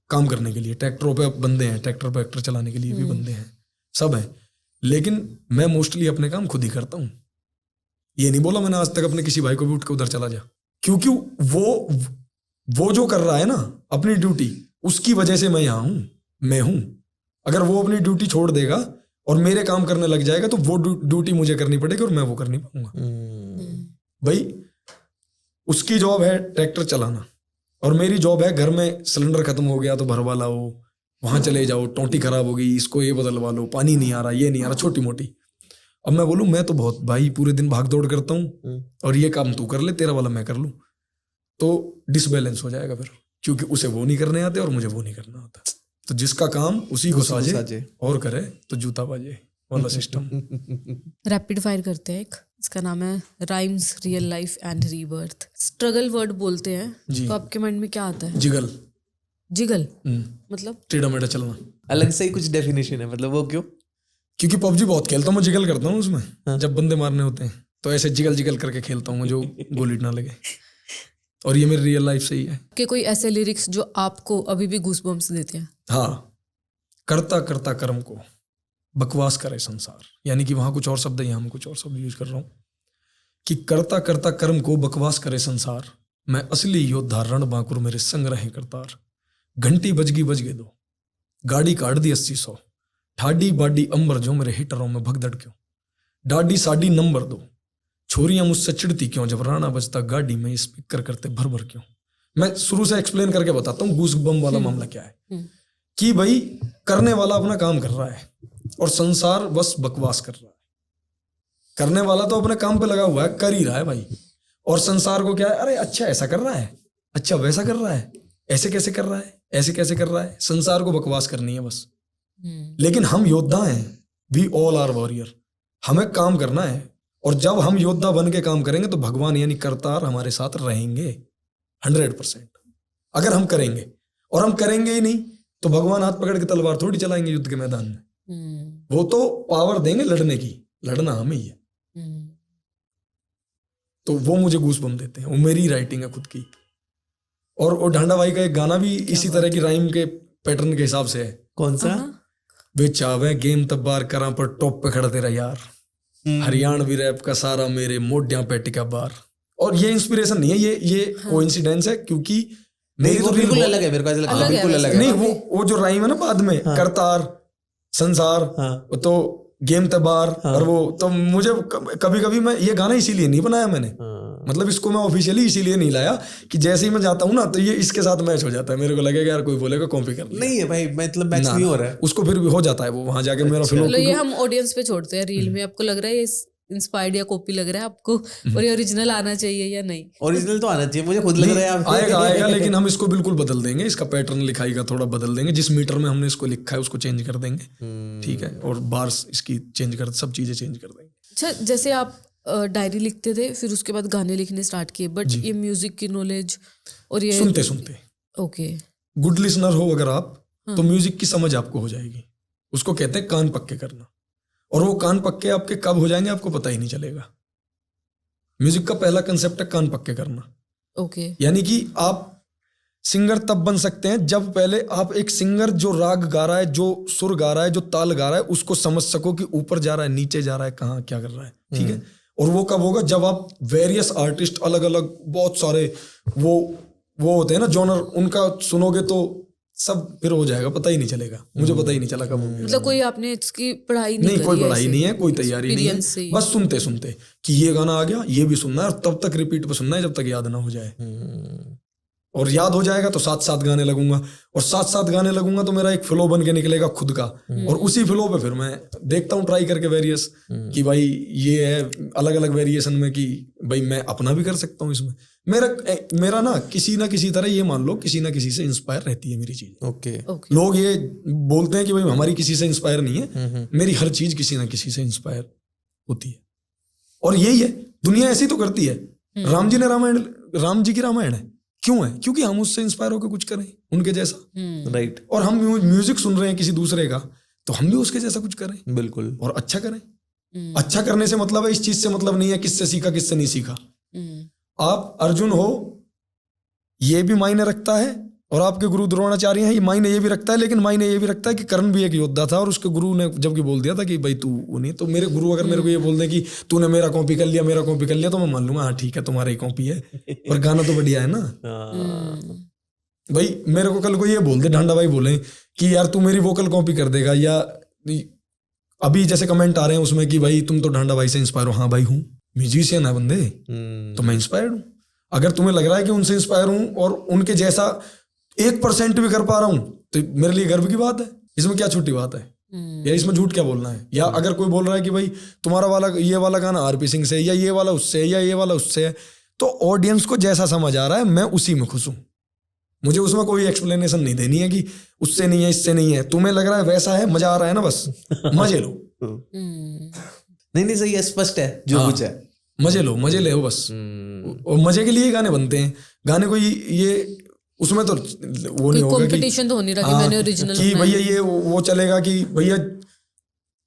काम करने के लिए। ट्रैक्टरों पे बंदे हैं, ट्रैक्टर पे ट्रैक्टर चलाने के लिए भी बंदे हैं, सब हैं। लेकिन मैं मोस्टली अपने काम खुद ही करता हूँ। ये नहीं बोला मैंने आज तक अपने किसी भाई को भी उठ के उधर चला जा, क्योंकि वो जो कर रहा है ना अपनी ड्यूटी, उसकी वजह से मैं यहाँ हूँ, मैं हूँ। अगर वो अपनी ड्यूटी छोड़ देगा और मेरे काम करने लग जाएगा तो वो ड्यूटी मुझे करनी पड़ेगी और मैं वो कर नहीं पाऊंगा। भाई उसकी जॉब है ट्रैक्टर चलाना और मेरी जॉब है घर में सिलेंडर खत्म हो गया तो भरवा लाओ, वहां चले जाओ, टोंटी खराब हो गई, इसको ये बदलवा लो, पानी नहीं आ रहा, ये नहीं आ रहा, छोटी मोटी। अब मैं बोलूं मैं तो बहुत भाई पूरे दिन भाग दौड़ करता हूँ और ये काम तू कर ले, तेरा वाला मैं कर लूं, तो डिसबैलेंस हो जाएगा फिर, क्योंकि उसे वो नहीं करने आते और मुझे वो नहीं करना आता। तो जिसका काम उसी को साजे और करे तो जूता बाजे वाला सिस्टम। रैपिड फायर करते हैं एक, इसका नाम है rhymes real life and rebirth. Struggle word बोलते हैं तो आपके माइंड में क्या आता है? जिगल। जिगल मतलब टेढ़ा मेढ़ा चलना। अलग से ही कुछ डेफिनेशन है, मतलब वो क्यों? क्योंकि पबजी बहुत खेलता हूँ मैं, जिगल करता हूँ उसमें। जब बंदे मारने होते हैं तो ऐसे जिगल जिगल करके खेलता हूँ जो गोली ना लगे, और ये मेरी रियल लाइफ से ही है। कि कोई ऐसे लिरिक्स जो आपको अभी भी गूज़बम्प्स देते हैं? हाँ, करता करता कर्म को बकवास करे संसार, यानी कि वहां कुछ और शब्द है, यहाँ मैं कुछ और शब्द यूज कर रहा हूँ कि करता करता कर्म को बकवास करे संसार, मैं असली योद्धा रण बांकुर मेरे संग रहे करतार। घंटी बज गए दो, गाड़ी काट दी 80-100, ठाडी बाडी अंबर जो मेरे हिटरों में भगदड़ क्यों, डाडी साडी नंबर दो, छोरियां मुझसे चिढ़ती क्यों, जब राणा बजता गाड़ी में स्पीकर करते भर भर क्यों। मैं शुरू से एक्सप्लेन करके बताता हूँ गूज़बम्प वाला मामला क्या है। कि भाई करने वाला अपना काम कर रहा है और संसार बस बकवास कर रहा है। करने वाला तो अपने काम पे लगा हुआ है, कर ही रहा है भाई, और संसार को क्या है, अरे अच्छा ऐसा कर रहा है, अच्छा वैसा कर रहा है, ऐसे कैसे कर रहा है, ऐसे कैसे कर रहा है। संसार को बकवास करनी है बस। लेकिन हम योद्धा हैं, वी ऑल आर वॉरियर। हमें काम करना है और जब हम योद्धा बन के काम करेंगे तो भगवान यानी करतार हमारे साथ रहेंगे 100%। अगर हम करेंगे, और हम करेंगे ही नहीं तो भगवान हाथ पकड़ के तलवार थोड़ी चलाएंगे युद्ध के मैदान में। वो तो पावर देंगे लड़ने की, लड़ना हमें ही है। तो वो मुझे गूज़बम्प देते हैं, वो मेरी राइटिंग है खुद की। और वो ढांडा भाई का एक गाना भी इसी तरह की राइम के पैटर्न के हिसाब से है। कौन सा? वे चावे गेम तब्बार करा पर टॉप पे खड़ा तेरा यार, हरियाणवी रैप का सारा मेरे मोढ्या पे टिका बार। और ये इंस्पिरेशन नहीं है, ये कोइंसिडेंस है, क्योंकि मेरी तो बिल्कुल अलग है, मेरे को ऐसा लगता है बिल्कुल अलग है। नहीं, वो जो राइम है ना बाद में, करतार, संसार, तो गेम तबार, और वो तो मुझे कभी कभी मैं ये गाना इसीलिए नहीं बनाया मैंने, मतलब इसको मैं ऑफिशियली इसीलिए नहीं लाया कि जैसे ही मैं जाता हूँ ना तो ये इसके साथ मैच हो जाता है। मेरे को लगेगा यार कोई बोलेगा कॉपी कर लिया। नहीं है भाई, मतलब मैच नहीं हो रहा है उसको, फिर भी हो जाता है वो वहां जाके मेरा फ्लो। ये हम ऑडियंस पे छोड़ते हैं, रील में आपको लग रहा है ये इंस्पायर्ड या कॉपी लग रहा है आपको, और ये ओरिजिनल आना चाहिए या नहीं? ओरिजिनल तो आना चाहिए, मुझे खुद लग रहा है आएगा लेकिन हम इसको बिल्कुल बदल देंगे, इसका पैटर्न लिखाई का थोड़ा बदल देंगे, जिस मीटर में हमने इसको लिखा है उसको चेंज कर देंगे, ठीक है, और बार्स इसकी चेंज कर, सब चीजें चेंज कर देंगे। अच्छा, जैसे आप डायरी लिखते थे, फिर उसके बाद गाने लिखने स्टार्ट किए, बट ये म्यूजिक की नॉलेज और ये सुनते सुनते, ओके, गुड लिसनर हो अगर आप, तो म्यूजिक की समझ आपको हो जाएगी। उसको कहते हैं कान पक्के करना, और वो कान पक्के आपके कब हो जाएंगे आपको पता ही नहीं चलेगा। म्यूजिक का पहला कंसेप्ट है कान पक्के करना। ओके, यानी कि आप सिंगर तब बन सकते हैं जब पहले आप एक सिंगर जो राग गा रहा है, जो सुर गा रहा है, जो ताल गा रहा है, उसको समझ सको कि ऊपर जा रहा है, नीचे जा रहा है, कहाँ क्या कर रहा है, ठीक है। और वो कब होगा? जब आप वेरियस आर्टिस्ट, अलग अलग बहुत सारे वो होते हैं ना जॉनर, उनका सुनोगे तो सब फिर हो जाएगा, पता ही नहीं चलेगा। मुझे पता ही नहीं चला कब हो गया। मतलब कोई आपने इसकी पढ़ाई नहीं कोई पढ़ाई नहीं है, कोई तैयारी नहीं है, बस सुनते सुनते कि ये गाना आ गया, ये भी सुनना है, और तब तक रिपीट पे सुनना है जब तक याद ना हो जाए। और याद हो जाएगा तो साथ साथ गाने लगूंगा, और साथ साथ गाने लगूंगा तो मेरा एक फ्लो बन के निकलेगा खुद का, और उसी फ्लो पे फिर मैं देखता हूँ ट्राई करके वेरियस कि भाई ये है अलग अलग वेरिएशन में, कि भाई मैं अपना भी कर सकता हूँ इसमें। मेरा ना किसी तरह ये मान लो किसी ना किसी से इंस्पायर रहती है मेरी चीज। ओके, लोग ये बोलते हैं कि भाई हमारी किसी से इंस्पायर नहीं है, मेरी हर चीज किसी ना किसी से इंस्पायर होती है, और यही है दुनिया ऐसी तो करती है। राम जी की रामायण है, क्यों है? क्योंकि हम उससे इंस्पायर होकर कुछ करें उनके जैसा, राइट। और हम म्यूजिक सुन रहे हैं किसी दूसरे का, तो हम भी उसके जैसा कुछ करें, बिल्कुल, और अच्छा करें। अच्छा करने से मतलब है, इस चीज से मतलब नहीं है किससे सीखा किससे नहीं सीखा। आप अर्जुन हो ये भी मायने रखता है, और आपके गुरु द्रोणाचार्य हैं ये मायने ये भी रखता है, लेकिन मायने ये भी रखता है कि कर्ण भी एक योद्धा था, और उसके गुरु ने जबकि बोल दिया था कि भाई तू वो नहीं, तो मेरे गुरु अगर मेरे को ये बोल दें कि तूने मेरा कॉपी कर लिया तो मैं मान लूंगा हाँ ठीक है तुम्हारा ही कॉपी है, और गाना तो बढ़िया है ना। भाई मेरे को कल को ये बोल दे, ढांडा भाई बोले कि यार तू मेरी वोकल कॉपी कर देगा, या अभी जैसे कमेंट आ रहे हैं उसमें कि भाई तुम तो ढांडा भाई से इंस्पायर हो। हाँ भाई हूँ, म्यूजिशियन है बंदे, तो मैं इंस्पायर्ड हूँ। अगर तुम्हें लग रहा है कि उनसे इंस्पायर हूँ और उनके जैसा 1% भी कर पा रहा हूँ तो मेरे लिए गर्व की बात है, इसमें क्या छोटी बात है, या इसमें झूठ क्या बोलना है। या अगर कोई बोल रहा है कि भाई तुम्हारा वाला ये वाला गाना आरपी सिंह से, या ये वाला उससे, या ये वाला उससे है, तो ऑडियंस को जैसा समझ आ रहा है मैं उसी में खुश हूँ। मुझे उसमें कोई एक्सप्लेनेशन नहीं देनी है कि उससे नहीं है इससे नहीं है, तुम्हें लग रहा है वैसा है, मजा आ रहा है ना, बस मजे लो। नहीं सही है, स्पष्ट है जो कुछ है, मजे लो बस। और मजे के लिए गाने बनते हैं, गाने को ये उसमें तो वो नहीं होगा कंपटीशन तो हो नहीं रहा कि मैंने ओरिजिनल कि भैया ये वो चलेगा कि भैया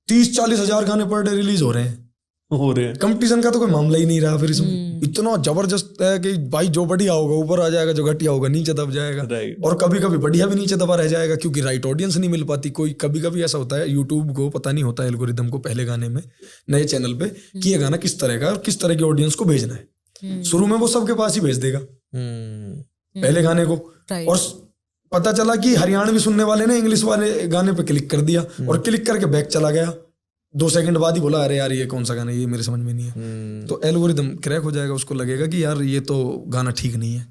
30-40 हजार गाने पर डे रिलीज हो रहे हैं। कंपटीशन का तो कोई मामला ही नहीं रहा फिर इसमें। इतना जबरदस्त है कि भाई जो बढ़िया होगा ऊपर आ जाएगा, जो घटिया होगा नीचे दब जाएगा, और कभी कभी बढ़िया भी नीचे दबा रह जाएगा क्योंकि राइट ऑडियंस नहीं मिल पाती। कोई कभी ऐसा होता है, यूट्यूब को पता नहीं होता एल्गोरिदम को पहले गाने में, नए चैनल पे, कि ये गाना किस तरह का और किस तरह की ऑडियंस को भेजना है। शुरू में वो सबके पास ही भेज देगा पहले गाने को, और पता चला कि हरियाणवी सुनने वाले ने इंग्लिश वाले गाने पे क्लिक कर दिया, और क्लिक करके बैक चला गया, 2 सेकंड बाद ही बोला अरे यार ये कौन सा गाना है, ये मेरे समझ में नहीं है। तो एल्गोरिदम क्रैक हो जाएगा, उसको लगेगा कि यार ये तो गाना ठीक नहीं है।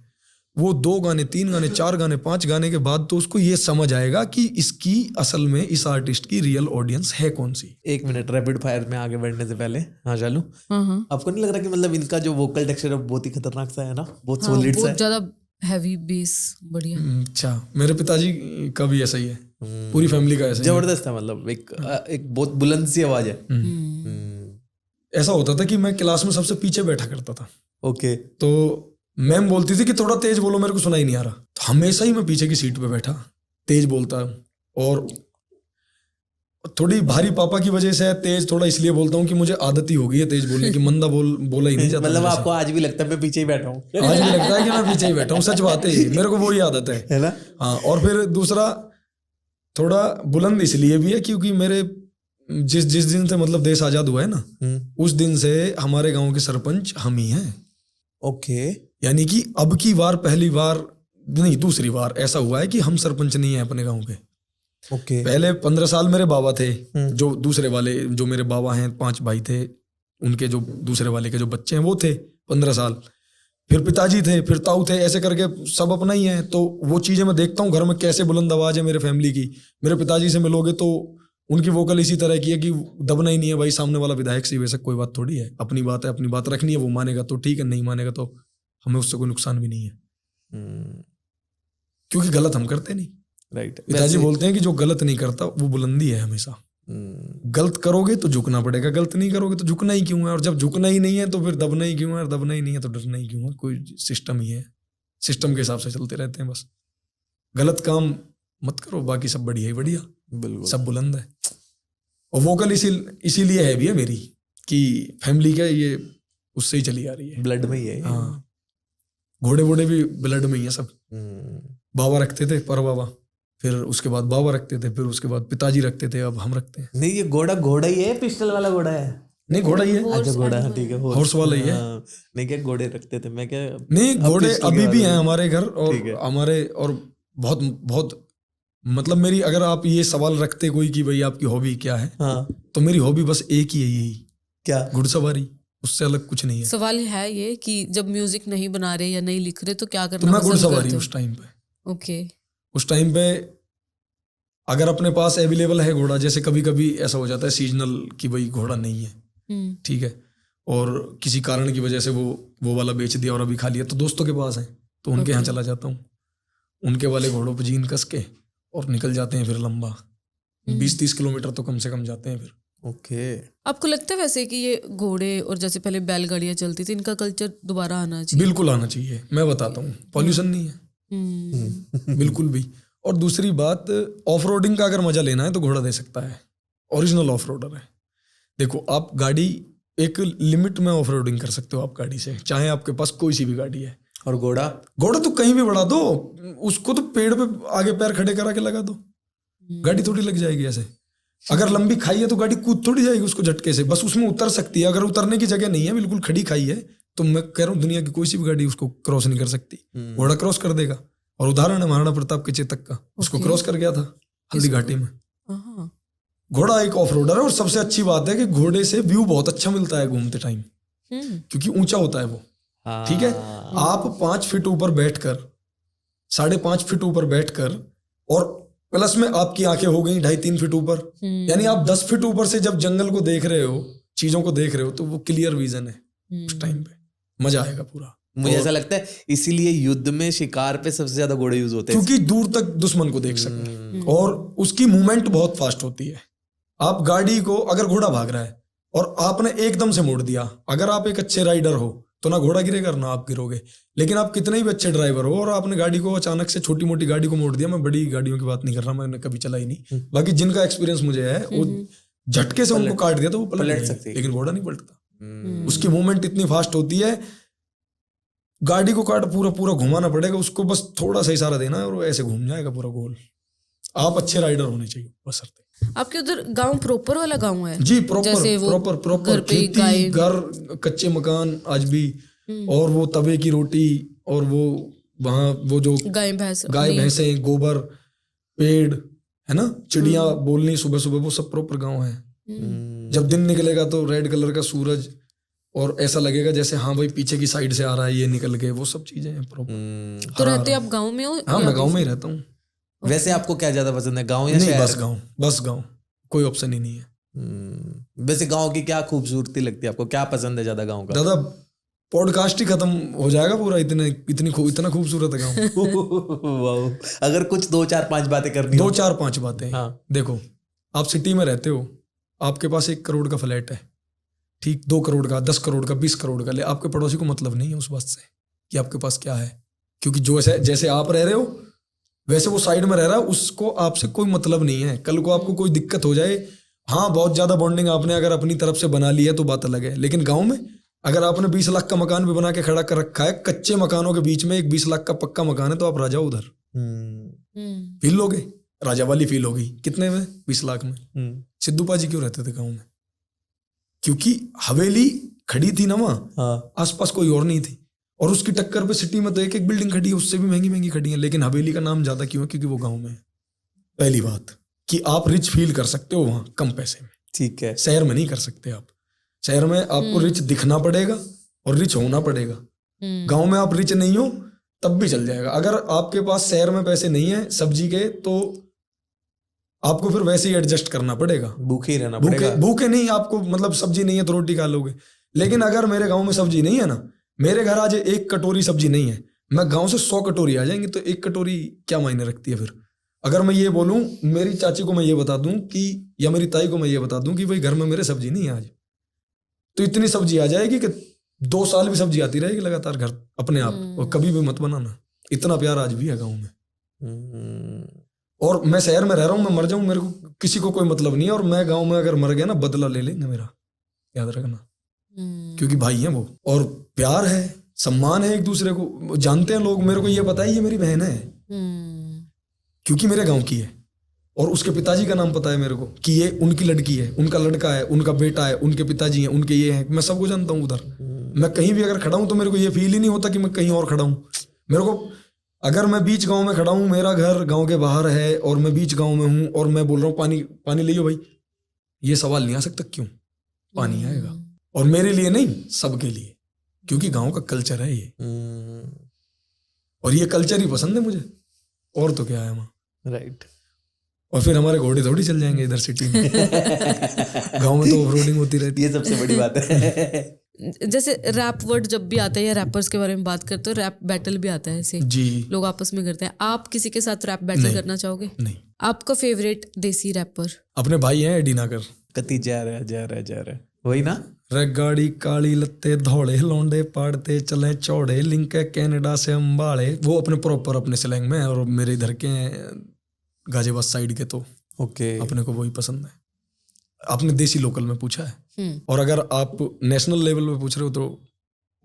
वो 2 गाने 3 गाने 4 गाने 5 गाने के बाद तो उसको ये समझ आएगा कि इसकी असल में इस आर्टिस्ट की रियल ऑडियंस है कौन सी। 1 मिनट रैपिड फायर में आगे बढ़ने से पहले, हाँ चालू, आपको नहीं लग रहा कि मतलब इनका जो वोकल टेक्सचर है बहुत ही खतरनाक सा है ना, बहुत सॉलिड सा है, बहुत ज्यादा हैवी बेस, बढ़िया। अच्छा, मेरे पिताजी का भी ऐसा ही है, पूरी फैमिली का ऐसा ही है। जबरदस्त है, मतलब एक बहुत बुलंद सी आवाज है। ऐसा होता था कि मैं क्लास में सबसे पीछे बैठा करता था। ओके। तो मैम बोलती थी कि थोड़ा तेज बोलो, मेरे को सुनाई नहीं आ रहा। तो हमेशा ही मैं पीछे की सीट पे बैठा, तेज बोलता हूँ। और थोड़ी भारी पापा की वजह से है, तेज थोड़ा इसलिए बोलता हूँ कि मुझे आदत ही हो गई है तेज बोलने की, मंदा बोला ही नहीं जाता। मतलब आपको आज भी लगता है मैं पीछे ही बैठा हूँ? आज भी लगता है कि मैं पीछे ही बैठा हूँ, सच बात है, मेरे को वही आदत है ना? हाँ। और फिर दूसरा थोड़ा बुलंद इसलिए भी है क्योंकि मेरे जिस दिन से मतलब देश आजाद हुआ है ना, उस दिन से हमारे गांव के सरपंच हम ही हैं। ओके। यानी कि अब की बार पहली बार नहीं, दूसरी बार ऐसा हुआ है कि हम सरपंच नहीं है अपने गांव के। ओके। पहले 15 साल मेरे बाबा थे, जो दूसरे वाले जो मेरे बाबा हैं, 5 भाई थे, उनके जो दूसरे वाले के जो बच्चे हैं वो थे 15 साल। फिर पिताजी थे, फिर ताऊ थे, ऐसे करके सब अपना ही है। तो वो चीजें मैं देखता हूँ घर में कैसे बुलंद आवाज है मेरे फैमिली की। मेरे पिताजी से मिलोगे तो उनकी वोकल इसी तरह की है कि दबना ही नहीं है भाई, सामने वाला विधायक से वैसे कोई बात थोड़ी है, अपनी बात है, अपनी बात रखनी है, वो मानेगा तो ठीक है, नहीं मानेगा तो हमें उससे कोई नुकसान भी नहीं है, क्योंकि गलत हम करते नहीं। राइट। पिताजी बोलते हैं कि जो गलत नहीं करता वो बुलंदी है हमेशा। गलत करोगे तो झुकना पड़ेगा, गलत नहीं करोगे तो झुकना ही क्यों है, और जब झुकना ही नहीं है तो फिर दबना ही क्यों है, और दबना ही नहीं है तो डरना ही क्यों है। कोई सिस्टम ही है, सिस्टम के हिसाब से चलते रहते हैं बस। गलत काम मत करो, बाकी सब बढ़िया ही बढ़िया, बिल्कुल सब बुलंद है। और वोकल इसीलिए है भी है मेरी कि फैमिली का ये उससे ही चली आ रही है, ब्लड में ही है। हाँ, घोड़े वोड़े भी ब्लड में ही है सब। बाबा रखते थे पर बाबा, फिर उसके बाद बाबा रखते थे, फिर उसके बाद पिताजी रखते थे, अब हम रखते हैं। नहीं, ये घोड़ा ही है, पिस्टल वाला घोड़ा है? नहीं, घोड़ा ही है। अच्छा, घोड़ा, ठीक है, हॉर्स वाला ही है। नहीं, क्या घोड़े रखते थे, मैं क्या? नहीं, घोड़े अभी भी हैं हमारे घर, और ठीक है। हमारे और बहुत बहुत मतलब मेरी, अगर आप ये सवाल रखते कोई कि भाई आपकी हॉबी क्या है, हाँ। तो मेरी हॉबी बस एक ही है, यही, क्या? घुड़सवारी, उससे अलग कुछ नहीं है। सवाल है ये कि जब म्यूजिक नहीं बना रहे या नहीं लिख रहे तो क्या करना तो मैं पसंद घुड़सवारी करते हो? उस टाइम पे, ओके। उस टाइम पे अगर अपने पास अवेलेबल है घोड़ा, जैसे कभी कभी ऐसा हो जाता है सीजनल कि भाई घोड़ा नहीं है, ठीक है, और किसी कारण की वजह से वो वाला बेच दिया और अभी खा लिया, तो दोस्तों के पास है तो उनके यहाँ चला जाता हूँ, उनके वाले घोड़ों पर जीन कस के और निकल जाते हैं फिर लंबा 20-30 किलोमीटर तो कम से कम जाते हैं फिर। ओके। आपको लगता है वैसे कि ये घोड़े और जैसे पहले बैलगाड़ियां चलती थी, इनका कल्चर दोबारा आना चाहिए? बिल्कुल आना चाहिए, मैं बताता हूँ, पॉल्यूशन नहीं है बिल्कुल भी। और दूसरी बात, ऑफ रोडिंग का अगर मजा लेना है तो घोड़ा दे सकता है, ओरिजिनल ऑफ रोडर है। देखो, आप गाड़ी एक लिमिट में ऑफ रोडिंग कर सकते हो आप गाड़ी से, चाहे आपके पास कोई सी भी गाड़ी है। और घोड़ा तो कहीं भी बढ़ा दो, उसको तो पेड़ पे आगे पैर खड़े करा के लगा दो, गाड़ी थोड़ी लग जाएगी ऐसे। अगर लंबी खाई है तो गाड़ी कूद थोड़ी जाएगी उसको झटके से, बस उसमें उतर सकती है। अगर उतरने की जगह नहीं है, बिल्कुल खड़ी खाई है, तो मैं कह रहा हूँ दुनिया की कोई सी भी गाड़ी उसको क्रॉस नहीं कर सकती, घोड़ा क्रॉस कर देगा। और उदाहरण है महाराणा प्रताप के चेतक का, उसको क्रॉस कर गया था हल्दी घाटी में। घोड़ा एक ऑफ रोडर है, और सबसे अच्छी बात है कि घोड़े से व्यू बहुत अच्छा मिलता है घूमते टाइम, क्योंकि ऊंचा होता है वो, ठीक है। आप 5 फीट ऊपर बैठकर, 5.5 फीट ऊपर बैठकर, और प्लस में आपकी आंखें हो गई 2.5-3 फीट ऊपर, यानी आप 10 फीट ऊपर से जब जंगल को देख रहे हो, चीजों को देख रहे हो, तो वो क्लियर विजन है उस टाइम पे, मजा आएगा पूरा। मुझे ऐसा लगता है इसीलिए युद्ध में शिकार पे सबसे ज्यादा घोड़े यूज होते हैं, क्योंकि दूर तक दुश्मन को देख सकें, और उसकी मूवमेंट बहुत फास्ट होती है। आप गाड़ी को, अगर घोड़ा भाग रहा है और आपने एकदम से मोड़ दिया, अगर आप एक अच्छे राइडर हो तो ना घोड़ा गिरेगा ना आप गिरोगे। लेकिन आप कितने भी अच्छे ड्राइवर हो और आपने गाड़ी को अचानक से, छोटी मोटी गाड़ी को मोड़ दिया, मैं बड़ी गाड़ियों की बात नहीं कर रहा, मैंने कभी चलाई नहीं, बाकी जिनका एक्सपीरियंस मुझे है, वो झटके से उनको काट दिया तो वो पलट सकते, लेकिन घोड़ा नहीं पलटता। उसकी मूवमेंट इतनी फास्ट होती है, गाड़ी को काट पूरा घुमाना पड़ेगा उसको, बस थोड़ा सा इशारा देना है और ऐसे घूम जाएगा पूरा गोल। आप अच्छे राइडर होने चाहिए बस। आपके उधर गांव प्रॉपर वाला गांव है? जी, प्रॉपर खेती, घर, कच्चे मकान आज भी, और वो तवे की रोटी, और वो वहाँ वो जो गाय भैंसे, गोबर, पेड़ है ना, चिड़िया बोलनी सुबह सुबह, वो सब प्रॉपर गांव है। जब दिन निकलेगा तो रेड कलर का सूरज, और ऐसा लगेगा जैसे हाँ भाई पीछे की साइड से आ रहा है ये निकल के, वो सब चीजें हैं प्रॉपर। तो रहते आप गाँव में हो? हाँ, मैं गाँव में ही रहता हूँ। वैसे आपको क्या ज्यादा पसंद है, गांव या शहर? बस गांव, कोई ऑप्शन ही नहीं है। वैसे गांव की क्या खूबसूरती लगती है आपको, क्या पसंद है ज्यादा गांव का? दादा, पॉडकास्ट ही खत्म हो जाएगा पूरा, इतना खूबसूरत है गाँव। अगर कुछ 2-4-5 बातें करनी, 2-4-5 बातें। हाँ। देखो, आप सिटी में रहते हो, आपके पास 1 करोड़ का फ्लैट है, ठीक 2 करोड़ का, 10 करोड़ का, 20 करोड़ का ले, आपके पड़ोसी को मतलब नहीं है उस बात से कि आपके पास क्या है, क्योंकि जो जैसे आप रह रहे हो वैसे वो साइड में रह रहा है, उसको आपसे कोई मतलब नहीं है। कल को आपको कोई दिक्कत हो जाए, हाँ बहुत ज्यादा बॉन्डिंग आपने अगर अपनी तरफ से बना ली है तो बात अलग है, लेकिन गाँव में अगर आपने 20 लाख का मकान भी बना के खड़ा कर रखा है, कच्चे मकानों के बीच में एक 20 लाख का पक्का मकान है, तो आप राजा उधर फील लोगे, राजा वाली फील होगी। कितने में? 20 लाख में। सिद्धू पाजी क्यों रहते थे गाँव में? क्योंकि हवेली खड़ी थी ना वहां, आसपास कोई और नहीं थी, और उसकी टक्कर पे सिटी में तो एक एक बिल्डिंग खड़ी है, उससे भी महंगी महंगी खड़ी है, लेकिन हवेली का नाम ज्यादा क्यों है? क्योंकि वो गाँव में है। पहली बात कि आप रिच फील कर सकते हो वहां कम पैसे में, ठीक है। शहर में नहीं कर सकते आप। शहर में आपको रिच दिखना पड़ेगा और रिच होना पड़ेगा। गांव में आप रिच नहीं हो तब भी चल जाएगा। अगर आपके पास शहर में पैसे नहीं है सब्जी के, तो आपको फिर वैसे ही एडजस्ट करना पड़ेगा, भूखे ही रहना पड़ेगा। भूखे नहीं, आपको मतलब सब्जी नहीं है तो रोटी खा लोगे। लेकिन अगर मेरे गांव में सब्जी नहीं है ना, मेरे घर आज 1 कटोरी सब्जी नहीं है, मैं गांव से 100 कटोरी आ जाएंगे, तो 1 कटोरी क्या मायने रखती है फिर? अगर मैं ये बोलूं, मेरी चाची को मैं ये बता दूं कि, या मेरी ताई को मैं ये बता दूं कि भाई घर में मेरे सब्जी नहीं है आज, तो इतनी सब्जी आ जाएगी कि 2 साल भी सब्जी आती रहेगी लगातार घर अपने आप, और कभी भी मत बनाना। इतना प्यार आज भी है गाँव में। और मैं शहर में रह रहा हूँ, मैं मर जाऊं मेरे को किसी को कोई मतलब नहीं है, और मैं गाँव में अगर मर गया ना, बदला ले लेंगे मेरा, याद रखना, क्योंकि भाई हैं वो, और प्यार है, सम्मान है, एक दूसरे को जानते हैं लोग। मेरे को ये पता है ये मेरी बहन है, क्योंकि मेरे गांव की है, और उसके पिताजी का नाम पता है मेरे को कि ये उनकी लड़की है, उनका लड़का है, उनका बेटा है, उनके पिताजी हैं, उनके ये हैं, मैं सबको जानता हूँ उधर। मैं कहीं भी अगर खड़ा हूँ तो मेरे को ये फील ही नहीं होता कि मैं कहीं और खड़ा हूँ। मेरे को अगर मैं बीच गांव में खड़ा हूँ, मेरा घर गांव के बाहर है और मैं बीच गांव में हूँ, और मैं बोल रहा हूँ पानी पानी ले लो भाई, ये सवाल नहीं आ सकता क्यों, पानी आएगा। और मेरे लिए नहीं, सबके लिए, क्योंकि गांव का कल्चर है ये, और ये कल्चर ही पसंद है मुझे, और तो क्या है वहाँ, राइट। और फिर हमारे घोड़े थोड़ी चल जाएंगे इधर सिटी में। गांव में तो ऑफरोडिंग होती रहती है, ये सबसे बड़ी बात है। जैसे रैप वर्ड जब भी आता है या रैपर्स के बारे में बात करते हो, रैप बैटल भी आता है, ऐसे जी, लोग आपस में करते हैं। आप किसी के साथ रैप बैटल करना चाहोगे? नहीं। आपका फेवरेट देसी रैपर? अपने भाई हैं एडी नागर। कति जा रहा वही ना। रे गाड़ी काली लत्ते धौड़े लौंडे पाड़ते चले चौड़े लिंक है कनाडा से अंबाड़े, वो अपने प्रॉपर अपने स्लैंग में, और मेरे इधर के गाजियाबाद साइड के, तो ओके, अपने को वही पसंद है। आपने देसी लोकल में पूछा है, और अगर आप नेशनल लेवल पे पूछ रहे हो तो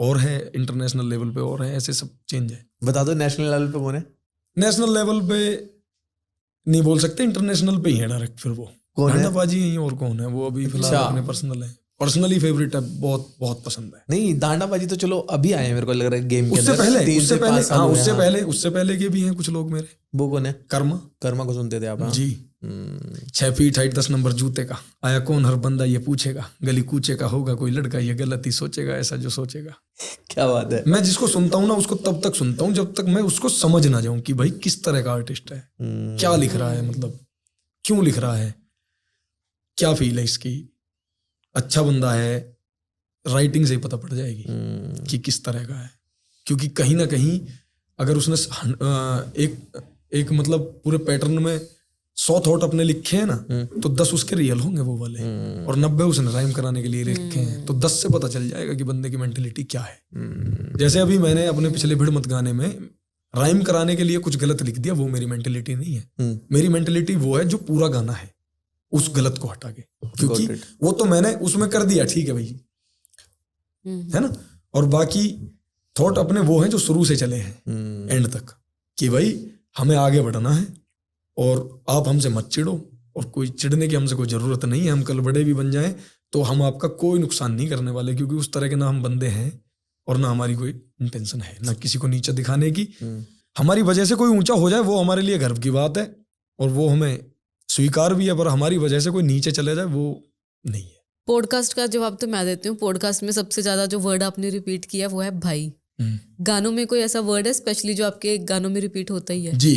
और है, इंटरनेशनल लेवल पे और है, ऐसे सब चेंज है। बता दो नेशनल लेवल पे कौन है? नेशनल लेवल पे नहीं बोल सकते, इंटरनेशनल पे ही है डायरेक्ट। फिर वो डांडाबाजी है, और कौन है वो अभी फिलहाल अपने पर्सनल है, पर्सनली फेवरेट है, बहुत बहुत पसंद है। नहीं, दांडाबाजी तो चलो अभी आए हैं, मेरे को लग रहा है गेम के उससे अंदर पहले 3 से 5 साल हुए हैं। उससे पहले के भी हैं कुछ लोग मेरे। वो कौन है? कर्मा को सुनते थे आप? जी। 6 फीट हाइट 10 नंबर जूते का आया कौन हर बंदा ये पूछेगा, गली कूचे का होगा कोई लड़का ये गलती सोचेगा, ऐसा जो सोचेगा। क्या बात है। मैं जिसको सुनता हूँ ना उसको तब तक सुनता हूँ जब तक मैं उसको समझ ना जाऊं कि भाई किस तरह का आर्टिस्ट है, क्या लिख रहा है, मतलब क्यों लिख रहा है, क्या फील है इसकी। अच्छा बंदा है, राइटिंग से ही पता पड़ जाएगी कि किस तरह का है, क्योंकि कहीं ना कहीं अगर उसने एक मतलब पूरे पैटर्न में 100 थॉट अपने लिखे हैं ना, तो 10 उसके रियल होंगे वो वाले, और 90 उसने राइम कराने के लिए लिखे हैं, तो 10 से पता चल जाएगा कि बंदे की मेंटेलिटी क्या है। जैसे अभी मैंने अपने पिछले भिड़ मत गाने में राइम कराने के लिए कुछ गलत लिख दिया, वो मेरी मेंटेलिटी नहीं है। मेरी मेंटेलिटी वो है जो पूरा गाना है उस गलत को हटा के, क्योंकि वो तो मैंने उसमें कर दिया, ठीक है भाई, है ना, और बाकी थॉट अपने वो हैं जो शुरू से चले हैं एंड तक, कि भाई हमें आगे बढ़ना है और आप हमसे मत चिढ़ो, और कोई चिढ़ने की हमसे कोई जरूरत नहीं है। हम कल बड़े भी बन जाएं तो हम आपका कोई नुकसान नहीं करने वाले, क्योंकि उस तरह के ना हम बंदे हैं और ना हमारी कोई इंटेंशन है ना किसी को नीचा दिखाने की। हमारी वजह से कोई ऊंचा हो जाए वो हमारे लिए गर्व की बात है, और वो हमें स्वीकार भी है, पर हमारी वजह से कोई नीचे चले जाए वो नहीं है। पॉडकास्ट का जवाब तो मैं देती हूँ। पॉडकास्ट में सबसे ज्यादा जो वर्ड आपने रिपीट किया वो है भाई। गानों में कोई ऐसा वर्ड है स्पेशली जो आपके गानों में रिपीट होता ही है? जी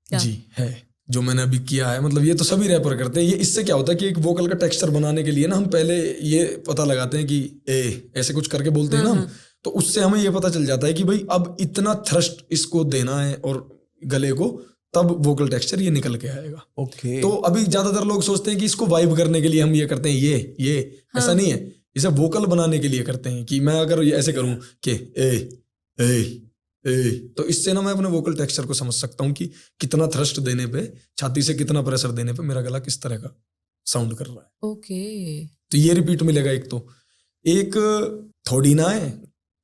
क्या? जी है, जो मैंने अभी किया है, मतलब ये तो सभी रैपर करते हैं। ये इससे क्या होता है कि एक वोकल का टेक्सचर बनाने के लिए ना हम पहले ये पता लगाते हैं कि ऐसे कुछ करके बोलते हैं ना हम, तो उससे हमें ये पता चल जाता है कि भाई अब इतना थ्रस्ट इसको देना है और गले को, तब वोकल टेक्सचर ये निकल के आएगा। ओके। तो अभी ज्यादातर लोग सोचते हैं कि इसको वाइब करने के लिए हम ये करते हैं, ये ऐसा नहीं है। इसे वोकल बनाने के लिए करते हैं कि मैं अगर ये ऐसे करूं कि ए तो इससे ना मैं अपने वोकल टेक्सचर को समझ सकता हूं कि कितना थ्रस्ट देने पे, छाती से कितना प्रेशर देने पे मेरा गला किस तरह का साउंड कर रहा है। ओके। तो ये रिपीट मिलेगा। एक थोड़ी ना है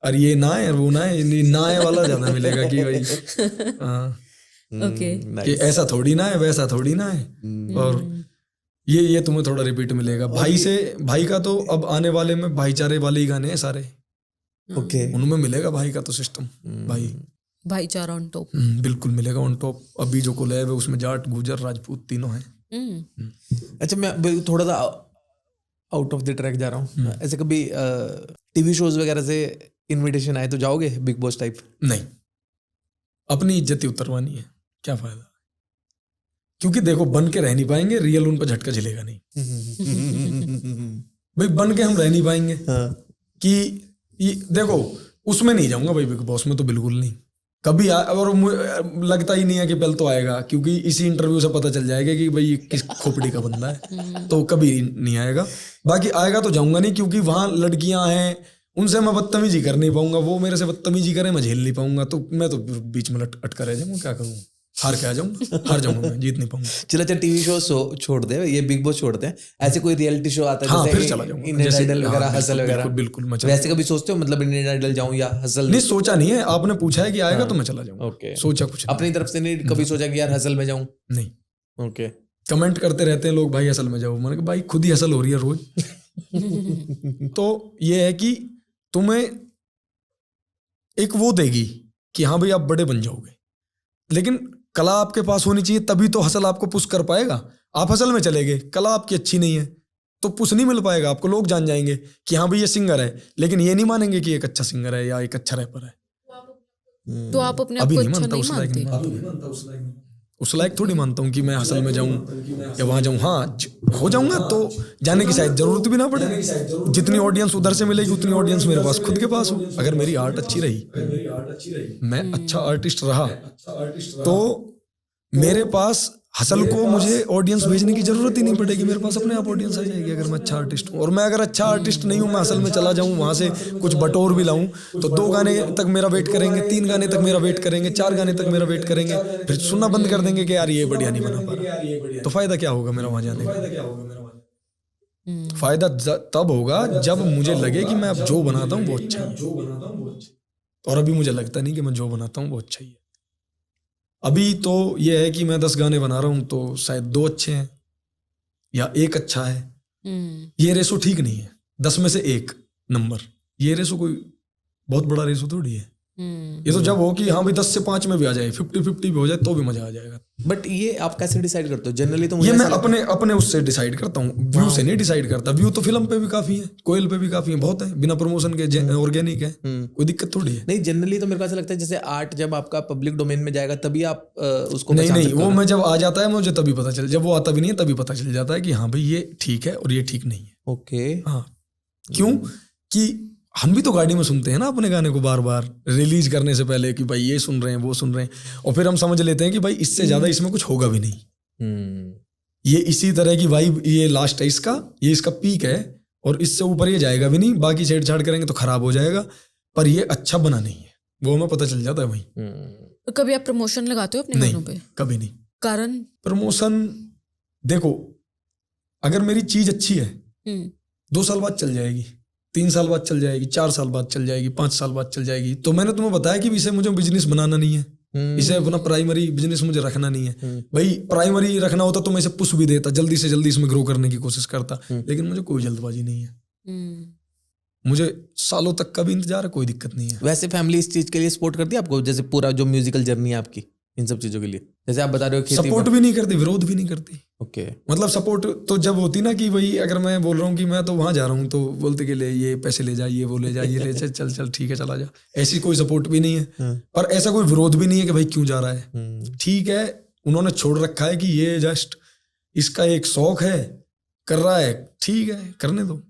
और ये ना है और वो ना है, ना है वाला ज्यादा मिलेगा कि भाई ओके, कि ऐसा थोड़ी ना है वैसा थोड़ी ना है। और ये तुम्हें थोड़ा रिपीट मिलेगा। भाई का तो अब आने वाले में भाईचारे वाले ही गाने हैं सारे। ओके, उनमें मिलेगा भाई का तो सिस्टम, भाईचारा ऑन टॉप। बिल्कुल मिलेगा ऑन टॉप। अभी जो कोलैब है उसमें जाट, गुजर, राजपूत तीनों हैं। अच्छा, मैं थोड़ा सा आउट ऑफ द ट्रैक जा रहा हूँ। ऐसे कभी टीवी शोज वगैरह से इनविटेशन आए तो जाओगे, बिग बॉस टाइप? नहीं, अपनी इज्जत ही उतरवानी है, क्या फायदा। क्योंकि देखो बन के रह नहीं पाएंगे, रियल उन पर झटका झिलेगा नहीं। भाई बन के हम रह नहीं पाएंगे कि देखो उसमें नहीं जाऊंगा भाई, बिग बॉस में तो बिल्कुल नहीं कभी। और लगता ही नहीं है कि पहले तो आएगा, क्योंकि इसी इंटरव्यू से पता चल जाएगा कि भाई किस खोपड़ी का बंदा है, तो कभी नहीं आएगा। बाकी आएगा तो जाऊंगा नहीं, क्योंकि वहां लड़कियां हैं, उनसे मैं बदतमीजी कर नहीं पाऊंगा, वो मेरे से बदतमीजी करें मैं झेल नहीं पाऊंगा, तो मैं तो बीच में अटका रह जाऊंगा। क्या करूँ, हार के आ जाऊंगा, हार जाऊंगा मैं, जीत नहीं पाऊंगा। चलो अच्छा, टीवी शो छोड़ दे, ये बिग बॉस छोड़ते हैं, ऐसे कोई रियलिटी शो आता है? हाँ, जैसे फिर चला जाऊंगा। इंडियन आइडल वगैरह, हसल वगैरह। बिल्कुल मैं चला। वैसे कभी सोचते हो, मतलब इंडियन आइडल जाऊं या हसल? नहीं, सोचा नहीं है। आपने पूछा है कि आएगा तो मैं चला जाऊंगा। ओके, सोचा कुछ अपनी तरफ से नहीं कभी सोचा कि यार हसल में जाऊं? नहीं। ओके, कमेंट करते रहते हैं लोग, भाई हसल में जाओ। मैंने कहा भाई खुद ही हसल हो रही है रोज। तो ये है कि तुम्हें एक वो देगी कि हाँ भाई आप बड़े बन जाओगे, लेकिन कला आपके पास होनी चाहिए, तभी तो हसल आपको पुश कर पाएगा। आप हसल में चले गए, कला आपकी अच्छी नहीं है तो पुश नहीं मिल पाएगा आपको। लोग जान जाएंगे कि हाँ भाई ये सिंगर है, लेकिन ये नहीं मानेंगे कि एक अच्छा सिंगर है या एक अच्छा रैपर है। तो आप अपने आप को अच्छा नहीं मानते? उस लायक थोड़ी मानता हूँ कि मैं हसल में जाऊं या वहां जाऊं। हाँ हो जाऊंगा तो जाने की शायद जरूरत भी ना पड़े। जितनी ऑडियंस उधर से मिलेगी उतनी ऑडियंस मेरे पास खुद के पास हो। अगर मेरी आर्ट अच्छी रही, मैं अच्छा आर्टिस्ट रहा, तो मेरे पास हसल को मुझे ऑडियंस भेजने की जरूरत ही नहीं पड़ेगी। मेरे पास अपने आप ऑडियंस आ जाएगी अगर मैं अच्छा आर्टिस्ट हूँ। और मैं अगर अच्छा आर्टिस्ट नहीं हूँ, मैं हसल में चला जाऊँ, वहां से कुछ बटोर भी लाऊं, तो 2 गाने तक मेरा वेट करेंगे, 3 गाने तक मेरा वेट करेंगे, 4 गाने तक मेरा वेट करेंगे, फिर सुनना बंद कर देंगे कि यार ये बढ़िया नहीं बना पा रहा। तो फायदा क्या होगा मेरा वहां जाने का? फायदा तब होगा जब मुझे लगे कि मैं अब जो बनाता हूँ वो अच्छा है। और अभी मुझे लगता नहीं कि मैं जो बनाता हूँ वो अच्छा ही है। अभी तो ये है कि मैं 10 गाने बना रहा हूँ तो शायद 2 अच्छे हैं या 1 अच्छा है। ये रेशो ठीक नहीं है। 10 में से 1 नंबर, ये रेशो कोई बहुत बड़ा रेशो थोड़ी है। ये तो जब हो कि हाँ भाई 10 से 5 में भी आ जाए, 50-50 भी हो जाए तो भी मजा आ जाएगा। बट ये आप कैसे डिसाइड करते हो जनरली? तो ये मैं अपने उससे डिसाइड करता हूँ, व्यू से नहीं डिसाइड करता। व्यू तो फिल्म पे भी काफी है, कोयल पे भी काफी है, बहुत है, बिना प्रमोशन के ऑर्गेनिक है, कोई दिक्कत थोड़ी है। नहीं, जनरली तो मेरे को ऐसा लगता है जैसे आर्ट जब आपका पब्लिक डोमेन में जाएगा तभी आप उसको नहीं, वो मैं जब आ जाता है मुझे तभी पता चल, जब वो आता भी नहीं है तभी पता चल जाता है कि हाँ भाई ये ठीक है और ये ठीक नहीं है। ओके, हाँ, क्यों कि हम भी तो गाड़ी में सुनते हैं ना अपने गाने को बार बार रिलीज करने से पहले कि भाई ये सुन रहे हैं वो सुन रहे हैं, और फिर हम समझ लेते हैं कि भाई इससे ज्यादा इसमें कुछ होगा भी नहीं। ये इसी तरह की वाइब, ये लास्ट है इसका, ये इसका पीक है और इससे ऊपर ये जाएगा भी नहीं, बाकी छेड़छाड़ करेंगे तो खराब हो जाएगा, पर ये अच्छा बना नहीं है, वो हमें पता चल जाता है वहीं। कभी आप प्रमोशन लगाते हो अपने गानों पे? कभी नहीं। कारण? प्रमोशन देखो, अगर मेरी चीज अच्छी है 2 साल बाद चल जाएगी, 3 साल बाद चल जाएगी, 4 साल बाद चल जाएगी, 5 साल बाद चल जाएगी, तो मैंने तुम्हें बताया कि इसे मुझे बिजनेस बनाना नहीं है, इसे अपना प्राइमरी बिजनेस मुझे रखना नहीं है। भाई प्राइमरी रखना होता तो मैं इसे पुश भी देता, जल्दी से जल्दी इसमें ग्रो करने की कोशिश करता, लेकिन मुझे कोई जल्दबाजी नहीं है। मुझे सालों तक का भी इंतजार है, कोई दिक्कत नहीं है। वैसे फैमिली इस चीज के लिए सपोर्ट करती है आपको, जैसे पूरा जो म्यूजिकल जर्नी है आपकी इन सब चीजों के लिए? जैसे आप बता रहे हो सपोर्ट भी नहीं करती, विरोध भी नहीं करती। ओके, मतलब सपोर्ट तो जब होती ना कि भाई अगर मैं बोल रहा हूँ कि मैं तो वहां जा रहा हूँ तो बोलते कि ले ये पैसे ले जा, ये वो ले जा, ये ले चल चल ठीक है चला जा, ऐसी कोई सपोर्ट भी नहीं है। और ऐसा कोई विरोध भी नहीं है कि भाई क्यों जा रहा है, ठीक है, उन्होंने छोड़ रखा है कि ये जस्ट इसका एक शौक है, कर रहा है, ठीक है करने दो।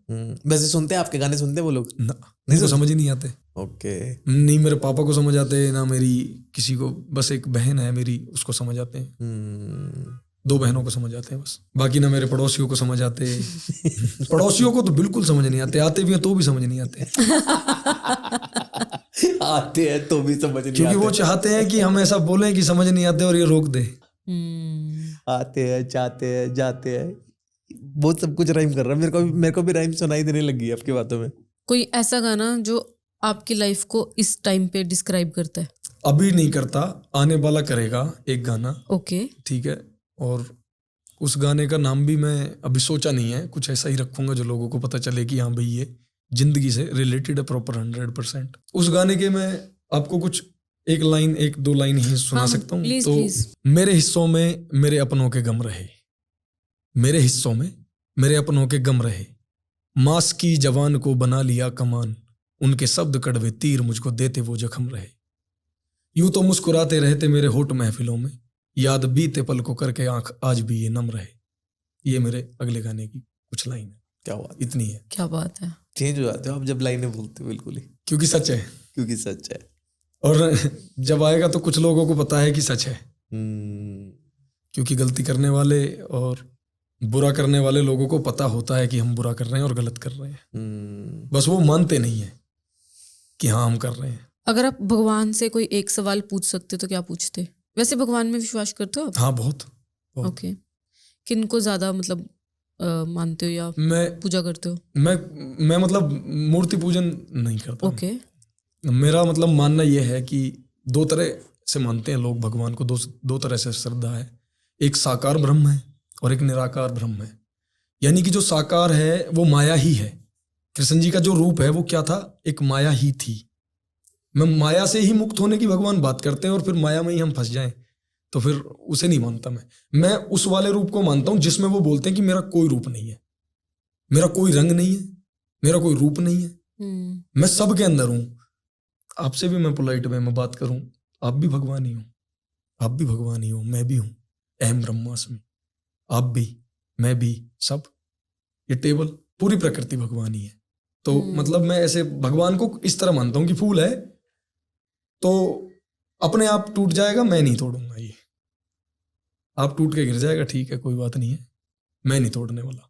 वैसे सुनते हैं आपके गाने, सुनते हैं वो लोग? नहीं तो समझ ही नहीं आते। ओके, नहीं मेरे पापा को समझ आते, ना मेरी किसी को, बस एक बहन है मेरी, उसको समझ आते हैं। 2 बहनों को समझ आते हैं बस, बाकी ना मेरे पड़ोसियों को समझ आते। पड़ोसियों को तो बिल्कुल समझ नहीं आते, आते भी हैं तो भी समझ नहीं आते, आते हैं तो भी समझ नहीं क्योंकि वो आते। चाहते हैं कि हम ऐसा बोलें कि समझ नहीं आते और ये रोक दे। आते हैं, जाते हैं, जाते हैं, बहुत सब कुछ राइम कर रहा है। मेरे को भी राइम सुनाई देने लगी है आपकी बातों में। कोई ऐसा गाना जो आपकी लाइफ को इस टाइम पे डिस्क्राइब करता है? अभी नहीं करता, आने वाला करेगा एक गाना, ओके। ठीक है। और उस गाने का नाम भी मैं अभी सोचा नहीं है, कुछ ऐसा ही रखूंगा जो लोगों को पता चले कि हाँ भाई ये जिंदगी से रिलेटेड है प्रॉपर 100%। उस गाने के मैं आपको कुछ 1-2 लाइन ही सुना हाँ, सकता हूँ। प्लीज, तो प्लीज। मेरे हिस्सों में मेरे अपनों के गम रहे, मेरे हिस्सों में मेरे अपनों के गम रहे, मास की जवान को बना लिया कमान, उनके शब्द कड़वे तीर मुझको देते वो जख्म रहे, यूं तो मुस्कुराते रहते मेरे होठ महफिलों में, याद बीते पल को करके आंख आज भी ये नम रहे। ये मेरे अगले गाने की कुछ लाइन है। क्या बात, इतनी है। क्या बात है। चेंज हो जाते हो आप जब लाइनें बोलते हो, बिल्कुल ही, क्योंकि सच है, क्योंकि सच है। और जब आएगा तो कुछ लोगों को पता है कि सच है, क्योंकि गलती करने वाले और बुरा करने वाले लोगों को पता होता है कि हम बुरा कर रहे हैं और गलत कर रहे हैं, बस वो मानते नहीं है कि हाँ हम कर रहे हैं। अगर आप भगवान से कोई एक सवाल पूछ सकते तो क्या पूछते? वैसे भगवान में विश्वास करते हो आप? हाँ, बहुत। ओके। किनको ज्यादा मतलब मानते हो या मैं पूजा करते हो? मैं मतलब मूर्ति पूजन नहीं करता। ओके। मेरा मतलब मानना यह है कि 2 तरह से मानते हैं लोग भगवान को, 2 तरह से श्रद्धा है। एक साकार ब्रह्म है और एक निराकार ब्रह्म है। यानी कि जो साकार है वो माया ही है। कृष्ण जी का जो रूप है वो क्या था? एक माया ही थी। मैं माया से ही मुक्त होने की भगवान बात करते हैं और फिर माया में ही हम फंस जाएं तो फिर उसे नहीं मानता मैं उस वाले रूप को मानता हूं जिसमें वो बोलते हैं कि मेरा कोई रूप नहीं है, मेरा कोई रंग नहीं है, मेरा कोई रूप नहीं है, मैं सबके अंदर हूं। आपसे भी मैं पोलाइट वे में बात करूं, आप भी भगवान ही हो, आप भी भगवान ही हो, मैं भी हूं। अहम ब्रह्मास्मि, आप भी, मैं भी, सब। ये टेबल पूरी प्रकृति भगवान ही है। तो मतलब मैं ऐसे भगवान को इस तरह मानता हूं कि फूल है तो अपने आप टूट जाएगा, मैं नहीं तोड़ूंगा। ये आप टूट के गिर जाएगा, ठीक है, कोई बात नहीं है, मैं नहीं तोड़ने वाला,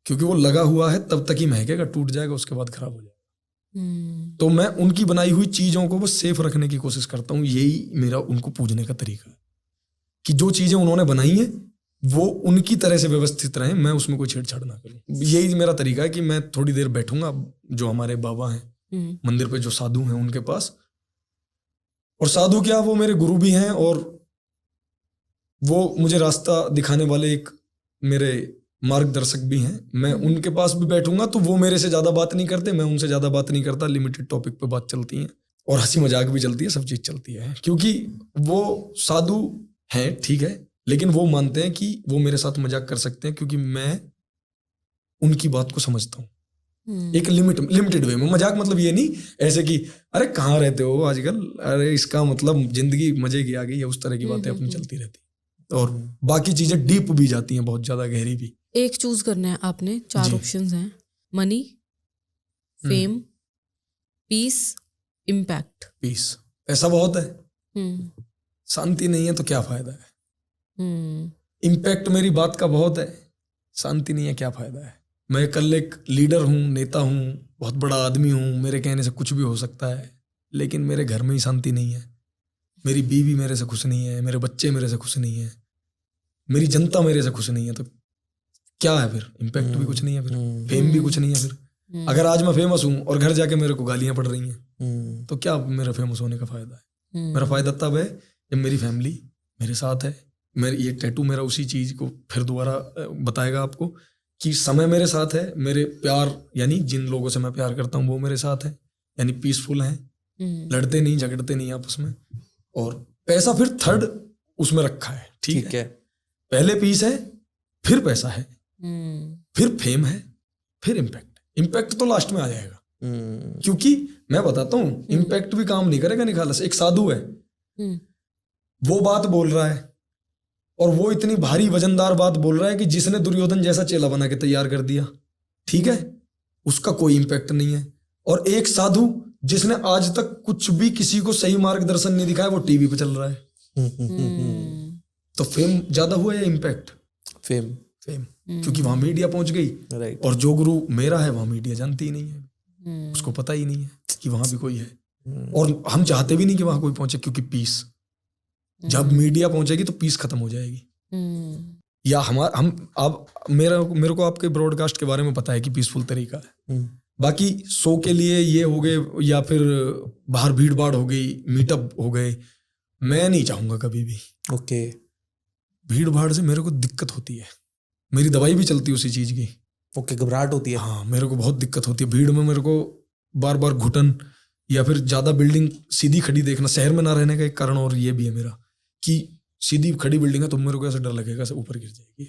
क्योंकि वो लगा हुआ है तब तक ही महकेगा, टूट जाएगा उसके बाद खराब हो जाएगा। तो मैं उनकी बनाई हुई चीजों को बस सेफ रखने की कोशिश करता हूँ। यही मेरा उनको पूजने का तरीका है कि जो चीजें उन्होंने बनाई हैं वो उनकी तरह से व्यवस्थित रहे, मैं उसमें कोई छेड़छाड़ ना करूं। यही मेरा तरीका है कि मैं थोड़ी देर बैठूंगा जो हमारे बाबा हैं मंदिर पे, जो साधु हैं उनके पास, और साधु क्या, वो मेरे गुरु भी हैं और वो मुझे रास्ता दिखाने वाले एक मेरे मार्गदर्शक भी हैं। मैं उनके पास भी बैठूंगा तो वो मेरे से ज्यादा बात नहीं करते, मैं उनसे ज्यादा बात नहीं करता। लिमिटेड टॉपिक पे बात चलती है और हंसी मजाक भी चलती है, सब चीज चलती है, क्योंकि वो साधु हैं, ठीक है, लेकिन वो मानते हैं कि वो मेरे साथ मजाक कर सकते हैं क्योंकि मैं उनकी बात को समझता हूँ एक लिमिटेड वे में। मजाक मतलब ये नहीं ऐसे कि अरे कहाँ रहते हो आजकल, अरे इसका मतलब जिंदगी मजे की आ गई है, उस तरह की बातें अपनी चलती रहती, और बाकी चीजें डीप भी जाती हैं, बहुत ज्यादा गहरी भी। एक चूज करना है आपने, 4 ऑप्शंस हैं, money, fame, peace, impact. Peace, पैसा बहुत है, शांति नहीं है तो क्या फायदा है। इम्पैक्ट मेरी बात का बहुत है, शांति नहीं है, क्या फायदा है। मैं कल एक लीडर हूँ, नेता हूँ, बहुत बड़ा आदमी हूँ, मेरे कहने से कुछ भी हो सकता है, लेकिन मेरे घर में ही शांति नहीं है, मेरी बीवी मेरे से खुश नहीं है, मेरे बच्चे मेरे से खुश नहीं है, मेरी जनता मेरे से खुश नहीं है, तो क्या है फिर? इम्पैक्ट भी कुछ नहीं है, फिर फेम भी कुछ नहीं है। फिर अगर आज मैं फेमस हूँ और घर जाके मेरे को गालियां पड़ रही हैं तो क्या मेरा फेमस होने का फायदा है? मेरा फायदा तब है जब मेरी फैमिली मेरे साथ है। मेरे ये टैटू मेरा उसी चीज को फिर दोबारा बताएगा आपको कि समय मेरे साथ है, मेरे प्यार यानी जिन लोगों से मैं प्यार करता हूँ वो मेरे साथ है, यानी पीसफुल हैं, लड़ते नहीं झगड़ते नहीं आपस में। और पैसा फिर थर्ड उसमें रखा है, ठीक है। पहले पीस है, फिर पैसा है, फिर फेम है, फिर इम्पैक्ट तो लास्ट में आ जाएगा। क्योंकि मैं बताता हूँ इम्पैक्ट भी काम नहीं करेगा निखालस। एक साधु है, वो बात बोल रहा है और वो इतनी भारी वजनदार बात बोल रहा है कि जिसने दुर्योधन जैसा चेला बना के तैयार कर दिया, ठीक है, उसका कोई इम्पैक्ट नहीं है। और एक साधु जिसने आज तक कुछ भी किसी को सही मार्गदर्शन नहीं दिखाया, वो टीवी पे चल रहा है। तो फेम ज्यादा हुआ या इम्पैक्ट? फेम। फेम, क्योंकि वहां मीडिया पहुंच गई, राइट। और जो गुरु मेरा है वहां मीडिया जानती ही नहीं है, उसको पता ही नहीं है कि वहां भी कोई है। और हम चाहते भी नहीं कि वहां कोई पहुंचे, क्योंकि पीस, जब मीडिया पहुंचेगी तो पीस खत्म हो जाएगी। या हम अब मेरे को आपके ब्रॉडकास्ट के बारे में पता है कि पीसफुल तरीका है, बाकी शो के लिए ये हो गए या फिर बाहर भीड़ भाड़ हो गई, मीटअप हो गए, मैं नहीं चाहूंगा कभी भी। ओके। भीड़ भाड़ से मेरे को दिक्कत होती है, मेरी दवाई भी चलती है उसी चीज की। ओके, घबराहट होती है। हाँ, मेरे को बहुत दिक्कत होती है भीड़ में, मेरे को बार बार घुटन, या फिर ज्यादा बिल्डिंग सीधी खड़ी देखना, शहर में ना रहने का एक कारण और ये भी है मेरा कि सीधी खड़ी बिल्डिंग है तो मेरे को ऐसा डर लगेगा ऐसे ऊपर गिर जाएगी,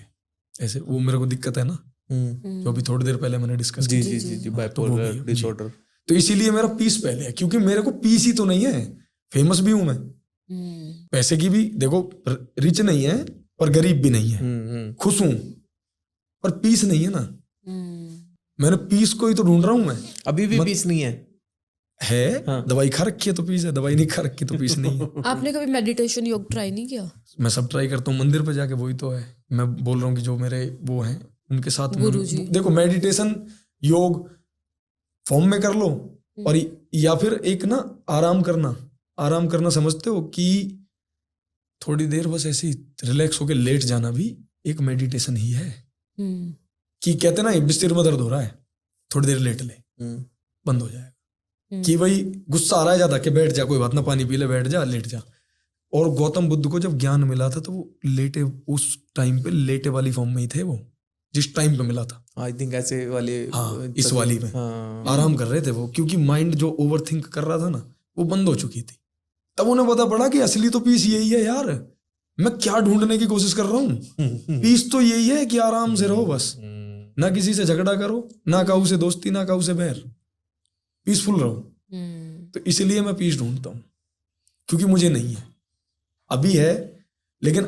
ऐसे वो मेरे को दिक्कत है ना, जो अभी थोड़ी देर पहले मैंने डिस्कस जी की। जी जी जी, बाइपोलर डिसऑर्डर। तो इसीलिए मेरा पीस पहले है, क्योंकि मेरे को पीस ही तो नहीं है, फेमस भी हूं मैं, पैसे की भी देखो, रिच नहीं है और गरीब भी नहीं है, खुश हूं, पर पीस नहीं है ना। मैंने पीस को ही तो ढूंढ रहा हूं मैं। अभी भी पीस नहीं है। हाँ। दवाई खा रखी है तो पीस है, दवाई नहीं खा रखी तो पीस नहीं है। आपने कभी मेडिटेशन योग ट्राई नहीं किया? मैं सब ट्राई करता हूँ, मंदिर पे जाके, वही तो है मैं बोल रहा हूँ कि जो मेरे वो हैं उनके साथ गुरुजी। देखो, मेडिटेशन योग फॉर्म में कर लो, और या फिर एक ना आराम करना समझते हो कि थोड़ी देर बस ऐसे ही रिलैक्स होके लेट जाना भी एक मेडिटेशन ही है। कि कहते ना बिस्तर में दर्द हो रहा है, थोड़ी देर लेट ले, बंद हो जाएगा। कि भाई गुस्सा आ रहा है ज्यादा, कि बैठ जा, कोई बात ना, पानी पी ले, बैठ जा, लेट जा। और गौतम बुद्ध को जब ज्ञान मिला था तो वो लेटे, उस टाइम पे लेटे वाली फॉर्म में ही थे वो, जिस टाइम पे मिला था। आई थिंक ऐसे वाले, हाँ, इस वाली में हाँ। आराम कर रहे थे वो, क्योंकि माइंड जो ओवर थिंक कर रहा था ना, वो बंद हो चुकी थी। तब उन्हें पता पड़ा कि असली तो पीस यही है यार, मैं क्या ढूंढने की कोशिश कर रहा हूँ, पीस तो यही है कि आराम से रहो बस, ना किसी से झगड़ा करो, ना काऊ से दोस्ती, ना काऊ से बैर, पीसफुल रहो। तो इसलिए मैं पीस ढूंढता हूँ, क्योंकि मुझे नहीं है, अभी है, लेकिन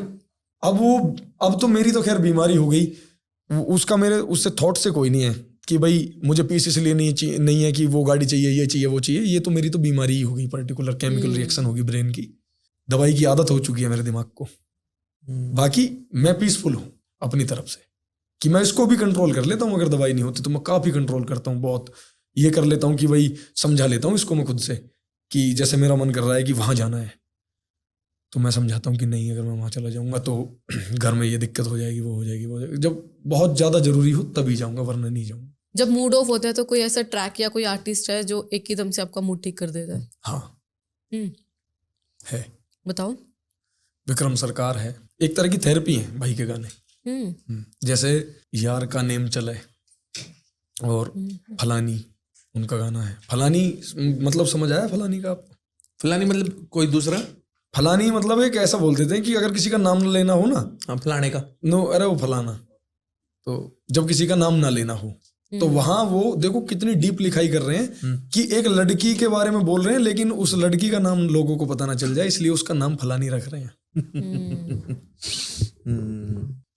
अब तो मेरी तो खैर बीमारी हो गई, उसका मेरे उससे थॉट से कोई नहीं है कि भाई मुझे पीस इसलिए नहीं है कि वो गाड़ी चाहिए, ये चाहिए, वो चाहिए, ये तो मेरी तो बीमारी ही हो गई, पर्टिकुलर केमिकल रिएक्शन होगी ब्रेन की, दवाई की आदत हो चुकी है मेरे दिमाग को। बाकी मैं पीसफुल हूँ अपनी तरफ से, कि मैं इसको भी कंट्रोल कर लेता हूँ, अगर दवाई नहीं होती तो मैं काफी कंट्रोल करता हूँ, बहुत ये कर लेता हूँ कि भाई समझा लेता हूँ इसको मैं खुद से, कि जैसे मेरा मन कर रहा है कि वहां जाना है, तो मैं समझाता हूँ कि नहीं, अगर मैं वहां चला जाऊंगा तो घर में ये दिक्कत हो जाएगी, वो हो जाएगी, जब बहुत ज्यादा जरूरी हो तभी जाऊंगा, वरना नहीं जाऊंगा। जब मूड ऑफ होता है तो कोई ऐसा ट्रैक या कोई आर्टिस्ट है जो एकदम से आपका मूड ठीक कर देता है? हाँ है, बताओ। विक्रम सरकार है, एक तरह की थेरेपी है भाई के गाने। जैसे यार का नेम चले और फलानी, उनका गाना है। फलानी मतलब समझ आया फलानी का आपको? फलानी मतलब कोई दूसरा? फलानी मतलब एक ऐसा बोल देते हैं कि अगर किसी का नाम ना लेना हो ना, हाँ, फलाने का, नो, अरे वो फलाना, तो जब किसी का नाम ना लेना हो तो वहां वो देखो कितनी डीप लिखाई कर रहे हैं कि एक लड़की के बारे में बोल रहे हैं, लेकिन उस लड़की का नाम लोगों को पता ना चल जाए, इसलिए उसका नाम फलानी रख रहे हैं।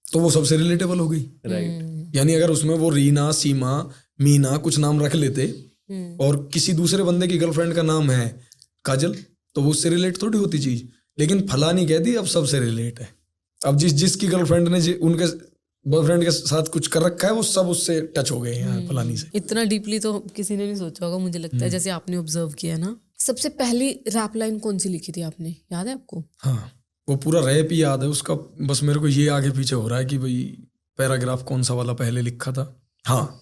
तो वो सबसे रिलेटेबल हो गई, राइट। यानी अगर उसमें वो रीना, सीमा, मीना कुछ नाम रख लेते और किसी दूसरे बंदे की गर्लफ्रेंड का नाम है काजल, तो वो उससे रिलेट थोड़ी होती चीज, लेकिन फलानी कह दी, अब सबसे रिलेट है। अब जिसकी गर्लफ्रेंड ने उनके बॉयफ्रेंड के साथ कुछ कर रखा है, वो सब उससे टच हो गए हैं फलानी से। इतना डीपली तो किसी ने नहीं सोचा होगा, मुझे लगता है, जैसे आपने ऑब्जर्व किया ना। सबसे पहली रैप लाइन कौन सी लिखी थी आपने, याद है आपको? हाँ, वो पूरा रैप ही याद है उसका, बस मेरे को ये आगे पीछे हो रहा है कि भाई पैराग्राफ कौन सा वाला पहले लिखा था। हाँ,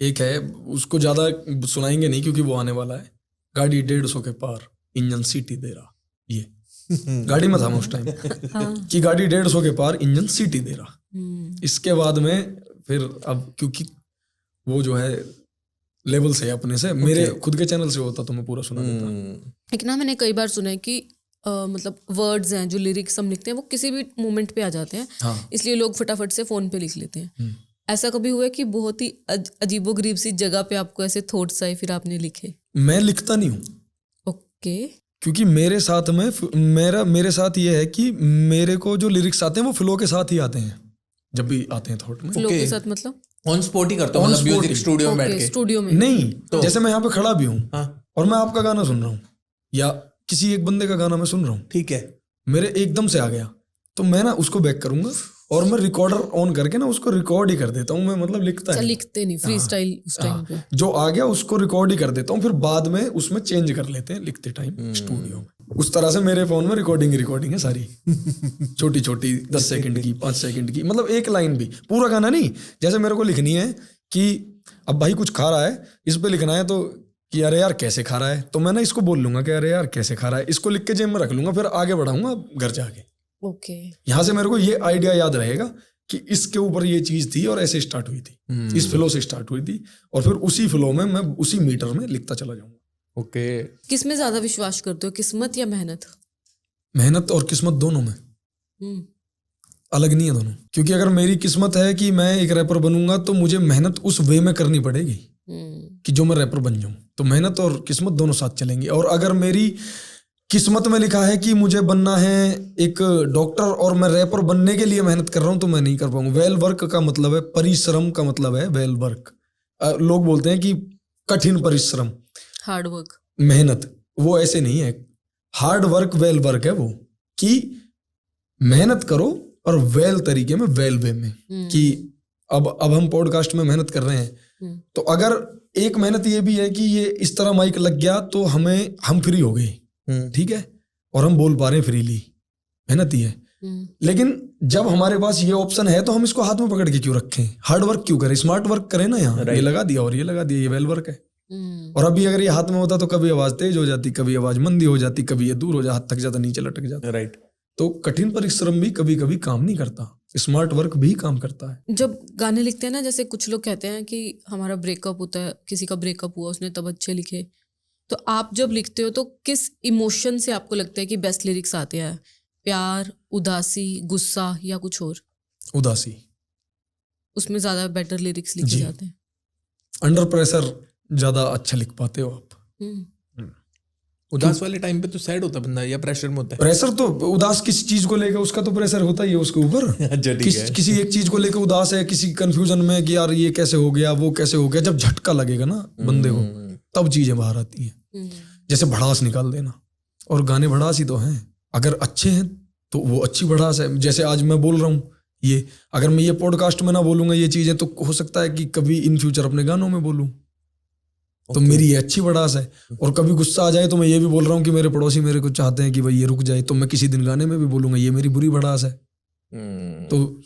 एक है, उसको ज्यादा सुनाएंगे नहीं क्योंकि वो आने वाला है। गाड़ी 150 के पार, इंजन सीटी दे रहा, ये गाड़ी में था मैं उस टाइम कि गाड़ी 150 के पार, इंजन सीटी दे रहा। इसके बाद में फिर अब क्योंकि वो जो है लेवल से अपने से, मेरे खुद के चैनल से होता तो मैं पूरा सुना देता। एक ना मैंने कई बार सुना है कि मतलब वर्ड्स हैं जो लिरिक्स हम लिखते हैं वो किसी भी मोमेंट पे आ जाते हैं। हाँ। इसलिए लोग फटाफट से फोन पे लिख लेते हैं। ऐसा कभी हुआ है कि बहुत ही अजीबोगरीब सी जगह पे आपको ऐसे थॉट्स आए फिर आपने लिखे? मैं लिखता नहीं हूँ। ओके। क्योंकि मेरे साथ में मेरे साथ ये है कि मेरे को जो लिरिक्स आते हैं वो फ्लो के साथ ही आते हैं, जब भी आते हैं थॉट में। फ्लो के साथ मतलब ऑन स्पॉट ही करता हूँ, मतलब म्यूजिक स्टूडियो में बैठ के? स्टूडियो में नहीं, तो जैसे मैं यहाँ पे खड़ा भी हूँ और मैं आपका गाना सुन रहा हूँ या किसी एक बंदे का गाना मैं सुन रहा हूँ, ठीक है, मेरे एकदम से आ गया तो मैं ना उसको बैक करूंगा और मैं रिकॉर्डर ऑन करके ना उसको रिकॉर्ड ही कर देता हूँ। मैं मतलब लिखता अच्छा, है लिखते नहीं, फ्री स्टाइल उस टाइम पे। जो आ गया उसको रिकॉर्ड ही कर देता हूँ, फिर बाद में उसमें चेंज कर लेते हैं लिखते टाइम स्टूडियो में। उस तरह से मेरे फोन में रिकॉर्डिंग है सारी छोटी छोटी 10 सेकंड की, 5 सेकंड की, मतलब एक लाइन भी, पूरा गाना नहीं। जैसे मेरे को लिखनी है कि अब भाई कुछ खा रहा है, इस पे लिखना है तो कि अरे यार कैसे खा रहा है, तो मैं ना इसको बोल लूंगा कि अरे यार कैसे खा रहा है, इसको लिख के जेब में रख लूंगा, फिर आगे बढ़ाऊंगा घर जाके। ओके, यहाँ से मेरे को ये आइडिया याद रहेगा कि इसके ऊपर ये चीज थी और ऐसे स्टार्ट हुई थी, इस फ्लो से स्टार्ट हुई थी, और फिर उसी फ्लो में मैं उसी मीटर में लिखता चला जाऊंगा। ओके। किस में ज्यादा विश्वास करते हो, किस्मत या मेहनत? मेहनत और किस्मत दोनों में, अलग नहीं है दोनों। क्योंकि अगर मेरी किस्मत है कि मैं एक रैपर बनूंगा तो मुझे मेहनत उस वे में करनी पड़ेगी कि जो मैं रैपर बन जाऊं, तो मेहनत और किस्मत दोनों साथ चलेंगी। और अगर मेरी किस्मत में लिखा है कि मुझे बनना है एक डॉक्टर और मैं रैपर बनने के लिए मेहनत कर रहा हूं, तो मैं नहीं कर पाऊंगा। वेल वर्क का मतलब है परिश्रम, का मतलब है वेल वर्क। लोग बोलते हैं कि कठिन परिश्रम, हार्ड वर्क, मेहनत, वो ऐसे नहीं है। हार्ड वर्क वेल वर्क है वो, कि मेहनत करो और वेल तरीके में, वेल वे में, कि अब हम पॉडकास्ट में मेहनत कर रहे हैं, तो अगर एक मेहनत ये भी है कि ये इस तरह माइक लग गया तो हम फ्री हो गए, ठीक है, और हम बोल पा रहे हैं फ्रीली, मेहनत ही है। लेकिन जब हमारे पास ये ऑप्शन है तो हम इसको हाथ में पकड़ के क्यों रखें? हार्ड वर्क क्यों करें? स्मार्ट वर्क करें ना। यहाँ ये लगा दिया और ये लगा दिया, ये वेल वर्क है। और अभी अगर ये हाथ में होता तो कभी आवाज तेज हो जाती, कभी आवाज मंदी हो जाती, कभी ये दूर हो जाता, हाथ तक जाता, नीचे लटक जाता। राइट। तो कठिन परिश्रम भी कभी कभी काम नहीं करता, स्मार्ट वर्क भी काम करता है। जब गाने लिखते हैं ना, जैसे कुछ लोग कहते हैं कि हमारा ब्रेकअप होता है, किसी का ब्रेकअप हुआ, उसने तब अच्छे लिखे, तो आप जब लिखते हो तो किस इमोशन से आपको लगता है कि बेस्ट लिरिक्स आते हैं? प्यार, उदासी, गुस्सा या कुछ और? उदासी, उसमें ज्यादा बेटर लिरिक्स लिखे जाते हैं। अंडर प्रेशर ज्यादा अच्छा लिख पाते हो आप। उदास वाले टाइम पे तो सैड होता बंदा, या प्रेशर में होता है? प्रेशर तो उदास किसी चीज को लेकर उसका तो प्रेशर होता ही है उसके ऊपर। किसी एक चीज को लेकर उदास है, किसी कंफ्यूजन में कि यार ये कैसे हो गया, वो कैसे हो गया, जब झटका लगेगा ना बंदे को तब चीजें बाहर आती हैं। जैसे भड़ास निकाल देना, और गाने भड़ास ही तो हैं, अगर अच्छे हैं तो वो अच्छी भड़ास है। जैसे आज मैं बोल रहा हूँ ये, अगर मैं ये पॉडकास्ट में ना बोलूंगा ये चीजें, तो हो सकता है कि कभी इन फ्यूचर अपने गानों में बोलूं, तो मेरी ये अच्छी भड़ास है। और कभी गुस्सा आ जाए तो मैं ये भी बोल रहा हूँ कि मेरे पड़ोसी मेरे को चाहते हैं कि भाई ये रुक जाए, तो मैं किसी दिन गाने में भी बोलूंगा ये मेरी बुरी भड़ास है। तो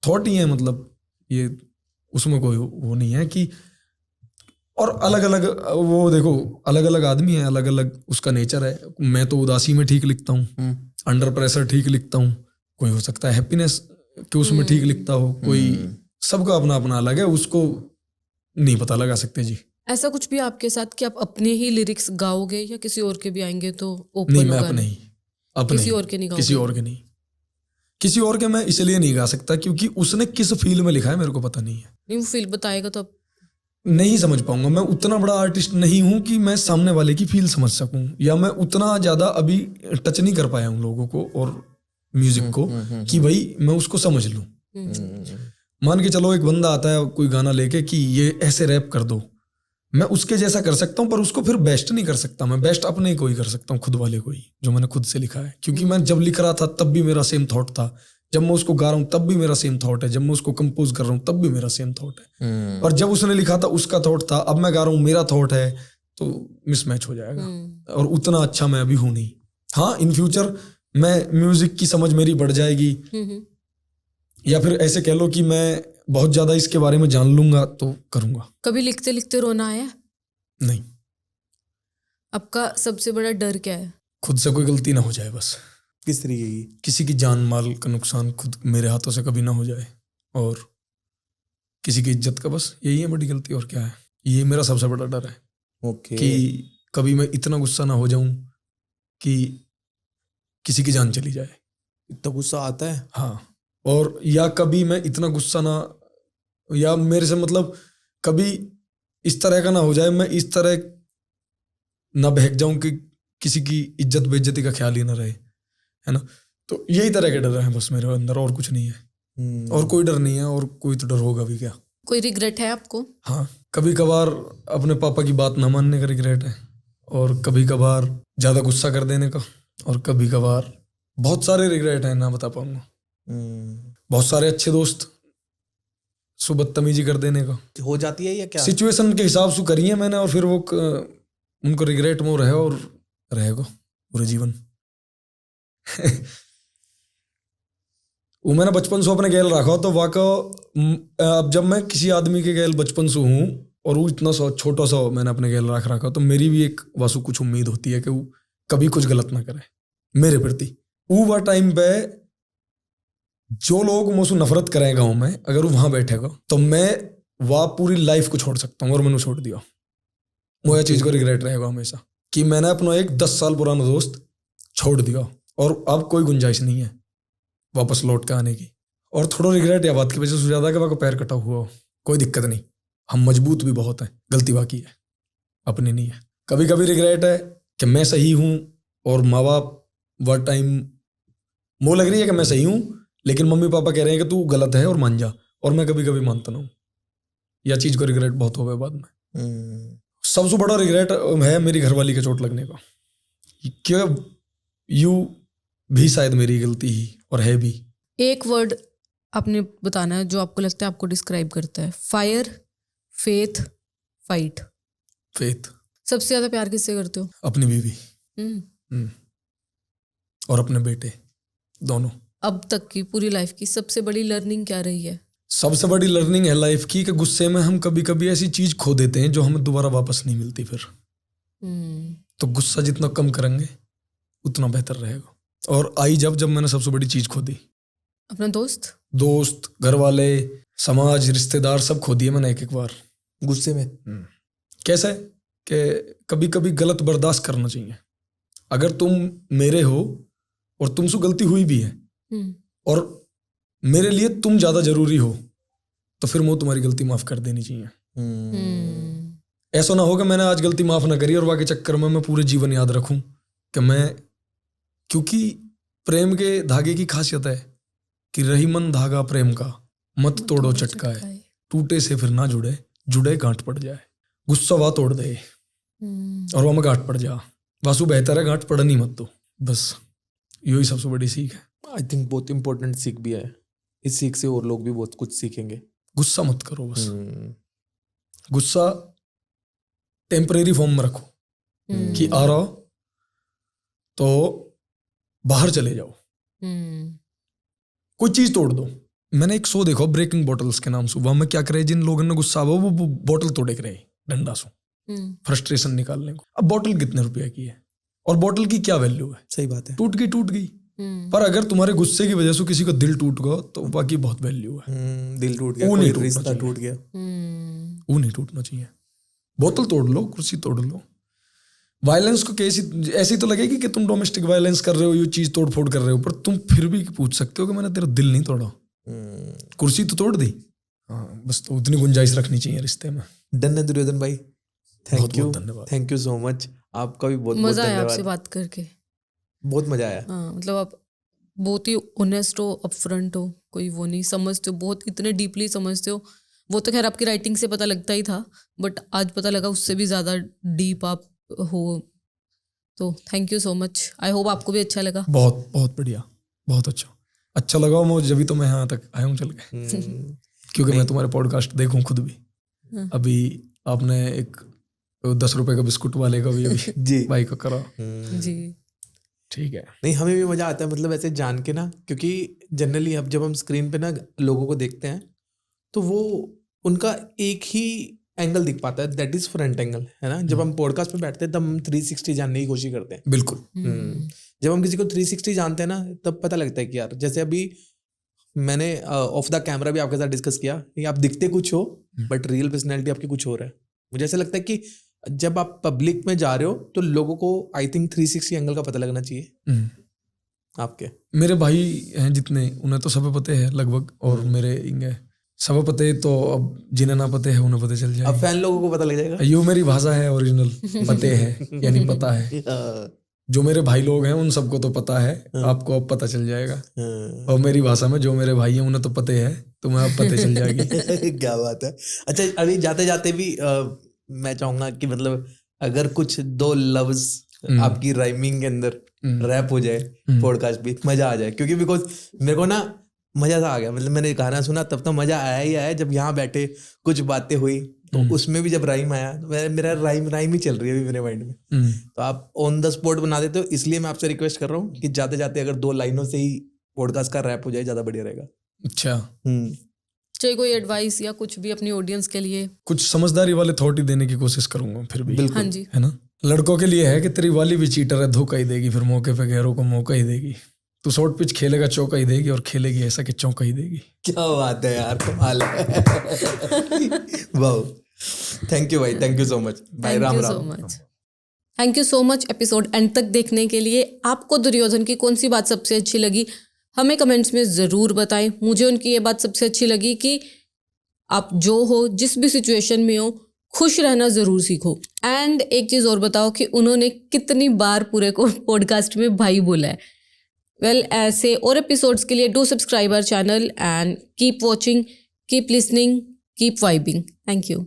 थॉट ही है, मतलब ये उसमें कोई वो नहीं है कि, और अलग अलग वो देखो, अलग अलग आदमी है, अलग अलग उसका नेचर है। मैं तो उदासी में ठीक लिखता हूँ, अंडर प्रेशर ठीक लिखता हूँ, कोई हो सकता है हैप्पीनेस के उसमें ठीक लिखता हो, कोई, सबका अपना अपना अलग है, उसको नहीं पता लगा सकते जी। ऐसा कुछ भी आपके साथ कि आप अपने ही लिरिक्स गाओगे या किसी और के भी आएंगे तो ओपन? नहीं, मैं अपने ही, किसी और के नहीं गाओगे? किसी और के नहीं, किसी और के मैं इसलिए नहीं गा सकता क्योंकि उसने किस फील में लिखा है मेरे को पता नहीं है। नहीं, वो फील बताएगा तो नहीं समझ पाऊंगा। मैं उतना बड़ा आर्टिस्ट नहीं हूं कि मैं सामने वाले की फील समझ सकूं, या मैं उतना ज्यादा अभी टच नहीं कर पाया हूं लोगों को और म्यूजिक को कि भाई मैं उसको समझ लूं। मान के चलो एक बंदा आता है कोई गाना लेके कि ये ऐसे रैप कर दो, मैं उसके जैसा कर सकता हूं, पर उसको फिर बेस्ट नहीं कर सकता। मैं बेस्ट अपने को ही कर सकता हूं, खुद वाले को ही, जो मैंने खुद से लिखा है। क्योंकि मैं जब लिख रहा था तब भी मेरा सेम थॉट था, जब मैं उसको गा रहा हूं तब भी मेरा सेम थॉट है, जब मैं उसको कंपोज कर रहा हूं तब भी मेरा सेम थॉट है। और जब उसने लिखा था उसका थॉट था, अब मैं गा रहा हूं मेरा थॉट है, तो मिसमैच हो जाएगा। और उतना अच्छा मैं अभी हूं नहीं। हाँ, इन फ्यूचर मैं म्यूजिक की समझ मेरी बढ़ जाएगी, या फिर ऐसे कह लो कि मैं बहुत ज्यादा इसके बारे में जान लूंगा तो करूंगा। कभी लिखते लिखते रोना आया? नहीं। आपका सबसे बड़ा डर क्या है? खुद से कोई गलती ना हो जाए बस। किस तरीके की? किसी की जान माल का नुकसान खुद मेरे हाथों से कभी ना हो जाए, और किसी की इज्जत का, बस यही है बड़ी गलती, और क्या है। ये मेरा सबसे बड़ा डर है। ओके। कि कभी मैं इतना गुस्सा ना हो जाऊं कि किसी की जान चली जाए। इतना गुस्सा आता है? हाँ, और या कभी मैं इतना गुस्सा ना, या मेरे से मतलब कभी इस तरह का ना हो जाए, मैं इस तरह ना बहक जाऊं कि किसी की इज्जत बेइज्जती का ख्याल ही ना रहे, है ना। तो यही तरह के डर है बस मेरे अंदर, और कुछ नहीं है। और कोई डर नहीं है, और कोई तो डर होगा भी क्या। कोई रिग्रेट है आपको? हाँ, कभी कभार अपने पापा की बात ना मानने का रिग्रेट है, और कभी कभार ज्यादा गुस्सा कर देने का, और कभी कभार बहुत सारे रिग्रेट हैं, ना बता पाऊंगा। बहुत सारे अच्छे दोस्त सो बदतमीजी कर देने का हो जाती है या क्या? सिचुएशन के हिसाब से करी है मैंने, और फिर वो उनको रिग्रेट में रहे और रहेगा पूरे जीवन। वो मैंने बचपन से अपने गैल रखा तो वाका, अब जब मैं किसी आदमी के गैल बचपन से हूँ और वो इतना सा छोटा सा मैंने अपने गैल रख रखा, तो मेरी भी एक वासु कुछ उम्मीद होती है कि वो कभी कुछ गलत ना करे मेरे प्रति। वो टाइम पे जो लोग मुझसे नफरत करें गाँव में, अगर वो वहां बैठेगा तो मैं वह पूरी लाइफ को छोड़ सकता हूँ, और मैंने छोड़ दिया। मुझे चीज को रिग्रेट रहेगा हमेशा कि मैंने अपना एक 10 साल पुराना दोस्त छोड़ दिया, और अब कोई गुंजाइश नहीं है वापस लौट के आने की। और थोड़ा रिग्रेट या बात की वजह से ज्यादा कि वह पैर कटा हुआ हो, कोई दिक्कत नहीं, हम मजबूत भी बहुत है, गलती बाकी है, अपनी नहीं है। कभी कभी रिग्रेट है कि मैं सही हूँ और माँ बाप वह टाइम मुँह लग रही है कि मैं सही हूँ, लेकिन मम्मी पापा कह रहे हैं कि तू गलत है और मान जा, और मैं कभी कभी मानता ना हूँ। यह चीज को रिग्रेट बहुत हो गया बाद में। सबसे बड़ा रिग्रेट है मेरी घरवाली के चोट लगने का, कि यू भी शायद मेरी गलती ही और है भी। एक वर्ड आपने बताना है जो आपको लगता है आपको डिस्क्राइब करता है। Fire, faith, fight. फेथ। सबसे ज्यादा प्यार किससे करते हो? अपनी बीवी और अपने बेटे, दोनों। अब तक की पूरी लाइफ की सबसे बड़ी लर्निंग क्या रही है? सबसे बड़ी लर्निंग है लाइफ की कि गुस्से में हम कभी कभी ऐसी चीज खो देते हैं जो हमें दोबारा वापस नहीं मिलती फिर। तो गुस्सा जितना कम करेंगे उतना बेहतर रहेगा। और आई जब मैंने सबसे बड़ी चीज खो दी, अपना दोस्त, घर वाले, समाज, रिश्तेदार सब खो दिए मैंने एक बार गुस्से में। कैसे कि कभी कभी गलत बर्दाश्त करना चाहिए। अगर तुम मेरे हो और तुमसे गलती हुई भी है और मेरे लिए तुम ज्यादा जरूरी हो, तो फिर मुझे तुम्हारी गलती माफ कर देनी चाहिए। ऐसा ना हो कि मैंने आज गलती माफ ना करी और वाके चक्कर में मैं पूरे जीवन याद रखूं कि मैं, क्योंकि प्रेम के धागे की खासियत है कि रही मन धागा प्रेम का, मत तोड़ो चटका है, टूटे से फिर ना जुड़े, जुड़े गांठ पड़ जाए। गुस्सा वह तोड़ दे और वह में गांठ पड़ जा, वासु बेहतर है गांठ पड़नी मत दो। बस यही सबसे बड़ी सीख है। आई थिंक बहुत इंपॉर्टेंट सीख भी है। इस सीख से और लोग भी बहुत कुछ सीखेंगे। गुस्सा मत करो, बस गुस्सा टेम्परेरी फॉर्म में रखो कि आ रहा तो बाहर चले जाओ, कोई चीज तोड़ दो। मैंने एक शो देखा ब्रेकिंग बॉटल्स के नाम से, वहां में क्या करे, जिन लोगों ने गुस्सा हुआ वो बॉटल तोड़े करे डंडा से फ्रस्ट्रेशन निकालने को। अब बॉटल कितने रुपए की है और बॉटल की क्या वैल्यू है? सही बात है, टूट गई। पर अगर तुम्हारे गुस्से की वजह से किसी का दिल टूट गया तो बाकी बहुत वैल्यू है। दिल टूट गया, वो कोई नहीं रिश्ता टूट गया, वो नहीं टूटना चाहिए। बोतल तोड़ लो, कुर्सी तोड़ लो। वायलेंस को कैसी ऐसी तो लगेगी कि तुम डोमेस्टिक वायलेंस कर रहे हो, ये चीज तोड़ फोड़ कर रहे हो, पर तुम फिर भी पूछ सकते हो कि मैंने तेरा दिल नहीं तोड़ा, कुर्सी तो तोड़ दी। हाँ, बस तो उतनी गुंजाइश रखनी चाहिए रिश्ते में। डन है दुर्योधन भाई, थैंक यू, धन्यवाद, थैंक यू सो मच। आपका भी बहुत मजा आया धन्यवाद, आपसे बात करके, बहुत मजा आया। हाँ, मतलब आप बहुत ही ऑनेस्ट हो, अपफ्रंट हो, कोई वो नहीं, समझते हो, बहुत इतने डीपली समझते हो। वो तो खैर आपकी राइटिंग से पता लगता ही था, बट आज पता लगा उससे भी ज़्यादा डीप आप हो। तो thank you so much. I hope आपको भी अच्छा लगा। बहुत बढ़िया, बहुत अच्छा लगा मुझे, जब तो मैं यहाँ तक आया हूँ चल के। क्योंकि मैं तुम्हारे पॉडकास्ट देखूँ खुद भी। अभी आपने एक 10 रुपए का बिस्कुट वाले का भी अभी जी भाई को करा जी, ठीक है। नहीं, हमें भी मजा आता है, मतलब ऐसे जान के ना, क्योंकि जनरली अब जब हम स्क्रीन पे ना लोगों को देखते हैं तो वो उनका एक ही एंगल दिख पाता है, दैट इज फ्रंट एंगल, है ना। जब हम पॉडकास्ट पे बैठते हैं तब हम 360 जानने की कोशिश करते हैं। बिल्कुल। जब हम किसी को 360 जानते हैं ना, तब पता लगता है कि यार, जैसे अभी मैंने ऑफ द कैमरा भी आपके साथ डिस्कस किया कि आप दिखते कुछ हो बट रियल पर्सनैलिटी आपकी कुछ और है। मुझे ऐसा लगता है कि जब आप पब्लिक में जा रहे हो तो लोगों को आई थिंक 360 एंगल का पता लगना चाहिए। आपके मेरे भाई हैं जितने, उन्हें तो सब पते है लगभग, और मेरे इंगे सब पते, तो अब जिन्हें ना पते है उन्हें पता चल जाए। अब फैन लोगों को पता लग जाएगा। यो मेरी भाषा है ओरिजिनल, पते है यानी पता है। जो मेरे भाई लोग हैं उन सबको तो पता है, आपको अब पता चल जाएगा। और मेरी भाषा में जो मेरे भाई हैं उन्हें तो पते है, तुम्हें अब पता चल जाएगी। क्या बात है। अच्छा, अभी जाते जाते भी मैं चाहूंगा कि मतलब अगर कुछ 2 लफ्ज आपकी राइमिंग के अंदर रैप हो जाए पॉडकास्ट भी, मजा आ जाए। क्योंकि बिकॉज मेरे को ना मजा सा आ गया, मतलब मैंने गाना सुना तब तो मजा आया ही आया, जब यहाँ बैठे कुछ बातें हुई तो उसमें भी जब राइम आया तो मेरा राइम ही चल रही है अभी मेरे माइंड में। तो आप ऑन द स्पॉट बना देते हो, इसलिए मैं आपसे रिक्वेस्ट कर रहा हूँ कि जाते जाते अगर 2 लाइनों से ही पॉडकास्ट का रैप हो जाए ज्यादा बढ़िया रहेगा। अच्छा, चाहे कोई एडवाइस या कुछ भी अपनी ऑडियंस के लिए, कुछ समझदारी वाले थॉट ही देने की कोशिश करूंगा फिर भी। हाँ जी, है ना, लड़कों के लिए है कि तेरी वाली भी चीटर है, धोखा ही देगी, फिर मौके पे गैरों को मौका ही देगी। तू शॉर्ट पिच खेलेगा चौका ही देगी, और खेलेगी ऐसा कि चौका ही देगी। क्या बात है यार, कमाल है। वाओ, थैंक यू भाई, थैंक यू सो मच भाई। Thank Ram you Ram. So much, thank you so much episode and तक देखने के लिए। आपको दुर्योधन की कौन सी बात सबसे अच्छी लगी हमें कमेंट्स में ज़रूर बताएं। मुझे उनकी ये बात सबसे अच्छी लगी कि आप जो हो, जिस भी सिचुएशन में हो, खुश रहना ज़रूर सीखो। एंड एक चीज़ और बताओ कि उन्होंने कितनी बार पूरे को पॉडकास्ट में भाई बोला है। वेल, ऐसे और एपिसोड्स के लिए do subscribe our channel and keep watching, keep listening, keep vibing. Thank you.